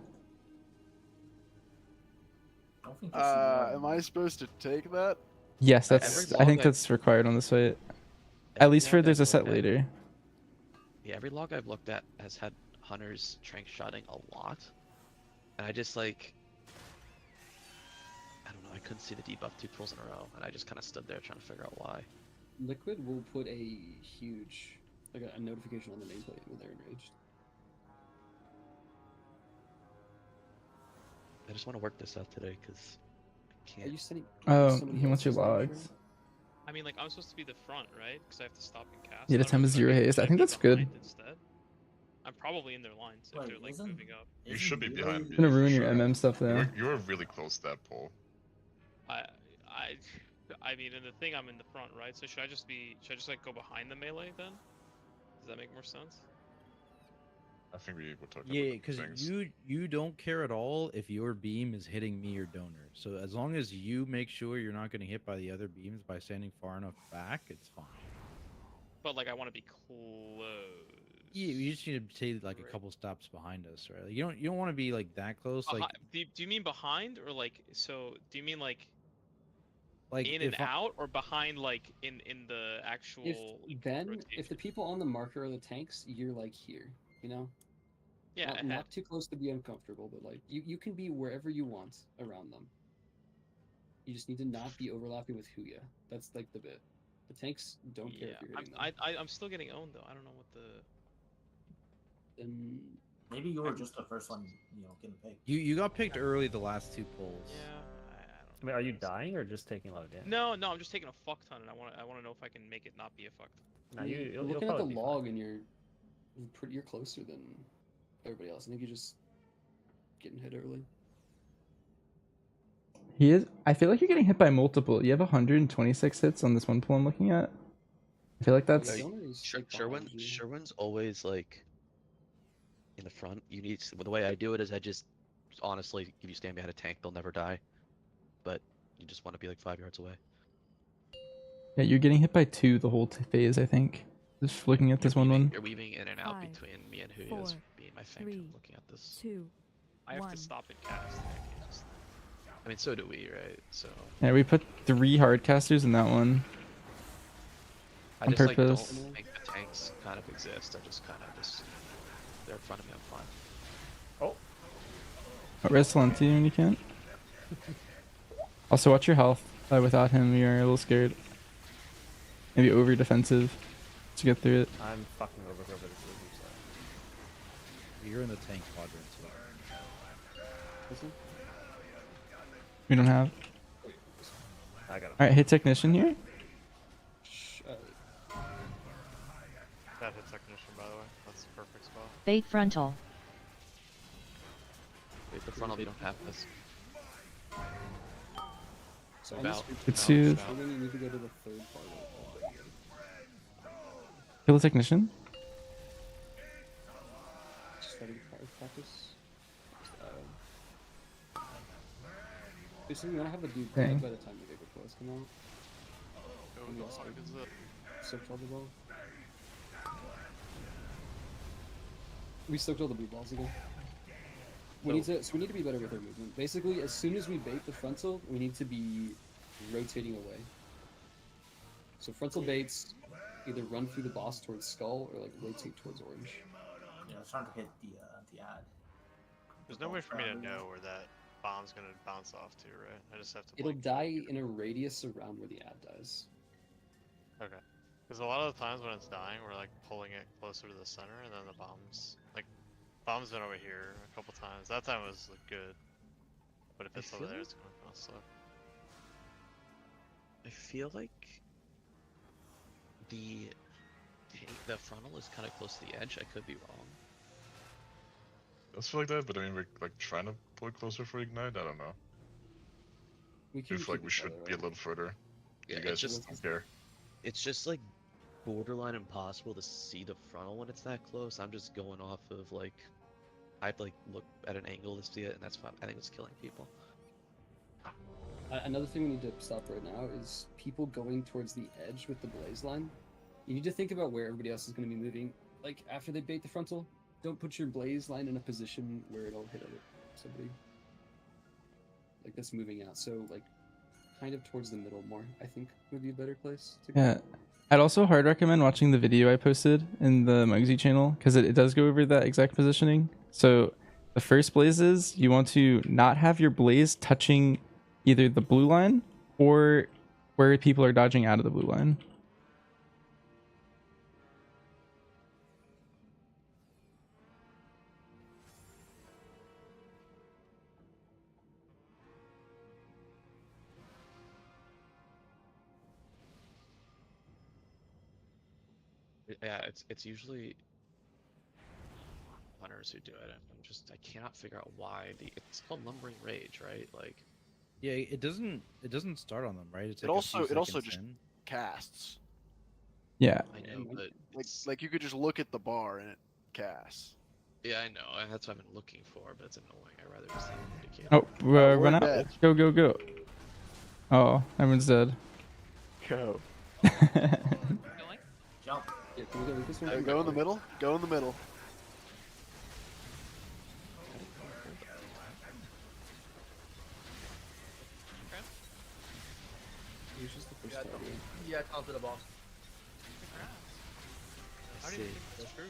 Am I supposed to take that? Yes, that's. I think that's required on this fight. At least for there's a set later. Yeah, every log I've looked at has had hunters strength shotting a lot, and I just like, I don't know, I couldn't see the debuff 2 pulls in a row, and I just kind of stood there trying to figure out why. Liquid will put a huge, like a notification on the nameplate when they're enraged. I just want to work this out today because I can't. Are you sending? Oh, somebody he wants your else's name logs. I mean, like, I'm supposed to be the front, right? Because I have to stop and cast. Yeah, the I don't time know is if 0 should haste. I think be that's good. behind Instead. I'm probably in their lines if Wait, they're like isn't- moving up. You should be behind me. It's gonna for ruin your sure. MM stuff though. You were really close to that pole. I mean, in the thing, I'm in the front, right? So should I just like go behind the melee then? Does that make more sense? I think we were talking Yeah, about because things. you don't care at all if your beam is hitting me or donor. So as long as you make sure you're not getting hit by the other beams by standing far enough back, it's fine. But like, I want to be close. You just need to take like a couple stops behind us, right? Like, you don't want to be like that close. Like, Do you mean behind or like so? Do you mean like in and if out or behind like in the actual? If the people on the marker are the tanks, you're like here, you know. Yeah, Not too close to be uncomfortable, but like you can be wherever you want around them. You just need to not be overlapping with Huya. That's like the bit. The tanks don't care if you're hitting them. I'm still getting owned though. I don't know what the. Then maybe you were just the first one, getting picked. you got picked early the last 2 polls. Yeah. I mean, are you dying or just taking a lot of damage? No, I'm just taking a fuck ton, and I want to know if I can make it not be a fuck ton. No, you'll looking at the probably be log, and you're closer than everybody else. I think you're just getting hit early. He is. I feel like you're getting hit by multiple. You have 126 hits on this one pool I'm looking at. I feel like that's. Sherwin's always like in the front. You need to, the way I do it is I just honestly, if you stand behind a tank, they'll never die. But you just want to be like 5 yards away. Yeah, you're getting hit by 2 the whole phase. I think. Just looking at this one. You're weaving in and out between me and Huya's being my thing. I'm looking at this. 2, I have to stop and cast. I mean, so do we, right? So. Yeah, we put 3 hardcasters in that one. I On just purpose. like don't think the tanks kind of exist. I just kind of they're in front of me. I'm fine. Res Talenti when you can't. Also, watch your health. Without him, you're a little scared. Maybe over defensive to get through it. I'm fucking over here, but it's You're in the tank quadrant. We don't have. I got it. Alright, hit technician here. That hit technician, by the way. That's the perfect spot. Bait frontal. Wait, the frontal, we don't have this. So It's soothe. You need to go to the third part of Kill the technician. Study practice. Basically, we want to have the dude Dang. by the time the bigger players come out. What the fuck is that? Soaked all the ball. We soaked all the blue balls again. We need to be better with our movement. Basically, as soon as we bait the frontal, we need to be rotating away. So frontal baits either run through the boss towards skull or like rotate towards orange. Yeah, I was trying to hit the ad. There's no way for me to know where that bomb's gonna bounce off to, right? I just have to. It'll die in a radius around where the ad dies. Okay. Because a lot of the times when it's dying, we're like pulling it closer to the center, and then the bomb's been over here a couple times. That time was like, good, but if it's over there, it's gonna slow. I feel like the frontal is kind of close to the edge. I could be wrong. It does feel like that, but I mean, we're like trying to pull it closer for ignite. I don't know. I feel like we should be a little further. Yeah, you guys just don't care. It's just like borderline impossible to see the frontal when it's that close. I'm just going off of like I have to like look at an angle to see it, and that's fine. I think it's killing people. Another thing we need to stop right now is people going towards the edge with the blaze line. You need to think about where everybody else is going to be moving. Like after they bait the frontal, don't put your blaze line in a position where it'll hit somebody. Like that's moving out. So like kind of towards the middle more, I think would be a better place to go. Yeah. I'd also hard recommend watching the video I posted in the Mugsy channel because it does go over that exact positioning. So the first blaze is you want to not have your blaze touching either the blue line or where people are dodging out of the blue line. Yeah, it's usually hunters who do it. I cannot figure out why it's called Lumbering Rage, right? Like, yeah, it doesn't start on them, right? It's It like also just casts. Yeah. I know, but like you could just look at the bar and it casts. Yeah, I know, and that's what I've been looking for, but it's annoying. I'd rather just indicate. Oh, run out. dead. Go, go, go. Oh, everyone's dead. Go. Jump. Yeah, can we go with this one? Go in the middle. Go in the middle. He's just the first Yeah, target. yeah, taunted the boss. How do you think that's true?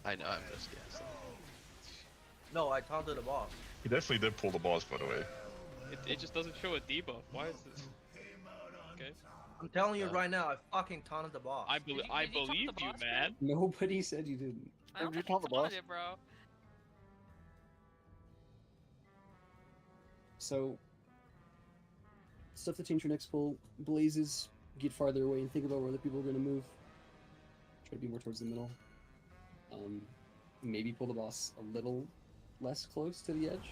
I know, I'm just guessing. No, I taunted the boss. He definitely did pull the boss, by the way. It just doesn't show a debuff. Why is this? Okay. I'm telling you right now, I fucking taunted the boss. I believe you, man. Nobody said you didn't. I don't you think taunt the he taunted boss? it, bro. So, stuff to change for next pull. Blazes, get farther away and think about where the people are going to move. Try to be more towards the middle. Maybe pull the boss a little less close to the edge.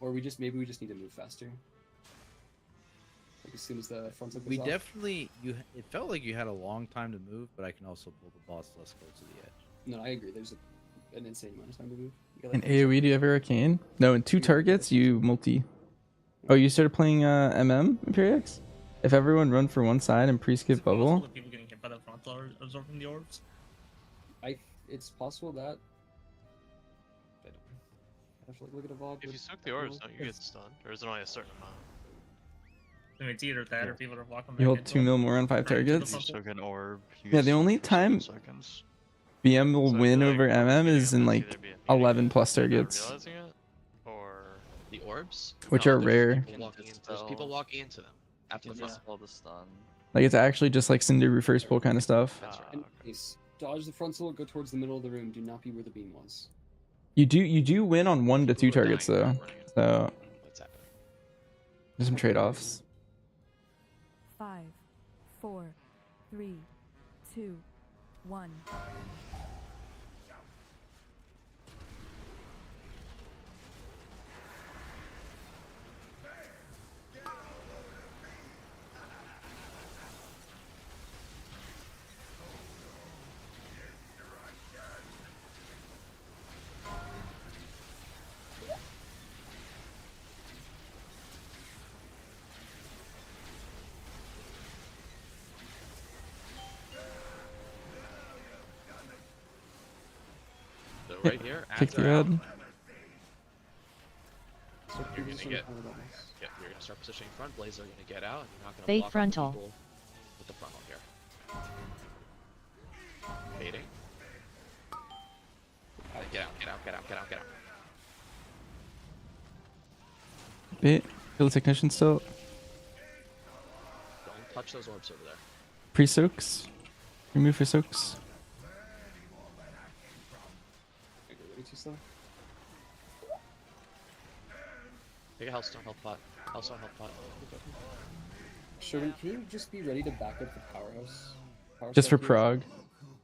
Or maybe we just need to move faster. Like as soon as the front side goes We off. definitely it felt like you had a long time to move, but I can also pull the boss less close to the edge. No, I agree. There's an insane amount of time to move. You got, In like, AoE, do you have Arcane? No, in 2 targets, you multi. Oh, you started playing MM, Imperiex? If everyone run for one side and pre-skip bubble, People getting hit by the frontal are absorbing the orbs. It's possible that. I have to look at a VOD. If you soak the orbs, don't you get stunned? Or is it only a certain amount? I mean, it's either that or people are walking back you hold into 2 it. mil more on 5 Right into the targets. frontal. Soak an orb. You Yeah, get the only stunned for 7 time seconds. BM will So I win feel like over MM either is in that's like either being 11 plus not targets, realizing it, or The orbs? which No, are there's rare. People walking into, there's people walking into them after the front. Dispel the stun. Like it's actually just like Cinder reverse pull kind of stuff. That's right. And nice. Dodge the frontal, go towards the middle of the room. Do not be where the beam was. You do win on 1 to 2 targets though, so What's happening? there's some trade-offs. 5, 4, 3, 2, 1. So right here, Kick after the out, red. So you're you're gonna you're gonna start positioning front. Blazes are gonna get out, and you're not gonna Bait block frontal. off the people with the frontal here. Baiting. Get out, get out, get out, get out, get out. Bait. Kill the technician still. Don't touch those orbs over there. Pre-soaks. Remove for soaks. Way too slow. Take a Hellstone health pot. Hellstone health pot. Sherman, can you just be ready to back up the powerhouse? Just for Power prog.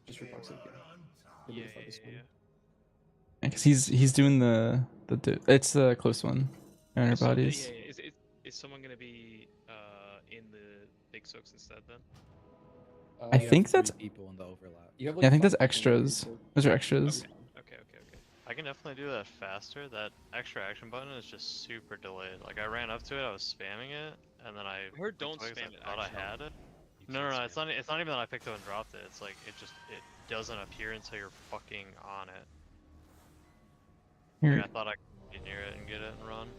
Just for prog sake, yeah. Maybe the farthest one. Because he's doing it's the close one. 900 So, bodies. yeah, is someone gonna be in the big soaks instead then? I think that's. people in the overlap. You have, Yeah, I think 5 that's people in the extras. group. Those are extras. Okay. I can definitely do that faster. That extra action button is just super delayed. Like I ran up to it, I was spamming it, and then I heard don't because spam it, I thought actually. I had it. You No, can't no, spam it's not. It's not even that I picked it up and dropped it. It's like it doesn't appear until you're fucking on it. Here. Like, I thought I could get near it and get it and run.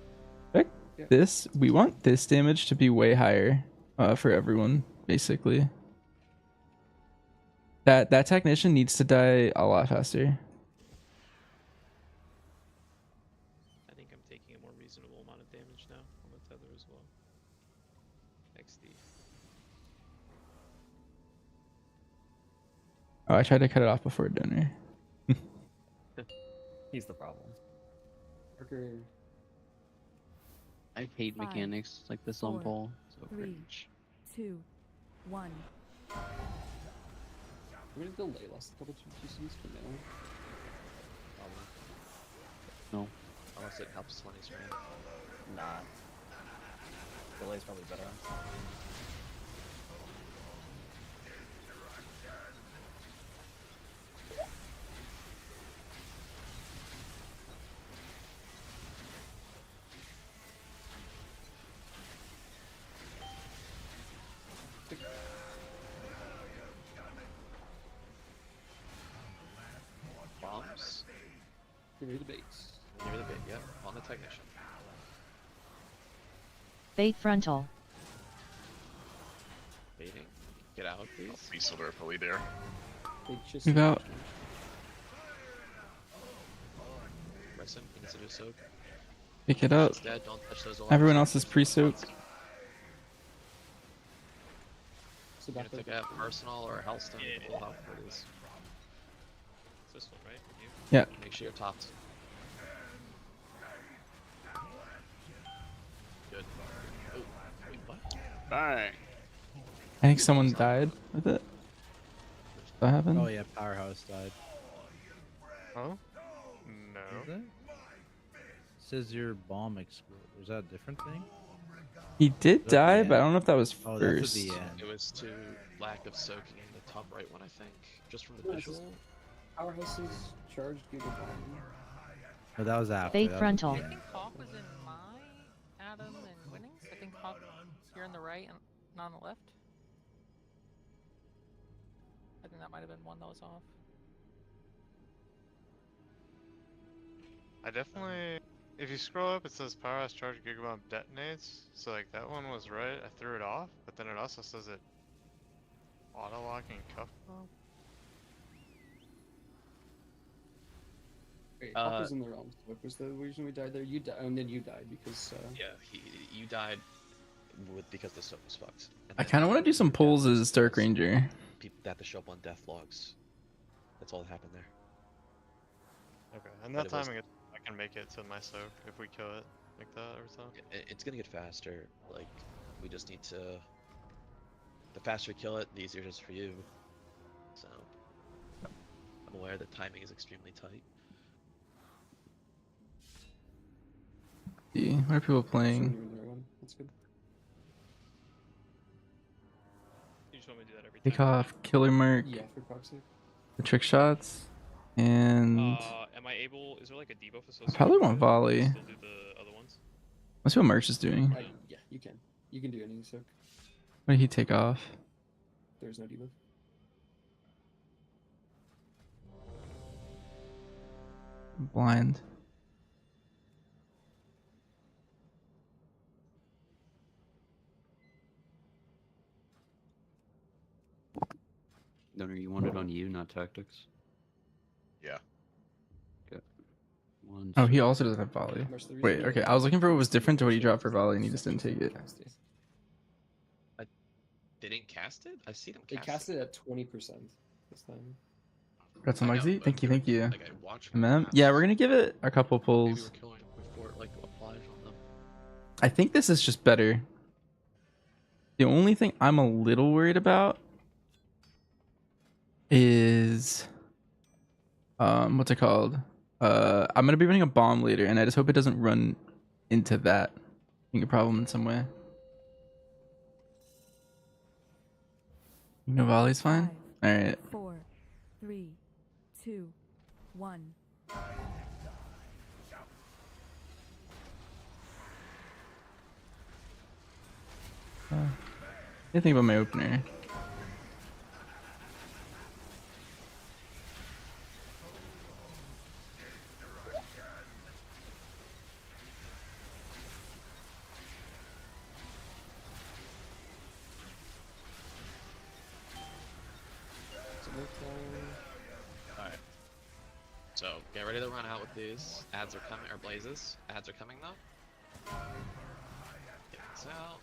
Check Yeah. this. We want this damage to be way higher for everyone, basically. That technician needs to die a lot faster. I think I'm taking a more reasonable amount of damage now on the tether as well. XD. Oh, I tried to cut it off before dinner. He's the problem. Parker. I hate 5, mechanics like this on 4, pole. So 3, cringe. 2, 1. We're gonna delay last couple GCs for now. No. Unless it helps 20's right? Nah. Delay's probably better. Near the base. Near the bait, yep. On the technician. Bait frontal. Baiting. Get out, please. Please, so they're fully there. Move out. Rest him, consider soak. Pick it up. He's dead, don't touch those Everyone alarms. else is pre-soaked. So You're gonna take a personal or Hellstone to pull out what it is. It's this one, right? You? Yeah. Make sure you're topped. Good. Oh, wait, what? Bang. I think someone died with it. That happened? Oh yeah, Powerhouse died. Huh? Is No. it? Says your bomb exploded. Was that a different thing? He did That's die, the but I end. don't know if that was Oh, first. that's at the end. It was to lack of soaking in the top right one, I think. Just from the No, it's visual. Powerhouse's charged Giga Bomb. Oh, that was after. Bait that was frontal. at the I end. think Hawk was in my Adam and winnings. I think Hawk here on the right and not on the left. I think that might have been one that was off. I definitely. If you scroll up, it says Powerhouse Charge Gigabomb detonates. So like that one was right. I threw it off, but then it also says it auto locking cuff bomb. Wait, Hawk was in the realm. What was the reason we died there? You died, and then you died because. Yeah, you died because the soak was fucked. And I then kind of want to do some pulls as Dark Ranger. people that had to show up on death logs. That's all that happened there. Okay, and But that it was- timing, I can make it to my soak if we kill it like that every time. It's gonna get faster. Like, we just need to. The faster you kill it, the easier it is for you. So, I'm aware that timing is extremely tight. See, what are people So playing? you were in the right one. That's good. You just want me to do that every Take time? off Killer Mark, Yeah, for proxy. the trick shots, and Am I able? Is there like a debuff I associated? probably with want it? volley. Still do the other ones. Let's see what March is doing. Yeah, you can. You can do any soak. What did he take off? There's no debuff. Blind. Donor, you want it on you, not tactics? Yeah. Okay. One. Oh, he also doesn't have volley. Much the reason Wait, you okay. don't I was looking for what have was to different to what he shit dropped for is volley, that and he just didn't take it. cast it. They didn't cast it? I've seen them They cast cast it at 20% this time. Got some I know, Mugsy? but Thank you, thank you. Like, I watched MM? Yeah, we're gonna give it a couple Maybe pulls. we're killing it before it, like, applies on them. I think this is just better. The only thing I'm a little worried about is what's it called? I'm gonna be running a bomb later, and I just hope it doesn't run into that being a problem in some way. No volley's fine. All right. 4, 3, 2, 1. What do you think about my opener? Alright. So, get ready to run out with these. Ads are coming, or blazes. Ads are coming though. Get this out.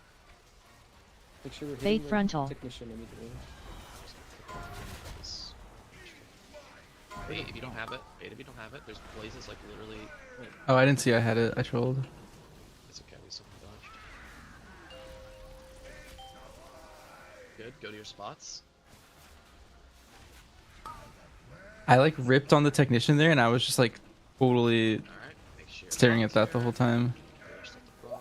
Make sure we're Bait hitting the frontal. technician immediately. Bait if you don't have it. Bait if you don't have it. There's blazes like literally. Oh, I didn't see I had it. I trolled. It's okay, we someone dodged. Good, go to your spots. I like ripped on the technician there, and I was just like totally Alright, make sure. staring at that the whole time. There's the frog.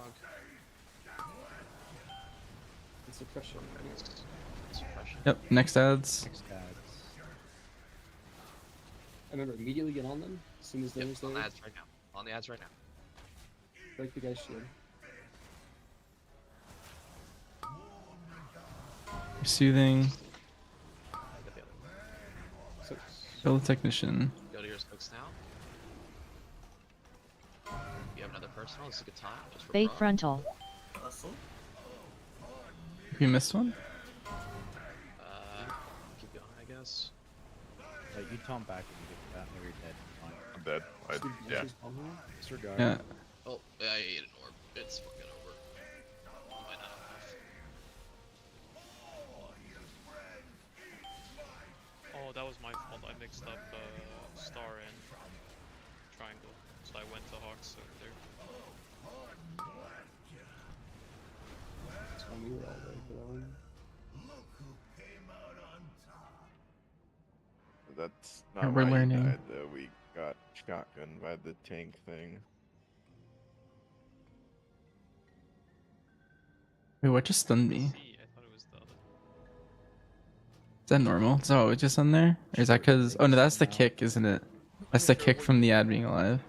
And suppression. Suppression. Yep. Next ads. I remember immediately get on them as soon as there's On the there. ads right now. On the ads right now. Break the guy's shield. Soothing. Get the other one. So, Kill the technician. Go to your spokes now. personal. This is a good time. Just for Bait fun. frontal. You missed one? Keep going, I guess. You taunt back when you get to that, or you're dead. Fine. I'm dead. Yeah. Disregard. Yeah. Oh, yeah, I ate an orb. It's fucking over. You might not have enough. Oh, that was my fault. I mixed up star and triangle, so I went to Hawks over there. That's when we were all ready for that one. That's Yeah, not we're why learning. you died, though. We got shotgunned by the tank thing. Wait, what just stunned me? See, I thought it was the other. Is that normal? Is that always just on there? Or is that because... Oh no, that's the kick, isn't it? That's the kick from the ad being alive.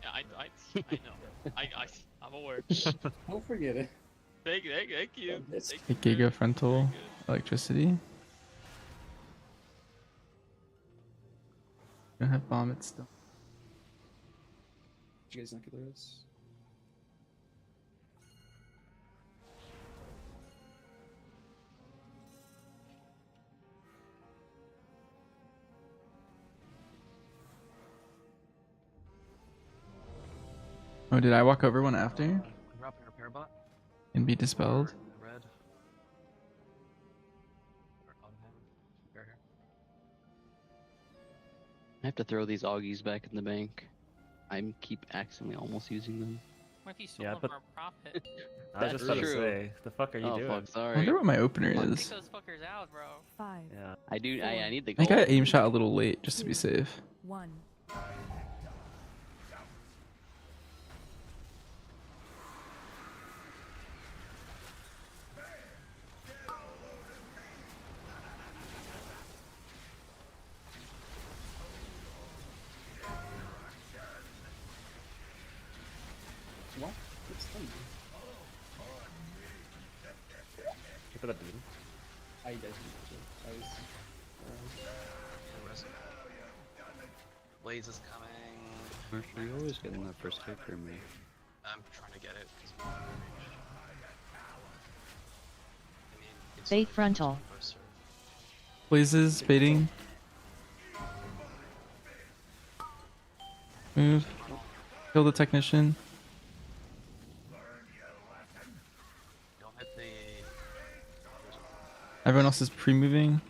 Yeah, I know. I'm aware. Don't forget it. Thank you. Thank you. The Giga frontal electricity. Don't have bomb, it's still. Did you guys not get those? Oh, did I walk over one after? Dropping repair bot. And be dispelled? Red. Or on him. Repair here. I have to throw these Augies back in the bank. I keep accidentally almost using them. What if you sold Yeah, them but- for a profit? I was just about to say, the fuck are you Oh, doing? fuck, I sorry. wonder what my opener Take is. those fuckers out, bro. 5, Yeah. I do. I need the I gold. think I aim shot a little late, just to be safe. 1. What? What's done? Keep it a beam. I guess I was. Blaze is coming. Marshall, you're always getting that first hit for me. I'm trying to get it. Bait frontal. Blazes, baiting. Move. Kill the technician. Don't hit the. Everyone else is pre-moving.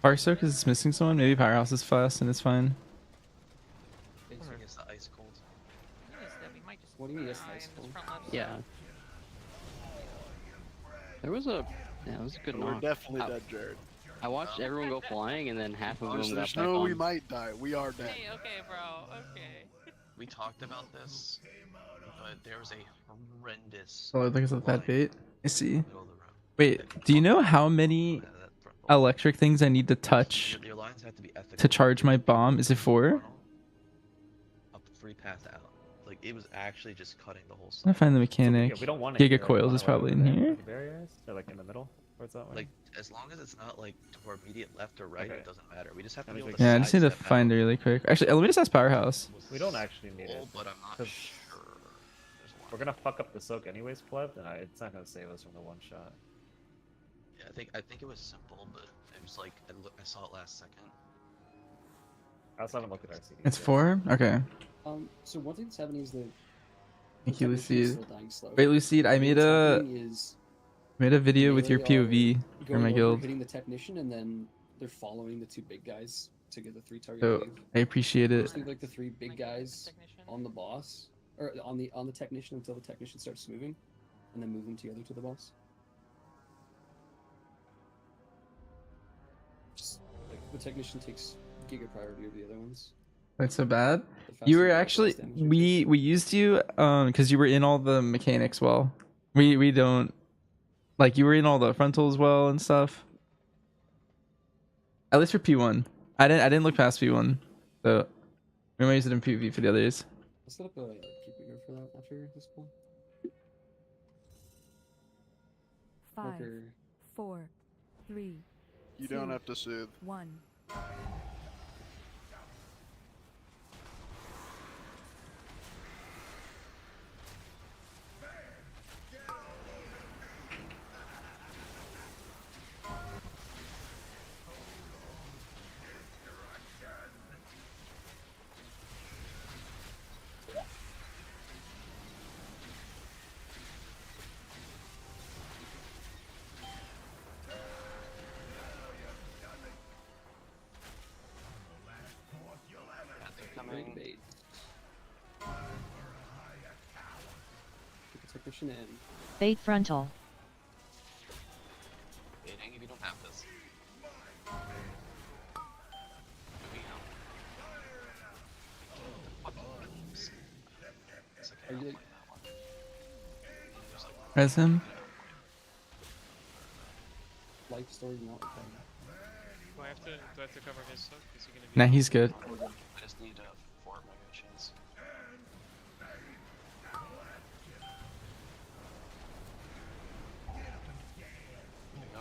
Fire Soak is missing someone. Maybe Powerhouse is fast and it's fine. It's against the ice cold. What do you mean, yes, ice cold? Yeah. There was a. Yeah, it was a good We're knock. definitely dead, Jared. I watched everyone go flying, and then half of them got There's back no on. we might die. We are dead. Hey, okay, bro. Okay. We talked about this, but there was a horrendous. Oh, I think it's a bad bait. I see. middle of the road. Wait, do you know how many electric things I need to touch Your lines have to be ethical. to charge my bomb? Is it 4? Up the free path out. Like it was actually just cutting the whole. I'm gonna find the mechanic. Yeah, we don't want it Giga here. Coils We is want it probably in over there, here. where the barrier is? Or like in the middle? Towards that way? Like as long as it's not like toward immediate left or right, it doesn't matter. We just have to be able to. Yeah, I just need to sidestep find it really quick. Actually, let me just ask Powerhouse. We don't actually need it. goal, but I'm not 'cause sure. We're gonna fuck up the soak anyways, pleb, and it's not gonna save us from the one shot. Yeah, I think it was simple, but it was like I saw it last second. I also haven't looked at our CD. It's 4? Okay. So one thing that's happening is that. Thank you, the technician is Lucide. still dying slow. Wait, Lucide, I made What's a happening is video with your they are POV for going my over, guild. hitting the technician, and then they're following the 2 big guys to get the 3 target. So wave. I appreciate it. Just leave like the 3 big guys on the boss, or on the technician until the technician starts moving, and then move them together to the boss. Just like the technician takes giga priority over the other ones. That's so bad. The faster You were you get, actually the less damage you we used you because you were in all the mechanics well. We don't like you were in all the frontals well and stuff. At least for P1. I didn't look past P1. So we might use it in PvP for the others. Let's set up a keep it for that after this pull. 5, Marker. 4, 3. You 2, don't have to soothe. 1. Technician in. Bait frontal. Baiting if you don't have this. Moving out. It's okay, Are I'll you play that one. There's like Res him. life story not okay. Do I have to cover his soak? Is he gonna be? Nah, he's good. I just need 4 mega chains.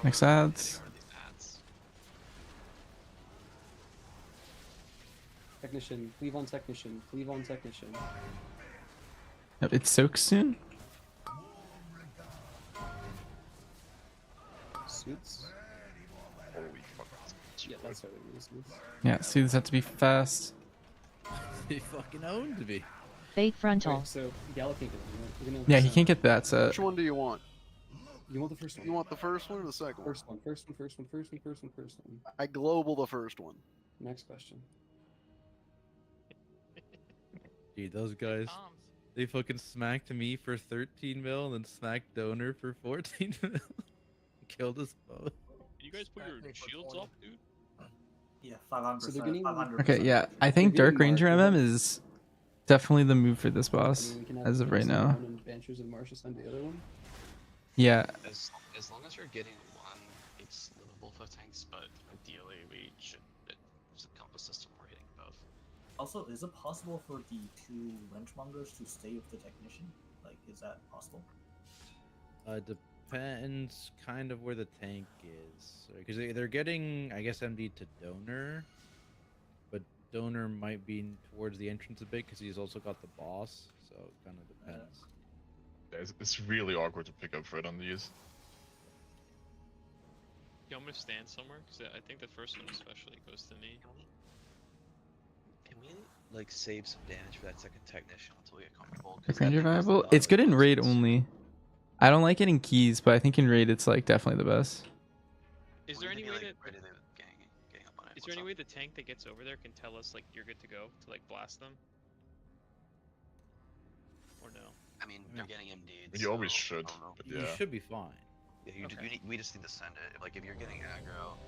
Next ads. Technician, cleave on technician, cleave on technician. Yep, it soaks soon. Suits. Holy fuck. Yeah, that's what it is. Yeah, suits have to be fast. He fucking owned me. Bait frontal. Alright, so Gala can't get it. We're gonna Yeah, he can't get that set. Which one do you want? You want the first one? You want the first one or the second one? First one, first one, first one, first one, first one, first one. I global the first one. Next question. Dude, those guys, they fucking smacked me for 13 mil and then smacked Donor for 14 mil. Killed us both. You guys put your shields up, dude? Yeah, 500%. So they're getting- 500%. Okay, yeah, I think They're Dark getting Ranger marked. MM is definitely the move for this boss I mean, we can have as of right Crimson now. one and Banshees and Martius on the other one. Yeah, As long as you're getting one, it's livable for tanks, but ideally we should. It's a combo system we're hitting both. Also, is it possible for the 2 wrenchmongers to stay with the technician? Like, is that possible? Depends kind of where the tank is. Because they're getting, I guess, MD to Donor. But Donor might be towards the entrance a bit because he's also got the boss. So it kind of depends. Yeah, it's really awkward to pick up Fred on these. Yeah, I'm gonna stand somewhere because I think the first one especially goes to me. Can we like save some damage for that second technician until we get comfortable? 'Cause Dark that Ranger thing does a viable. lot It's of good in raid distance. only. I don't like getting keys, but I think in raid it's like definitely the best. Is We there need any to way be, that? like, ready to gang up on it. Is there any way the tank that gets over there can tell us like you're good to go to like blast them? Or no? I mean, they're getting MD'd. You always so should, I don't know. but You yeah. should be fine. Yeah, we just need to send it. Like if you're getting aggro,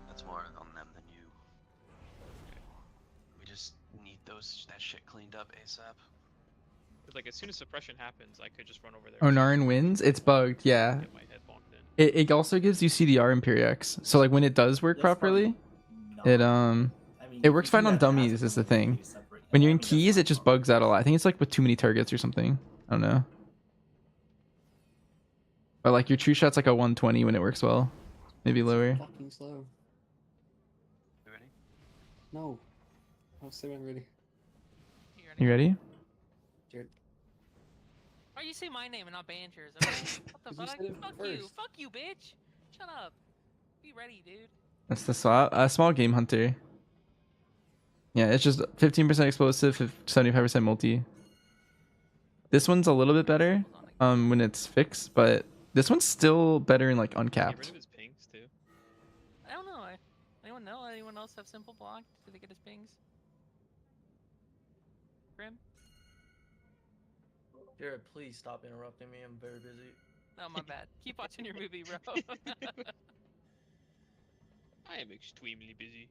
that's more on them than you. We just need that shit cleaned up ASAP. But like as soon as suppression happens, I could just run over there. Onarin wins. It's bugged. Yeah. Get my head bonked in. It also gives you CDR in Periex. So like when it does work properly, it it works fine on dummies is the thing. When you're in keys, it just bugs out a lot. I think it's like with too many targets or something. I don't know. But like your true shot's like a 120 when it works well. Maybe lower. Fucking slow. You ready? No. I'll say when I'm ready. You ready? Jared. Why you say my name and not Banchers? I mean, what the 'Cause you fuck? said it Fuck you. first. Fuck you, bitch. Shut up. Be ready, dude. That's the swap. Small game hunter. Yeah, it's just 15% explosive, 75% multi. This one's a little bit better when it's fixed, but this one's still better in like Get rid uncapped. of his pings too. I don't know. Anyone know? Anyone else have simple block? Do they get his pings? Grim? Jared, please stop interrupting me. I'm very busy. Oh, my bad. Keep watching your movie, bro. I am extremely busy.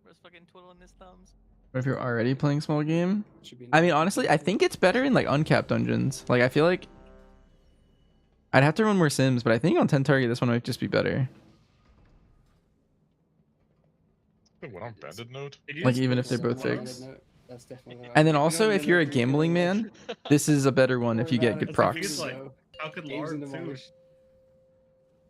Bro's fucking twiddling his thumbs. What if you're already playing small game? Should be I mean, honestly, I think it's better in like uncapped dungeons. Like, I feel like I'd have to run more sims, but I think on 10 target, this one might just be better. What on banded node? Like, even if they're both One fixed. note, that's definitely And then also, if you're a gambling man, this is a better one if you get good procs. How could Games Lord in the too? Marsh.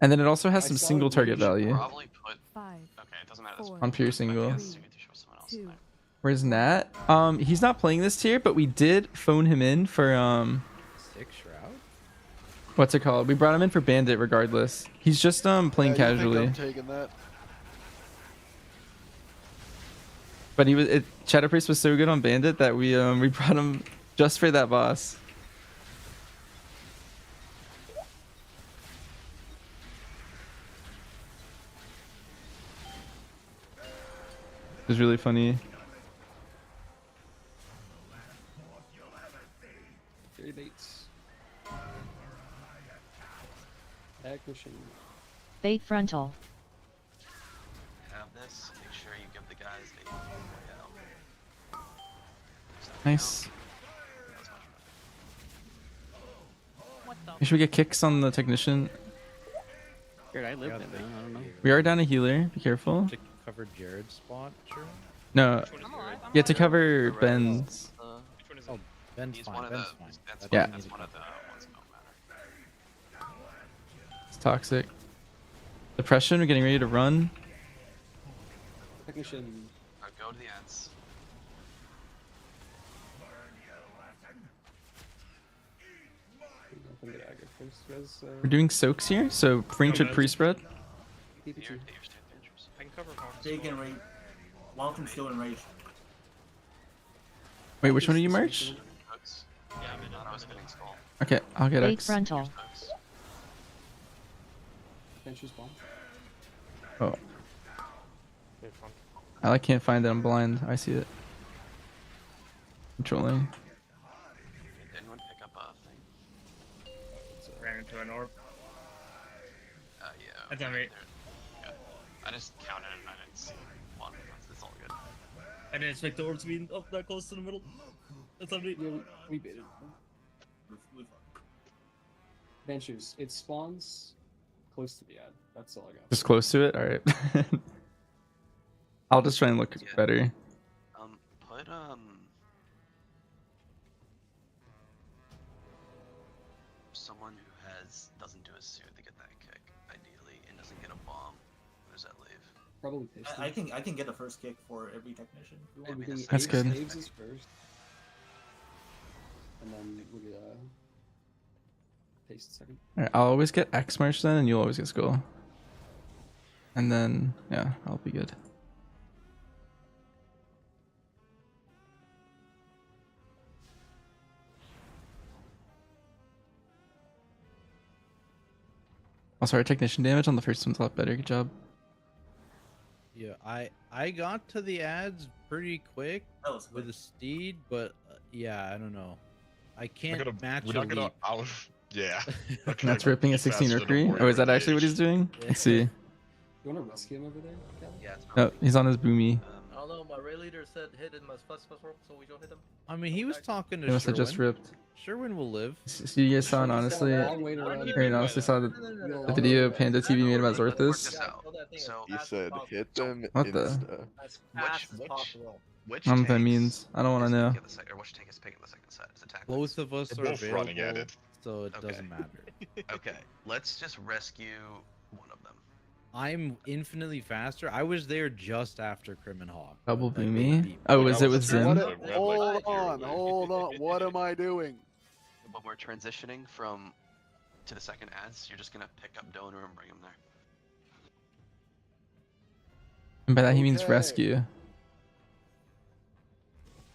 And then it also has I some saw single it, target you should value. Probably put. 5, Okay, it doesn't matter. That's 4, On pure might be single. a suit to show someone else in 2, there. Where's Nat? He's not playing this tier, but we did phone him in for 6 Shroud? what's it called? We brought him in for Bandit regardless. He's just playing Yeah, you think casually. I'm taking that. But he was Shadow Priest was so good on Bandit that we brought him just for that boss. It was really funny. Technician. Bait frontal. Have this. Make sure you give the guys the way out. Nice. What the? Should we get kicks on the technician? Here, I live there, man. I don't know. We are down a healer. Be careful. To cover Jared's spot, sure. No. You have to cover Ben's. Oh, Ben's He's fine. one of Ben's the- fine. that's Yeah. That's one of the ones that don't matter. It's toxic. Depression. We're getting ready to run. Technician. Go to the ends. Open the aggro first. Res, We're doing soaks here, so bring to pre-spread. PPG. I can cover bombs. Jake and Rage. One of them still in Rage. Wait, which one do you merch? Yeah, I'm in. I was getting skull. Okay, I'll get Bait X. frontal. Bench respawn. Oh. I can't find it. I'm blind. I see it. Controlling. Did anyone pick up a thing? Ran into an orb. Yeah. That's on me. Yeah. I just counted it and I didn't see one. It's all good. I didn't expect the orb to be up that close to the middle. That's on me. Yeah, we baited. Benchers. It spawns close to the ad. That's all I got. Just close to it? Alright. I'll just try and look better. Put someone who doesn't do a suit to get that kick, ideally, and doesn't get a bomb. Where does that leave? Probably Piston. I can get the first kick for every technician. If you want. That's good. Saves is first. And then we paste second. Alright, I'll always get X merch then, and you'll always get skull. And then, yeah, I'll be good. Also, our technician damage on the first one's a lot better. Good job. Yeah, I got to the ads pretty quick with a steed, but yeah, I don't know. I can't match We're a not gonna leap. out. Yeah. And that's ripping a 16 Rookery? Oh, is that actually what he's doing? Let's see. You want to rescue him over there, Callie? Yeah. Oh, he's on his boomy. I don't know, my raid leader said hit him as fast as possible, so we don't hit him. I mean, he was talking to He must have just Sherwin. ripped. Sherwin will live. So you guys saw, and honestly, Aaron honestly saw the video Panda TV made about Zorthus. So He said hit them What the? insta. Which I don't know what that tanks means. I don't want to know. get the second, or which tank is picking the second set? Is attack? Both of us They're are both running at available, it. so it Okay. doesn't matter. Okay, let's just rescue one of them. I'm infinitely faster. I was there just after Crim and Hawk. Double Like, they boomy? beat Oh, me. was it with Zim? Hold on. What am I doing? But we're transitioning to the second ads. You're just gonna pick up donor and bring him there. And by that he means Okay. rescue.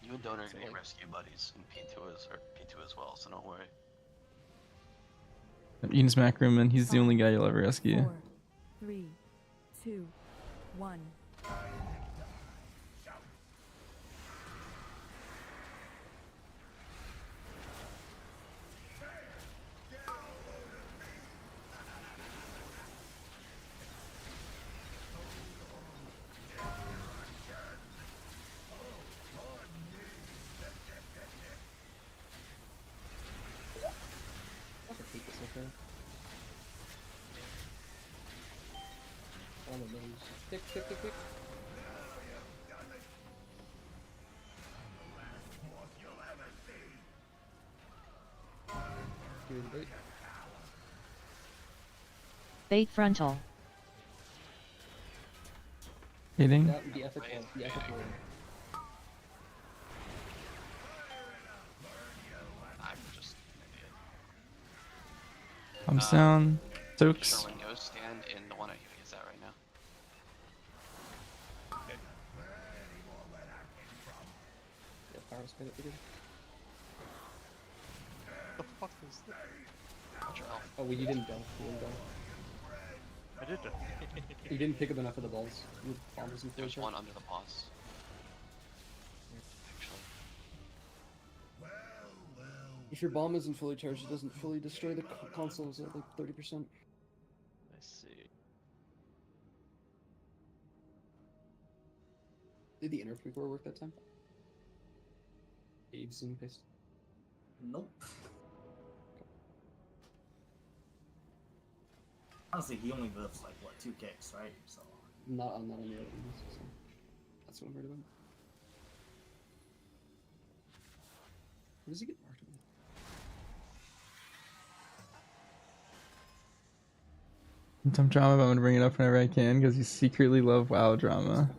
You and donor are gonna be rescue buddies in P2 as well, so don't worry. Eaton's Mac Room, and he's the only guy you'll ever rescue. 4, 3, 2, 1. Kick, kick, kick, kick. Give me the bait. Bait frontal. Hitting. Yeah, the ethic one. The ethic one. I'm just an idiot. Thumbs down. Soaks. Sherwin, go stand in the one I is that right now. Yeah, power spin it, dude. The fuck is that? Watch your health. Oh, well, you didn't dump. You didn't dump. I did that. You didn't pick up enough of the balls. Your bomb was in full There's charge. one under the boss. Actually. If your bomb isn't fully charged, it doesn't fully destroy the consoles at like 30%. I see. Did the inner pre-core work that time? Caves and paste? Nope. Honestly, he only lives like what 2 kicks, right? So Not on the other ones, so that's what I'm worried about. What does he get marked with? Some drama, but I'm gonna bring it up whenever I can because you secretly love WoW drama.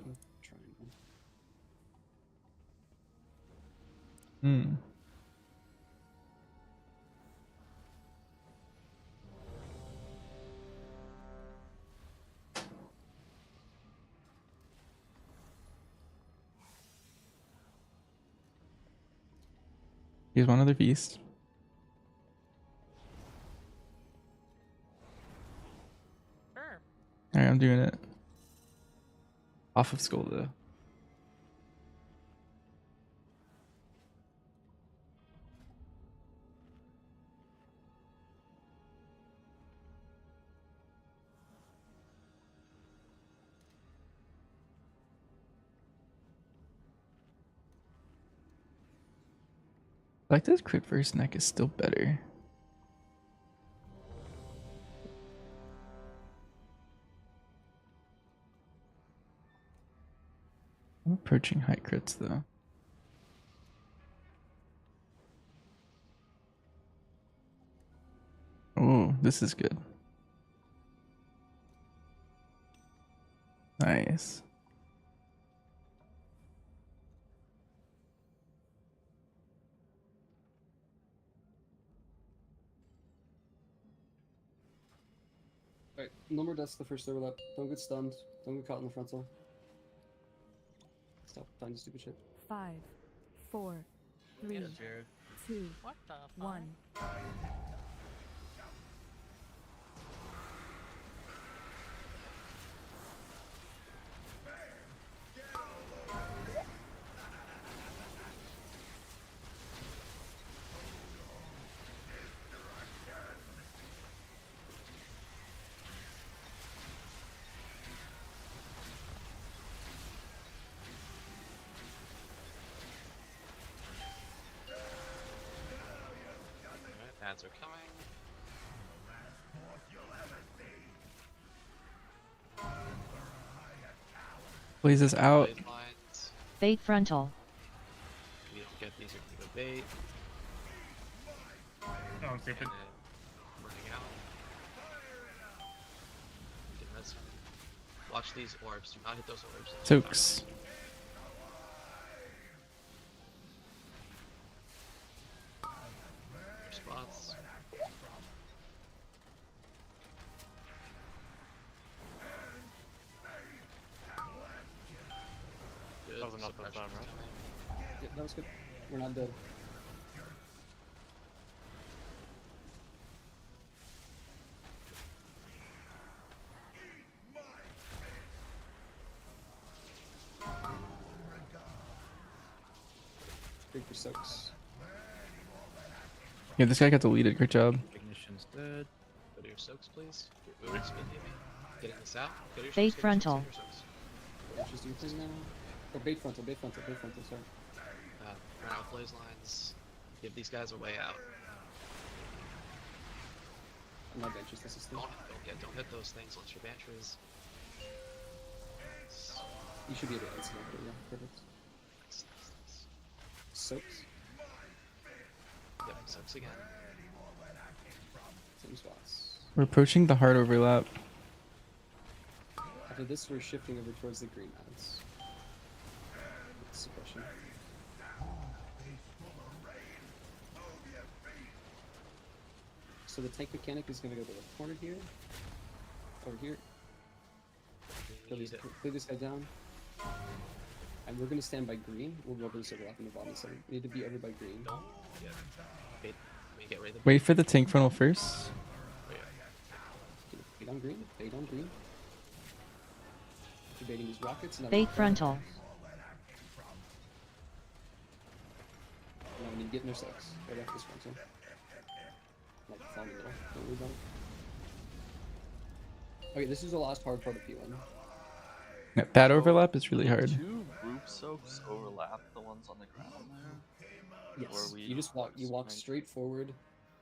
Hmm. Here's one other beast. Sure. Alright, I'm doing it. Off of school though. I like this crit verse neck is still better. I'm approaching high crits though. Oh, this is good. Nice. Alright, no more deaths the first overlap. Don't get stunned. Don't get caught in the frontal. Stop finding stupid shit. 5, 4, 3, 2, What the 1. Alright, ads are coming. Blaze is out. Blade lines. Bait frontal. If you don't get these, you're gonna go bait. Oh, I'm creeping. And then working out. You can res him. Watch these orbs. Do not hit those orbs. Soaks. Your spots. Good. That was enough suppression's this time, right? coming. Yeah, that was good. We're not dead. Big for soaks. Yeah, this guy got deleted. Great job. Ignition's dead. Go to your soaks, please. Your Uber spin maybe. Getting this out. Go to your Bait soaks, frontal. Get your soaks, Just do your thing now. Or bait frontal, sorry. Run out blaze lines. Give these guys a way out. I'm not benches, this is thing. Don't hit those things unless your banter is. You should be able to incident, but yeah, perfect. Soaks. Yep, soaks again. Same spots. We're approaching the hard overlap. After this, we're shifting over towards the green ads. Suppression. So the tank mechanic is going to go to the corner here, over here. Clear this guy down. And we're going to stand by green. We'll go over this overlap in the bottom center. We need to be over by green. Don't get bait. We get rid of the Wait for the tank frontal first. Bait on green. Bait on green. You're baiting these rockets. Now Bait frontal. Now we need to get in their socks. Right after this frontal. Like, fall in the middle. Don't worry about it. Okay, this is the last hard part of P1. Yeah, that overlap is really hard. Two group soaks overlap the ones on the ground there. Yes. You just walk straight forward,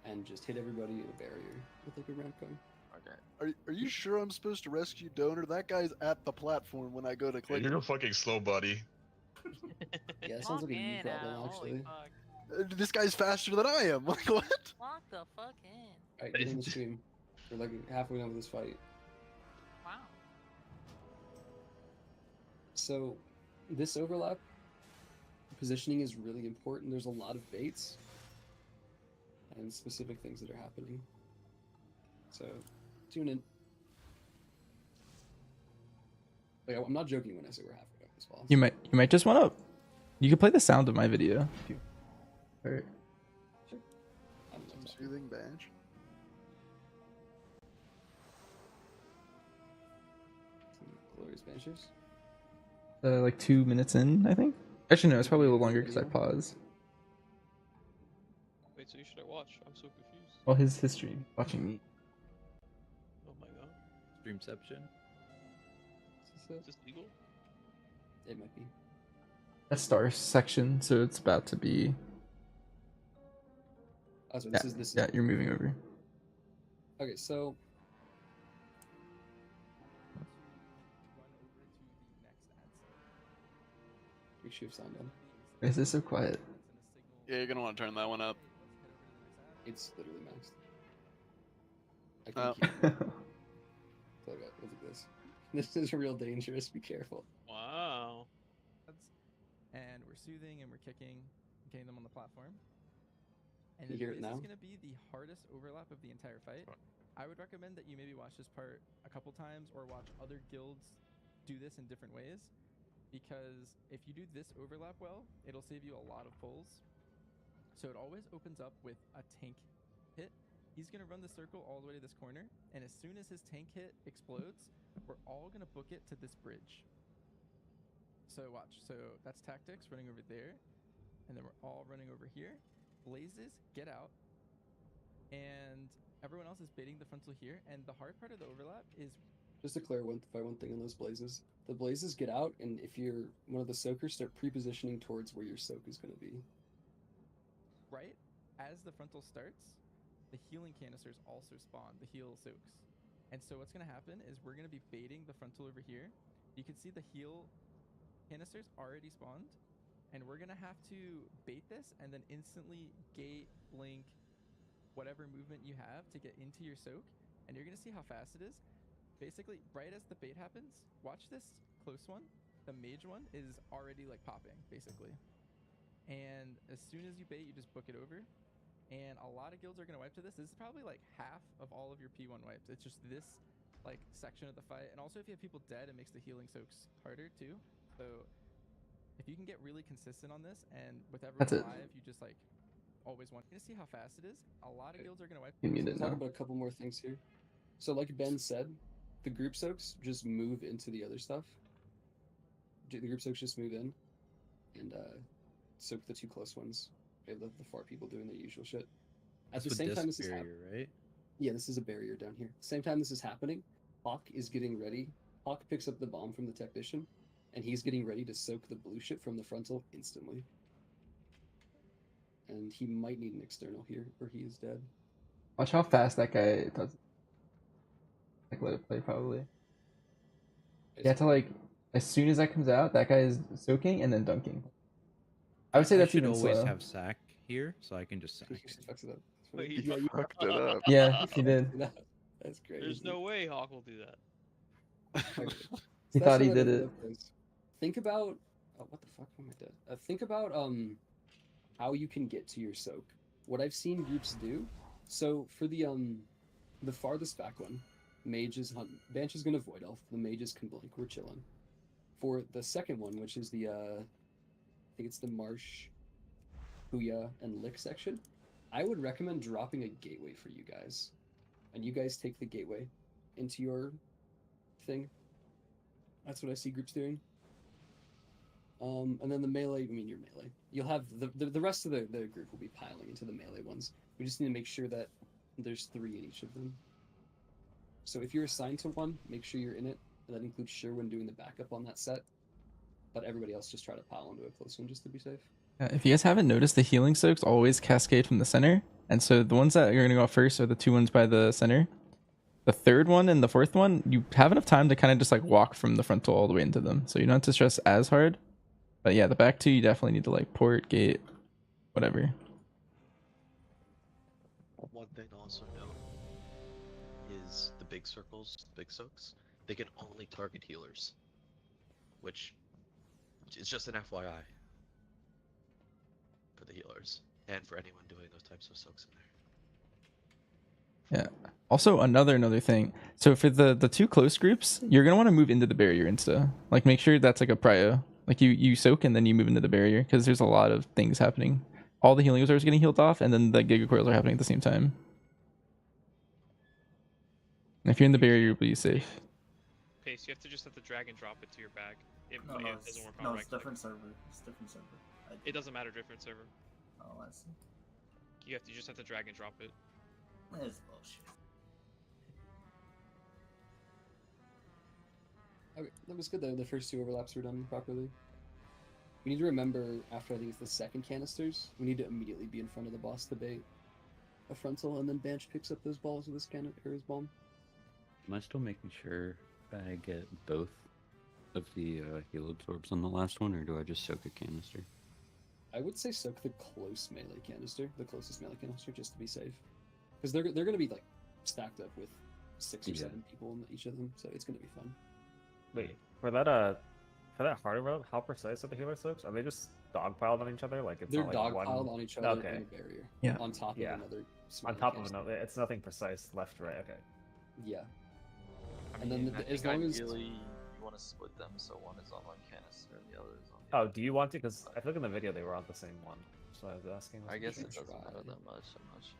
and just hit everybody in a barrier with like a ramp going. Okay. Are you sure I'm supposed to rescue Donor? That guy's at the platform when I go to click. You're fucking slow, buddy. Yeah, it sounds like a you problem actually. This guy's faster than I am. Like what? Lock the fuck in. Alright, get in the stream. We're like halfway done with this fight. Wow. So, this overlap positioning is really important. There's a lot of baits and specific things that are happening. So, tune in. Like, I'm not joking when I say we're halfway done this boss. You might just want to. You could play the sound of my video. If you... Alright. Sure. Some soothing badge. Glorious Banishers. Like 2 minutes in, I think. Actually, no, it's probably a little longer because I paused. Wait, so you should I watch? I'm so confused. Well, his stream, watching me. Oh my god. Streamception. Is this legal? It might be. A star section, so it's about to be. Oh, so Yeah, this is yeah, you're moving over. Okay, so make sure you have sound on. Why is this so quiet? Yeah, you're gonna want to turn that one up. It's literally maxed. I Oh. can't keep it. Look at this. This is real dangerous. Be careful. Wow. And we're soothing and we're kicking, getting them on the platform. And You hear it this now? is going to be the hardest overlap of the entire fight. I would recommend that you maybe watch this part a couple times or watch other guilds do this in different ways. Because if you do this overlap well, it'll save you a lot of pulls. So it always opens up with a tank hit. He's going to run the circle all the way to this corner. And as soon as his tank hit explodes, we're all going to book it to this bridge. So watch. So that's tactics running over there. And then we're all running over here. Blazes, get out. And everyone else is baiting the frontal here. And the hard part of the overlap is... Just to clarify one thing on those blazes. The blazes get out, and if you're one of the soakers, start pre-positioning towards where your soak is going to be. Right as the frontal starts, the healing canisters also spawn, the heal soaks. And so what's going to happen is we're going to be baiting the frontal over here. You can see the heal canisters already spawned. And we're going to have to bait this and then instantly gate, blink, whatever movement you have to get into your soak. And you're going to see how fast it is. Basically, right as the bait happens, watch this close one. The mage one is already like popping, basically. And as soon as you bait, you just book it over. And a lot of guilds are going to wipe to this. This is probably like half of all of your P1 wipes. It's just this like section of the fight. And also if you have people dead, it makes the healing soaks harder too. So if you can get really consistent on this and with everyone alive, you just like always want to see how fast it is. A lot of guilds are going to wipe. Let's talk about a couple more things here. So like Ben said, the group soaks just move into the other stuff. The group soaks just move in and soak the two close ones. We have the far people doing their usual shit. At the same time, this is happening. Right? Yeah, this is a barrier down here. Same time this is happening, Hawk is getting ready. Hawk picks up the bomb from the technician, and he's getting ready to soak the blue shit from the frontal instantly. And he might need an external here, or he is dead. Watch how fast that guy does. Like, let it play, probably. You have to, like, as soon as that comes out, that guy is soaking and then dunking. I would say that's should even always slow. have sack here, so I can just sack. Wait, You fucked it up. Yeah, he did. That's great. There's no way Hawk will do that. He thought he did it. Think about what the fuck am I dead? Think about how you can get to your soak. What I've seen groups do. So for the farthest back one, mages hunt. Banshee is gonna void elf. The mages can blink. We're chilling. For the second one, which is the I think it's the Marsh, Huya, and Lick section, I would recommend dropping a gateway for you guys. And you guys take the gateway into your thing. That's what I see groups doing. And then the melee, I mean your melee. You'll have the rest of the group will be piling into the melee ones. We just need to make sure that there's 3 in each of them. So if you're assigned to one, make sure you're in it. That includes Sherwin doing the backup on that set. But everybody else just try to pile into a close one just to be safe. If you guys haven't noticed, the healing soaks always cascade from the center. And so the ones that are going to go out first are the 2 ones by the center. The 3rd one and the 4th one, you have enough time to kind of just like walk from the frontal all the way into them. So you don't have to stress as hard. But yeah, the back 2, you definitely need to like port, gate, whatever. One thing to also note is the big circles, big soaks, they can only target healers. Which is just an FYI for the healers and for anyone doing those types of soaks in there. Yeah. Also, another thing. So for the 2 close groups, you're gonna want to move into the barrier insta. Like, make sure that's like a prio. Like you soak and then you move into the barrier because there's a lot of things happening. All the healing absorbers getting healed off, and then the giga coils are happening at the same time. And if you're in the barrier, you'll be safe. Pace, you have to drag and drop it to your bag. It it's, doesn't work on no, right it's different server. It's different server. It doesn't matter, different server. Oh, I see. You just have to drag and drop it. It's bullshit. Okay, that was good though. The first 2 overlaps were done properly. We need to remember, after I think it's the 2nd canisters, we need to immediately be in front of the boss to bait a frontal, and then Banch picks up those balls with his cannon or his bomb. Am I still making sure I get both of the heal absorbs on the last one, or do I just soak a canister? I would say soak the close melee canister, the closest melee canister, just to be safe. Because they're going to be like stacked up with 6 or 7 people in each of them, so it's going to be fun. Wait, for that harder road, how precise are the healer soaks? Are they just dogpiled on each other? Like it's They're not like dogpiled one... on each other okay. in a barrier. Yeah. On top of another. On top of another. It's nothing precise left, right? Okay. Yeah. I And then as long as ideally you want to split them so one is on one canister and the other is on the Oh, do you want to? Because I feel like in the video they were on the same one. So I was asking. I guess it doesn't matter that much. I'm not sure.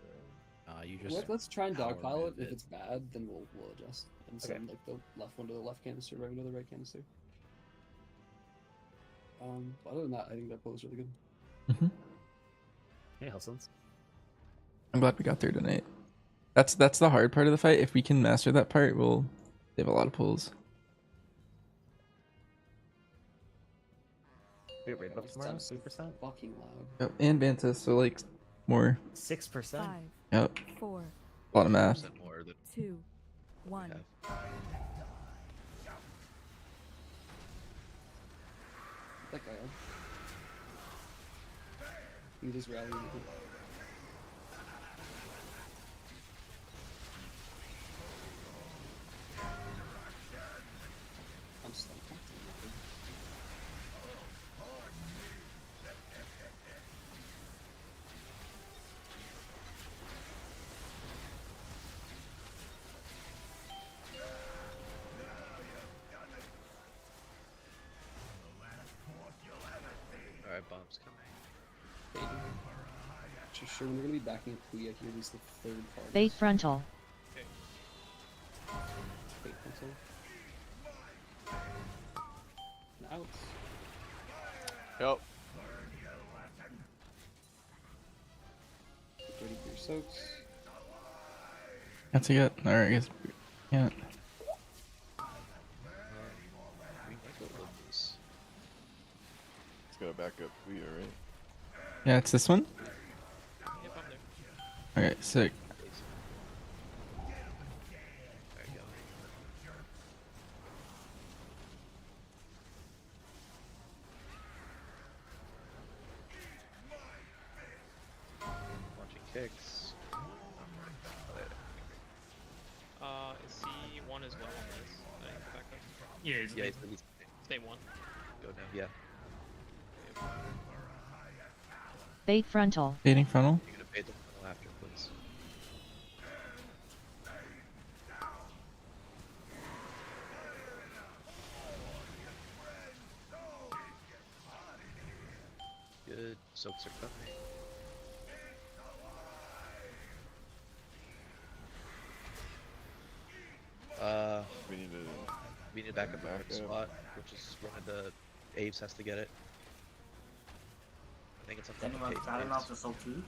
You just let's try and power dogpile it. move If it's bad, then we'll adjust and Okay. send like the left one to the left canister, right one to the right canister. Other than that, I think that pull is really good. Mm-hmm. Hey, Helsons. I'm glad we got there tonight. That's the hard part of the fight. If we can master that part, we'll save a lot of pulls. Wait, wait, up tomorrow? 3%? Fucking loud. Yep, and Vantas, so like more. 6%. Yep. 4, A lot of math. 2, 1. That guy on. He just rallied. I'm stuck. Alright, bomb's coming. Just sure when we're gonna be backing up Kuya here, he's the 3rd part. Bait frontal. Bait frontal. And out. Yep. Get ready for your soaks. That's a good. Alright, I guess. Yeah. It's got a backup Kuya, right? Yeah, it's this one? Yep, I'm there. Okay, sick. There you go. Watching kicks. Is he one as well on this? Back up. Yeah, Yeah, he's Stay one. go now. Yeah. Bait frontal. Baiting frontal. You're gonna bait the funnel after, please. Good. Soaks are coming. We need to back up the right spot, which is one of the Aves has to get it. I think it's on top Anyone of bad Aves. enough to soak 2?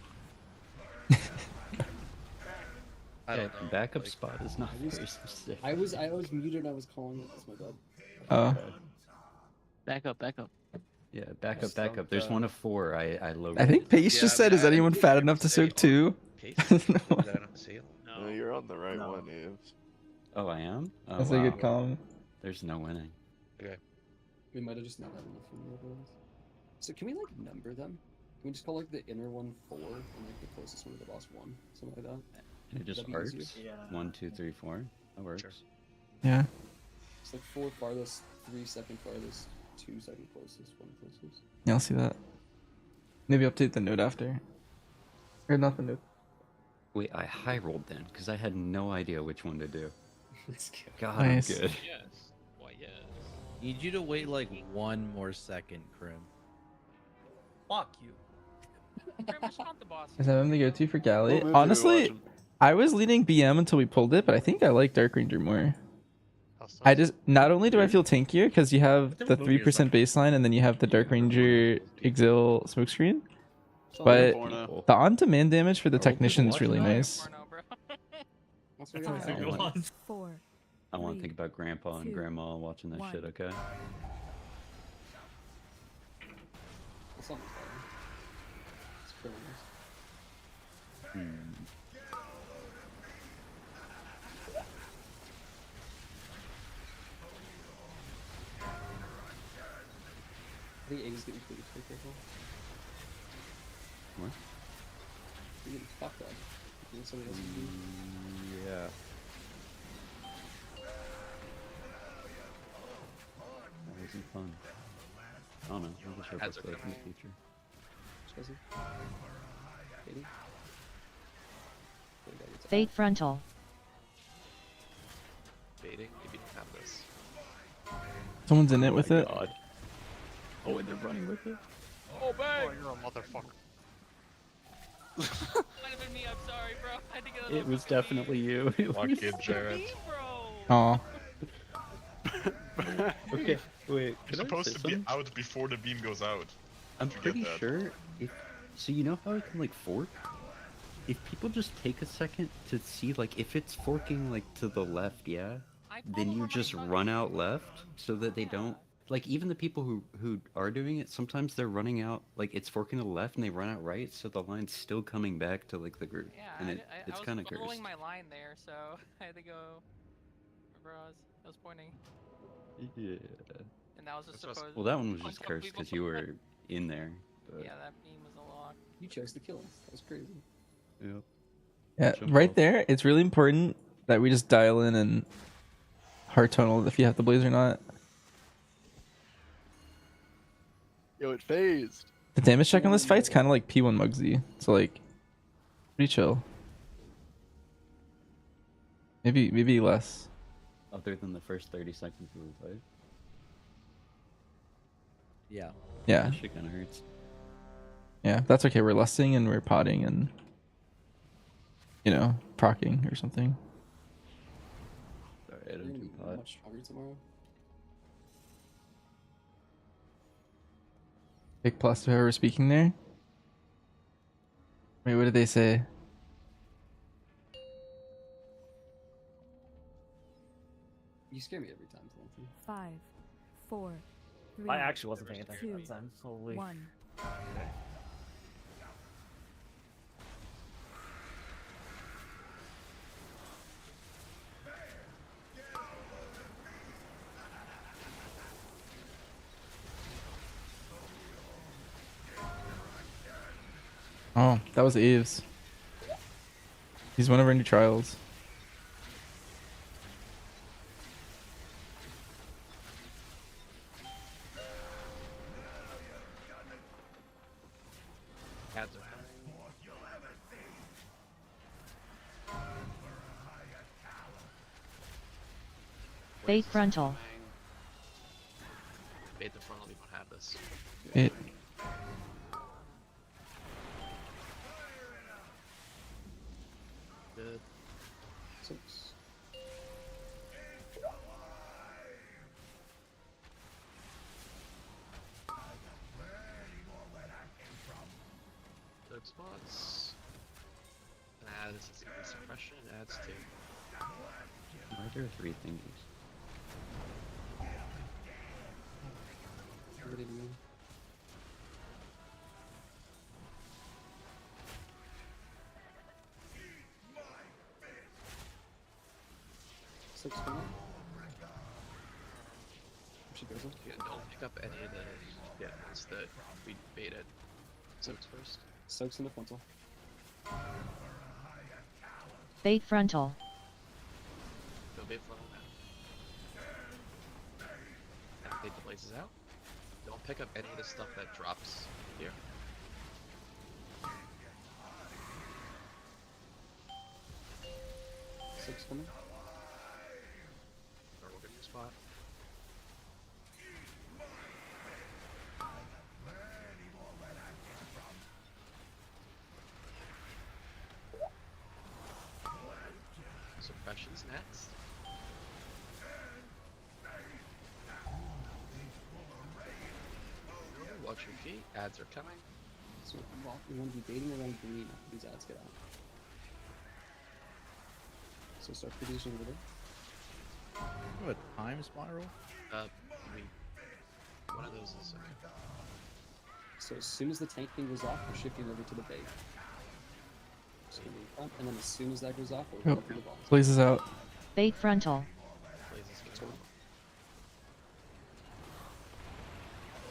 I don't know. Backup like- spot is not very specific. I was muted. I was calling it. That's my bad. Oh. Back up. Yeah, back Just up. don't, There's one of 4. I low. I think Pace Yeah, just I said, mean, "Is I anyone didn't fat hear enough to say soak too?" Pace? Is that enough to seal? No, you're on the right No. one, Eves. Oh, I am. Oh, That's wow. a good call. There's no winning. Okay. We might have just not had enough renewables. So can we like number them? Can we just call like the inner one 4 and like the closest one to the boss 1, something like that? It just That'd be works. easier. Yeah. 1, 2, 3, 4. That works. Yeah. It's like 4 farthest, 3 second farthest, 2 second closest, 1 closest. Yeah, I'll see that. Maybe update the node after. Or not the node. Wait, I high rolled then because I had no idea which one to do. Let's go. God, Nice. I'm good. Yes. Why, yes. Need you to wait like 1 more second, Krim. Fuck you. Krim, just count the boss. Is that him to go to for Galley? What movie are we Honestly, watching? I was leaning BM until we pulled it, but I think I like Dark Ranger more. I just not only do I feel tankier because you have the 3% baseline and then you have the Dark Ranger Exil smokescreen, but Porno. the on-demand damage for the technician is really nice. That's That's what what I it want. was. 4. I want to think about Grandpa and 2, Grandma watching that 1. shit. Okay. It's almost there. It's pretty nice. Hmm. I think A's getting pretty quick right now. What? You're getting fucked up. You think somebody else is doing Yeah. That wasn't fun. I don't know. I'll just That's report okay. that in the future. Jesse? Katie? What do you got? It's Fate frontal. Baiting? Maybe don't have this. Someone's in it with my it. God. Oh, and they're running with it. Oh, bang! Oh, you're a motherfucker. Might have been me. I'm sorry, bro. I had to get It was definitely you. Fuck it, Jared. Aw. Okay, wait. You're Can I supposed say to be something? out before the beam goes out. I'm You get pretty that. sure if so, you know how it can like fork. If people just take a second to see like if it's forking like to the left, yeah, then you just run out left so that they don't like even the people who are doing it. Sometimes they're running out like it's forking to the left and they run out right, so the line's still coming back to like the group, Yeah, and I it's was kind of cursed. following my line there, so I had to go wherever I was pointing. Yeah. And that was just supposed. Well, that one was to just punch cursed people. because you were in there. But... Yeah, that beam was a lock. You chose to kill us. That was crazy. Yep. Yeah, Jump right off. there. It's really important that we just dial in and heart tunnel if you have the blaze or not. Yo, it phased. The damage check on this fight's kind of like P1 Mugsy. So like, pretty chill. Maybe less. Other than the first 30 seconds of the fight. Yeah. Yeah. That shit kind of hurts. Yeah, that's okay. We're lusting and we're potting and, you know, procking or something. Sorry, I You're don't gonna do be pot. much stronger tomorrow. Big plus to whoever speaking there. Wait, what did they say? You scare me every time, Clancy. 5, 4, 3. I actually wasn't paying attention 2, that time. Holy. 1. Oh, that was Aves. He's one of our new trials. Ads are coming. Fate frontal. Bait the frontal, we don't have this. It. Good. 6. Good spots. Gonna add this as a suppression, it adds 2. Why are there 3 thingies? What are they doing? Six coming. She goes up. Yeah, don't pick up any of the ones that we baited. Soaks first. Soaks in the frontal. Bait frontal. Go bait frontal now. Activate the blazes out. Don't pick up any of the stuff that drops here. Six coming. Or we'll get your spot. Suppressions next. Watch your feet. Ads are coming. So we want to be baiting around green after these ads get out. So start producing over there. Oh, a time spiral? One of those is okay. So as soon as the tank thing goes off, we're shifting over to the bait. Just gonna be in front, and then as soon as that goes off, we're going to the balls. Blazes out. Bait frontal. Blazes get told.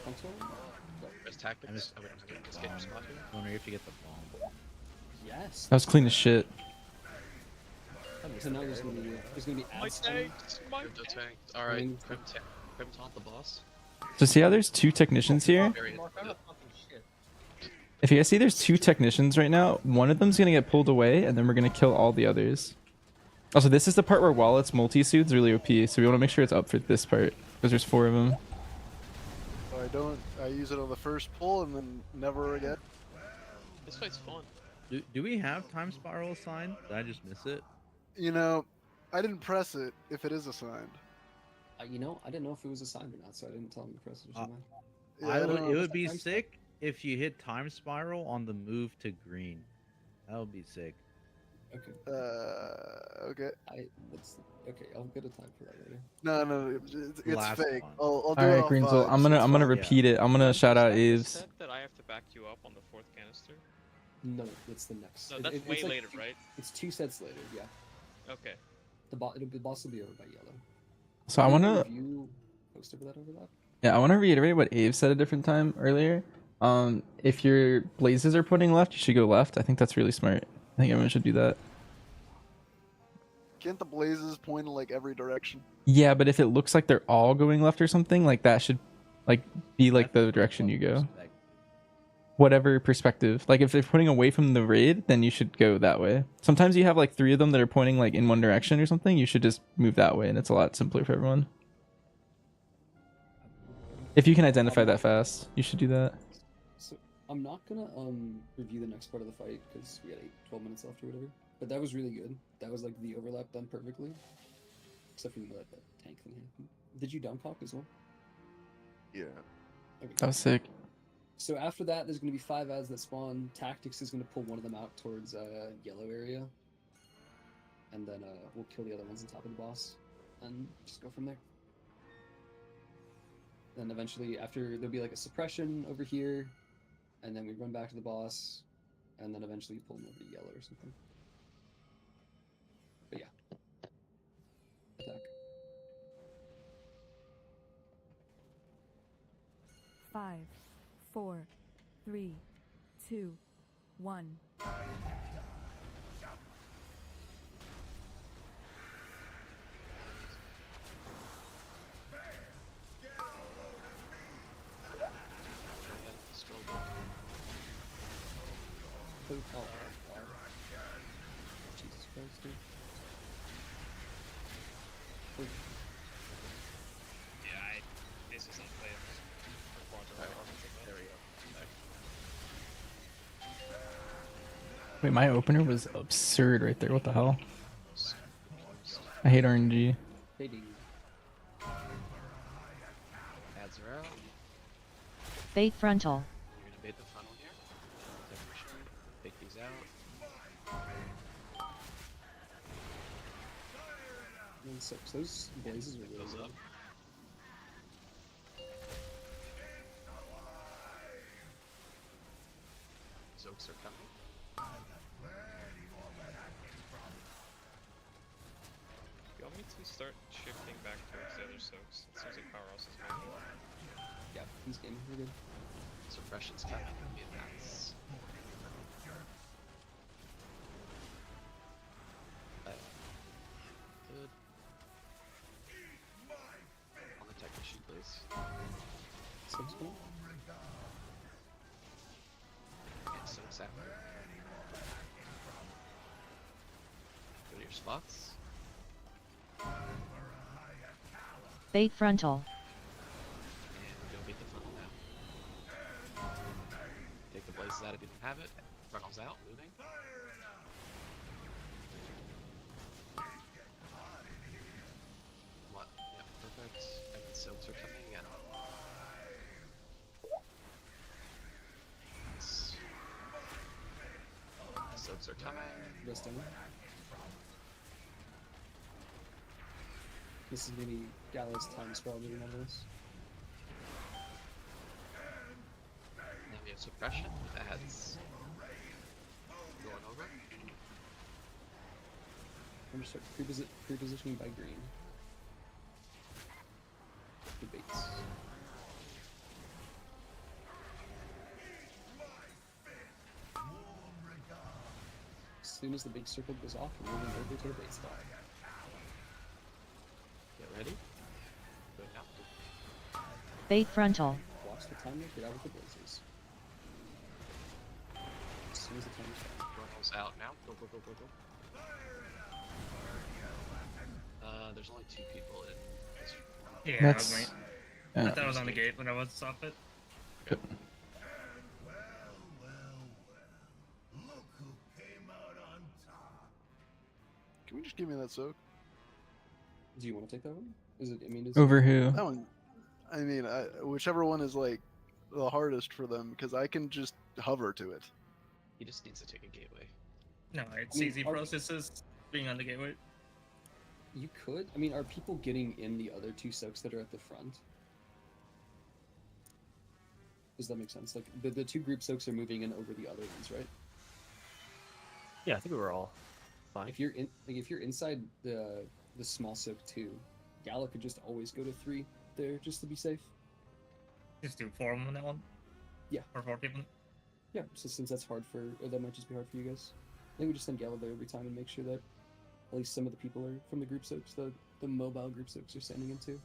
Frontal? Best tactics. Oh, wait, let's get your spot here. I wonder if you get the bomb. Yes. That was clean as shit. So now there's gonna be ads. Crypto tank. Alright, Crim taunt the boss. So see how there's 2 technicians here? If you guys see there's 2 technicians right now, one of them's gonna get pulled away, and then we're gonna kill all the others. Also, this is the part where Wallet's multi-suit's really OP, so we want to make sure it's up for this part, because there's 4 of them. I use it on the first pull and then never again. This fight's fun. Do we have time spiral assigned? Did I just miss it? You know, I didn't press it if it is assigned. You know, I didn't know if it was assigned or not, so I didn't tell him to press it or something. Yeah, it would be sick if you hit time spiral on the move to green. That would be sick. Okay. Okay. Okay, I'll get a time for that later. No, it's Last fake. one. I'll do All it right, on Greenzel, vibes. I'm gonna repeat it. I'm gonna shout out You Aves. said that I have to back you up on the 4th canister? No, it's the next. No, that's way it's like later, right? It's 2 sets later, yeah. Okay. The boss will be over by yellow. So I wanna. Review post over that overlap. Yeah, I want to reiterate what Abe said a different time earlier. If your blazes are pointing left, you should go left. I think that's really smart. I think everyone should do that. Can't the blazes point in like every direction? Yeah, but if it looks like they're all going left or something, like that should like be like the direction you go. Whatever perspective. Like if they're pointing away from the raid, then you should go that way. Sometimes you have like 3 of them that are pointing like in one direction or something. You should just move that way, and it's a lot simpler for everyone. If you can identify that fast, you should do that. So I'm not gonna review the next part of the fight because we had 12 minutes left or whatever. But that was really good. That was like the overlap done perfectly. Except for that tank thing happened. Did you dunk hawk as well? Yeah. Okay. That was sick. So after that, there's going to be 5 ads that spawn. Tactics is going to pull one of them out towards yellow area. And then we'll kill the other ones on top of the boss. And just go from there. Then eventually, after, there'll be like a suppression over here. And then we run back to the boss. And then eventually pull him over to yellow or something. But yeah. Attack. 5, 4, 3, 2, 1. Jesus Christ, dude. Yeah, this is unplayable. There we go. Wait, my opener was absurd right there. What the hell? I hate RNG. Baiting. Ads are out. Bait frontal. You're gonna bait the funnel here. Separation. Take these out. Six. Those blazes are really Goes good. up. Soaks are coming. You want me to start shifting back towards the other soaks? It seems like Powerhouse is going. Yeah, he's game. We're good. Suppression's coming. We advance. Good. On the technician, please. Six cool. And soaks after. Go to your spots. Bait frontal. And go beat the funnel now. Take the blazes out if you don't have it. Funnel's out, moving. What? Yeah, perfect. And then soaks are coming again. Nice. Soaks are coming. Rest down. This is gonna be Gallows time spell moving on this. Now we have suppression. That's going over. I'm gonna start pre-positioning by green. Debates. As soon as the big circle goes off, we're moving over to the bait spot. Get ready. Go now. Bait frontal. Watch the timer, get out with the blazers. As soon as the timer's done. Funnel's out now. Go, go, go, go, go. There's only 2 people in this. Yeah, That's- that was me. yeah. I thought I was on the gate when I was off it. Can we just give me that soak? Do you want to take that one? Is it? I mean, is Over who? That one. I mean, whichever one is like the hardest for them, because I can just hover to it. He just needs to take a gateway. No, it's I mean, easy processes being on the gateway. You could. I mean, are people getting in the other 2 soaks that are at the front? Does that make sense? Like the 2 group soaks are moving in over the other ones, right? Yeah, I think we were all fine. If you're in, like, if you're inside the small soak 2, Gala could just always go to 3 there just to be safe. Just do 4 of them on that one. Yeah. Or 4 people. Yeah. So since that's hard for, or that might just be hard for you guys, I think we just send Gala there every time and make sure that at least some of the people are from the group soaks, the mobile group soaks are standing in too.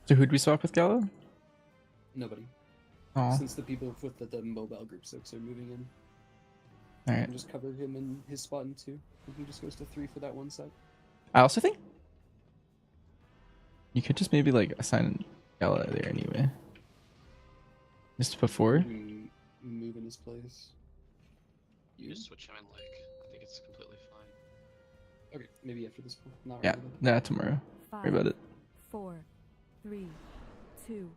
So who'd we swap with Gallo? Nobody. Aw. Since the people with the mobile group soaks are moving in. All We right. can just cover him in his spot in 2. He just goes to 3 for that one side. I also think you could just maybe like assign Gala there anyway. Just before. Move in his place. You just switch him in like, I think it's completely fine. Okay, maybe after this point. Not Yeah, right now. nah, tomorrow. Worry about it. 4, 3, 2,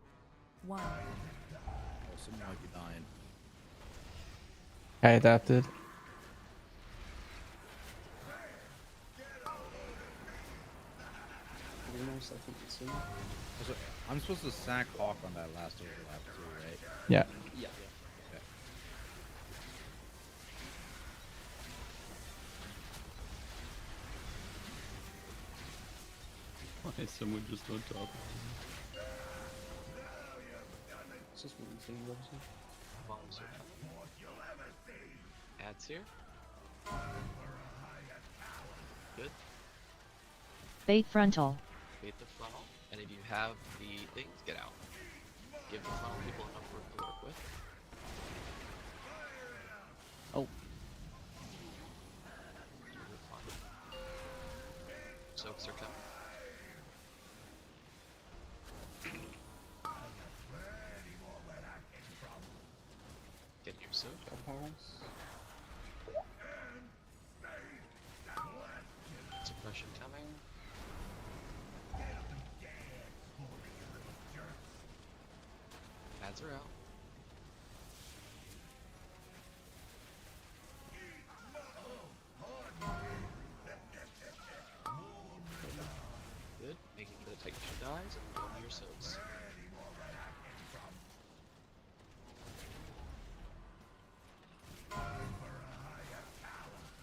1. Oh, someone might be dying. I adapted. Very nice, I think it's in. Also, I'm supposed to sack Hawk on that last overlap too, right? Yeah. Yeah. Okay. Why is someone just on top of It's just one thing, obviously. Bombs are coming. Ads here. Good. Bait frontal. Bait the funnel, and if you have the things, get out. Give the funnel people enough work to work with. Oh. Soaks are coming. Get your soak. Powerhouse. Suppression coming. Ads are out. Good. Making sure the technician dies and go to your soaks.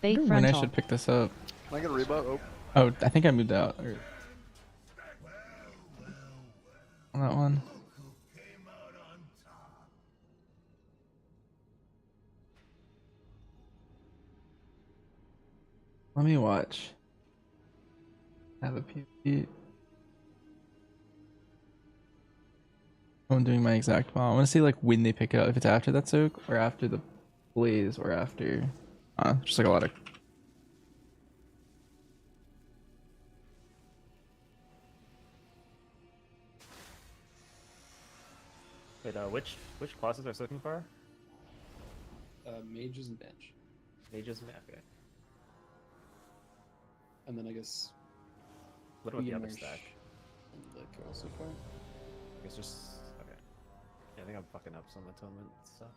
Bait When I frontal. should pick this up. Can I get a reboot? Oh. Oh, I think I moved out. On that one. Let me watch. Have a PvP. I'm doing my exact bomb. I want to see like when they pick it up. If it's after that soak or after the blaze or after. Just like a lot of. Wait, which classes are soaking fire? Mages and bench. Mages and okay. And then I guess. What about the other Immerse stack? And the Carol so far. I guess just okay. Yeah, I think I'm fucking up some atonement stuff.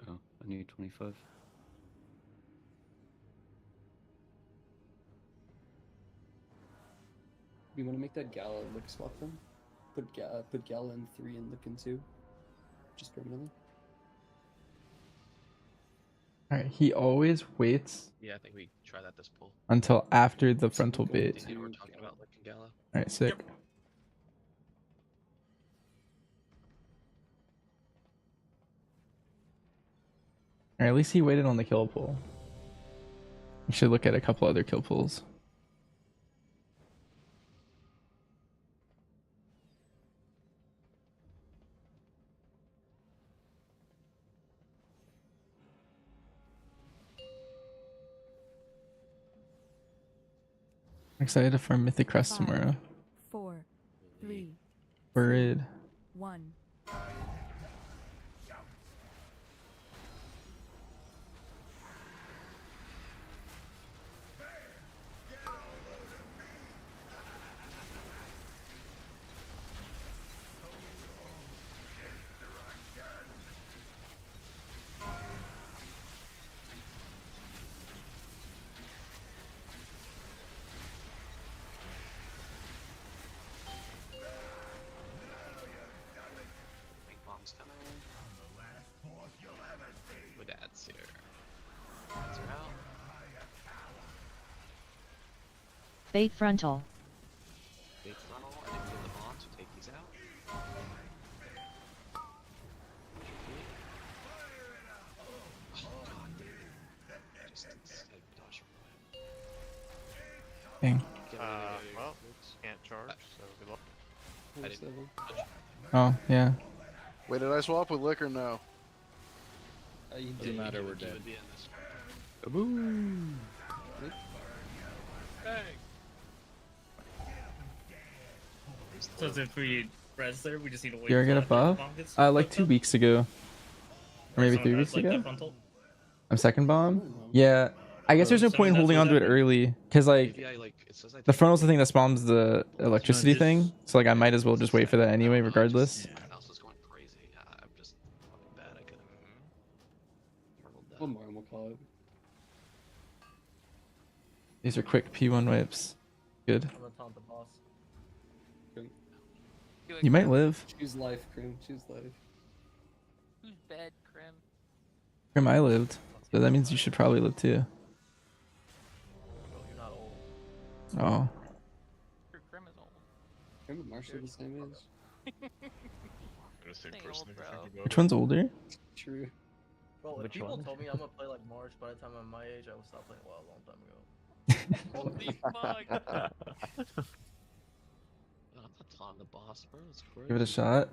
Oh, I need 25. You want to make that Gala lick swap them? Put Gala in 3 and lick in 2. Just permanently. Alright, he always waits Yeah, I think we try that this pull. until after the frontal going bait. And we're talking about Lick and Gala. Alright, sick. Or at least he waited on the kill pool. We should look at a couple other kill pools. I'm excited to farm Mythic Crest tomorrow. 4, 3, Worried. 1. Big bombs coming. With ads here. Ads are out. Bait frontal. Big funnel. I didn't feel the bombs, so take these out. Oh god. Just dodge Dang. Well, can't charge, so good luck. I didn't. Oh, yeah. Wait, did I swap with Lick or no? Doesn't matter, we're dead. Kaboom! Bang! So if we res there, we just need to wait. You ever get a till after the buff? bomb gets Like fucked 2 up? weeks ago. Or maybe Someone 3 has, weeks like, ago? that frontal? I'm second bomb? Yeah. I guess there's no point in holding on to it early. Because, like, the frontal's the thing that spawns the electricity thing. So, like, I might as well just wait for that anyway, regardless. I'm just fucking bad. I could have murkled that. One more and we'll call it. These are quick P1 wipes. Good. I'm gonna taunt the boss. You might live. Choose life, Krim. Choose life. Who's bed, Krim? Krim, I lived. So that means you should probably live too. Well, you're not old. Oh. Krim is old. Krim and Marshall are the same age. They're the same Dang person old, if you bro. think about Which it. one's older? True. Bro, if Which people one? told me I'm gonna play like March by the time I'm my age, I would stop playing WoW a long time ago. Holy fuck. I'm not taunting the boss, bro. It's crazy. Give it a shot.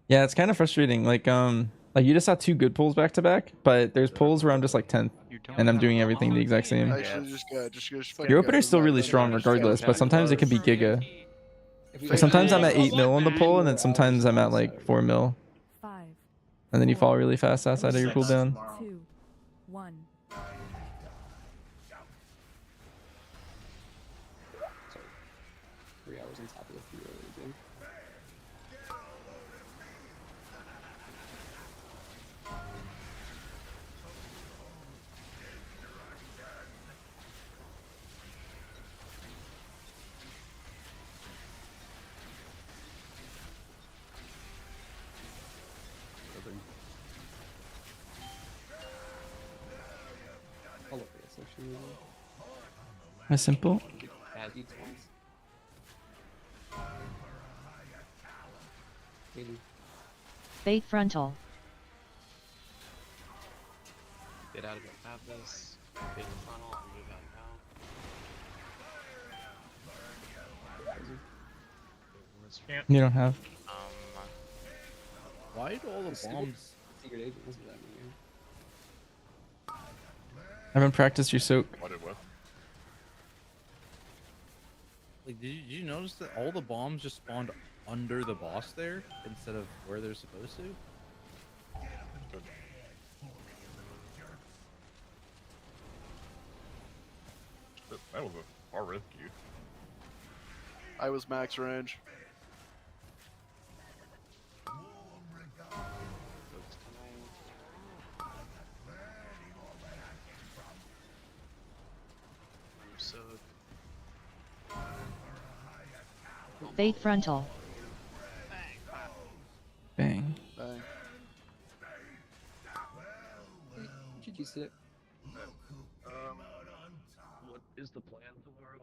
Yeah, it's kind of frustrating. Like you just saw 2 good pulls back to back, but there's pulls where I'm just like 10th, and I'm doing everything the exact same. Actually, just fucking Your go. opener's still really strong regardless, but sometimes it can be giga. Like sometimes I'm at 8 mil on the pull, and then sometimes I'm at like 4 mil. 5, And then you fall really fast outside of your cooldown. 2, 1. on top of the 3 already, dude. I'll look at this actually. As simple. Add each ones. 80. Bait frontal. Get out of it. Have this. Get in the funnel. I'll move out now. You don't have. Why do all the bombs? Secret agent, what's that mean? I haven't practiced your soak. What it was? Like, did you notice that all the bombs just spawned under the boss there instead of where they're supposed to? That was a far rescue. I was max range. So Bait frontal. Bang. Bang. GG Sick. What is the plan tomorrow?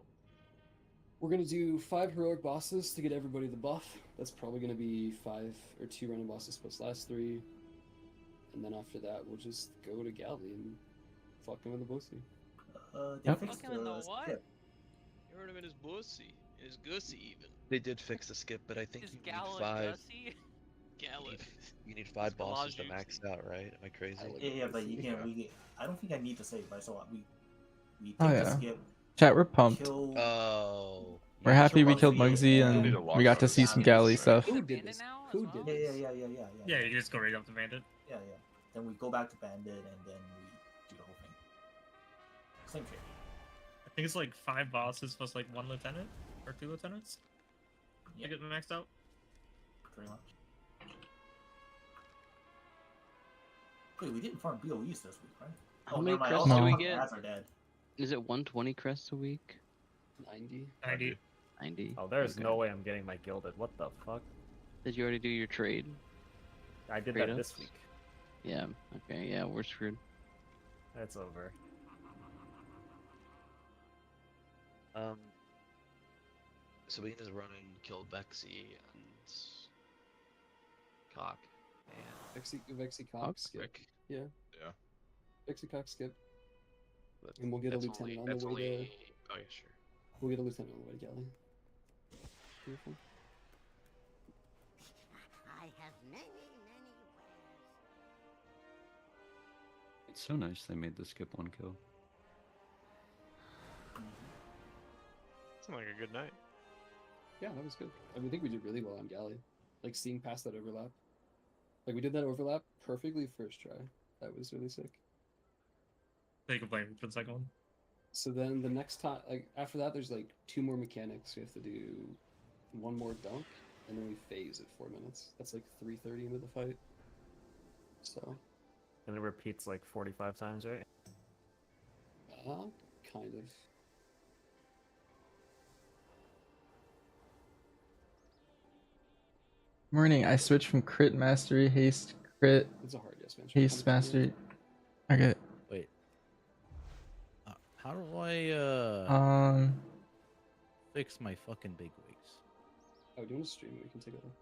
We're gonna do 5 heroic bosses to get everybody the buff. That's probably gonna be 5 or 2 random bosses plus last 3. And then after that, we'll just go to Galley and fuck him in the pussy. They fixed Fuck him in the the what? skip. You heard him in his bussy. In his gussy even. They did fix the skip, but I think Is you need Gallo 5. Gussie? Gallup. You need 5 bosses to Pelagi. max out, right? Am I crazy? Yeah, but you can't. I don't think I need to save, right? So we take Oh, the yeah. skip. Chat, we're pumped. Kill. Oh. We're happy we killed Muggsy Muggsy and we got to see some galley stuff. Who did this? Who did Yeah, this? Yeah, you just go right up to Bandit. Yeah. Then we go back to Bandit, and then we do the whole thing. Same shit. I think it's like 5 bosses plus like 1 lieutenant or 2 lieutenants. Yeah. To get maxed out. Pretty much. Wait, we didn't farm BOEs this week, right? How Oh, many never mind. crests All do we the get? ads are dead. Is it 120 crests a week? 90. 90. 90. Oh, there's Okay. no way I'm getting my gilded. What the fuck? Did you already do your trade? I did Trade that ups? this week. Yeah. Okay. Yeah, we're screwed. It's over. So we can just run and kill Vexy and Cock and Vexy Cock skip. Rick. Yeah. Yeah. Vexy Cock skip. But And we'll get a that's lieutenant only, on the way to. Oh yeah, sure. We'll get a lieutenant on the way to Galley. Beautiful. I have many wares. It's so nice they made the skip 1 kill. Sounds like a good night. Yeah, that was good. I think we did really well on Galley. Like seeing past that overlap. Like we did that overlap perfectly first try. That was really sick. They can blame for the second one. So then the next time, like after that, there's like 2 more mechanics. We have to do 1 more dunk, and then we phase at 4 minutes. That's like 3:30 into the fight. So, And it repeats like 45 times, right? kind of. Morning, I switched from crit mastery, haste, crit, It's a hard yes, man. haste mastery. Okay. Wait. How do I fix my fucking big wigs? Oh, doing a stream, we can take a look.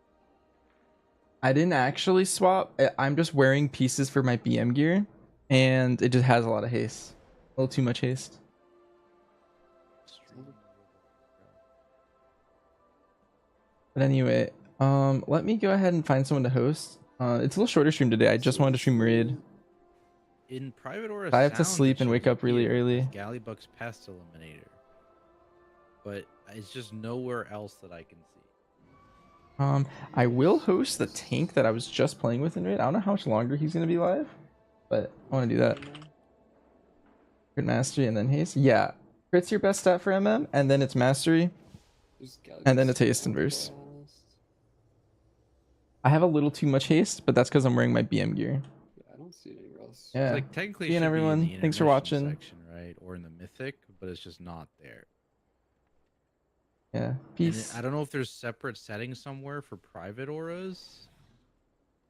I didn't actually swap. I'm just wearing pieces for my BM gear, and it just has a lot of haste. A little too much haste. But anyway, let me go ahead and find someone to host. It's a little shorter stream today. I just wanted to stream raid. In private or I have to sleep and wake up really early. Gallybuck's past eliminator, but it's just nowhere else that I can see. I will host the tank that I was just playing with in raid. I don't know how much longer he's gonna be live, but I want to do that. Crit mastery and then haste. Yeah, crit's your best stat for MM, and then it's mastery. And then it's haste and verse. I have a little too much haste, but that's because I'm wearing my BM gear. Yeah, I don't see it anywhere else. Yeah. It's like technically See it you, should everyone. be in the Thanks for intermission watching. section, right? Or in the mythic, but it's just not there. Yeah. And Peace. I don't know if there's separate settings somewhere for private auras.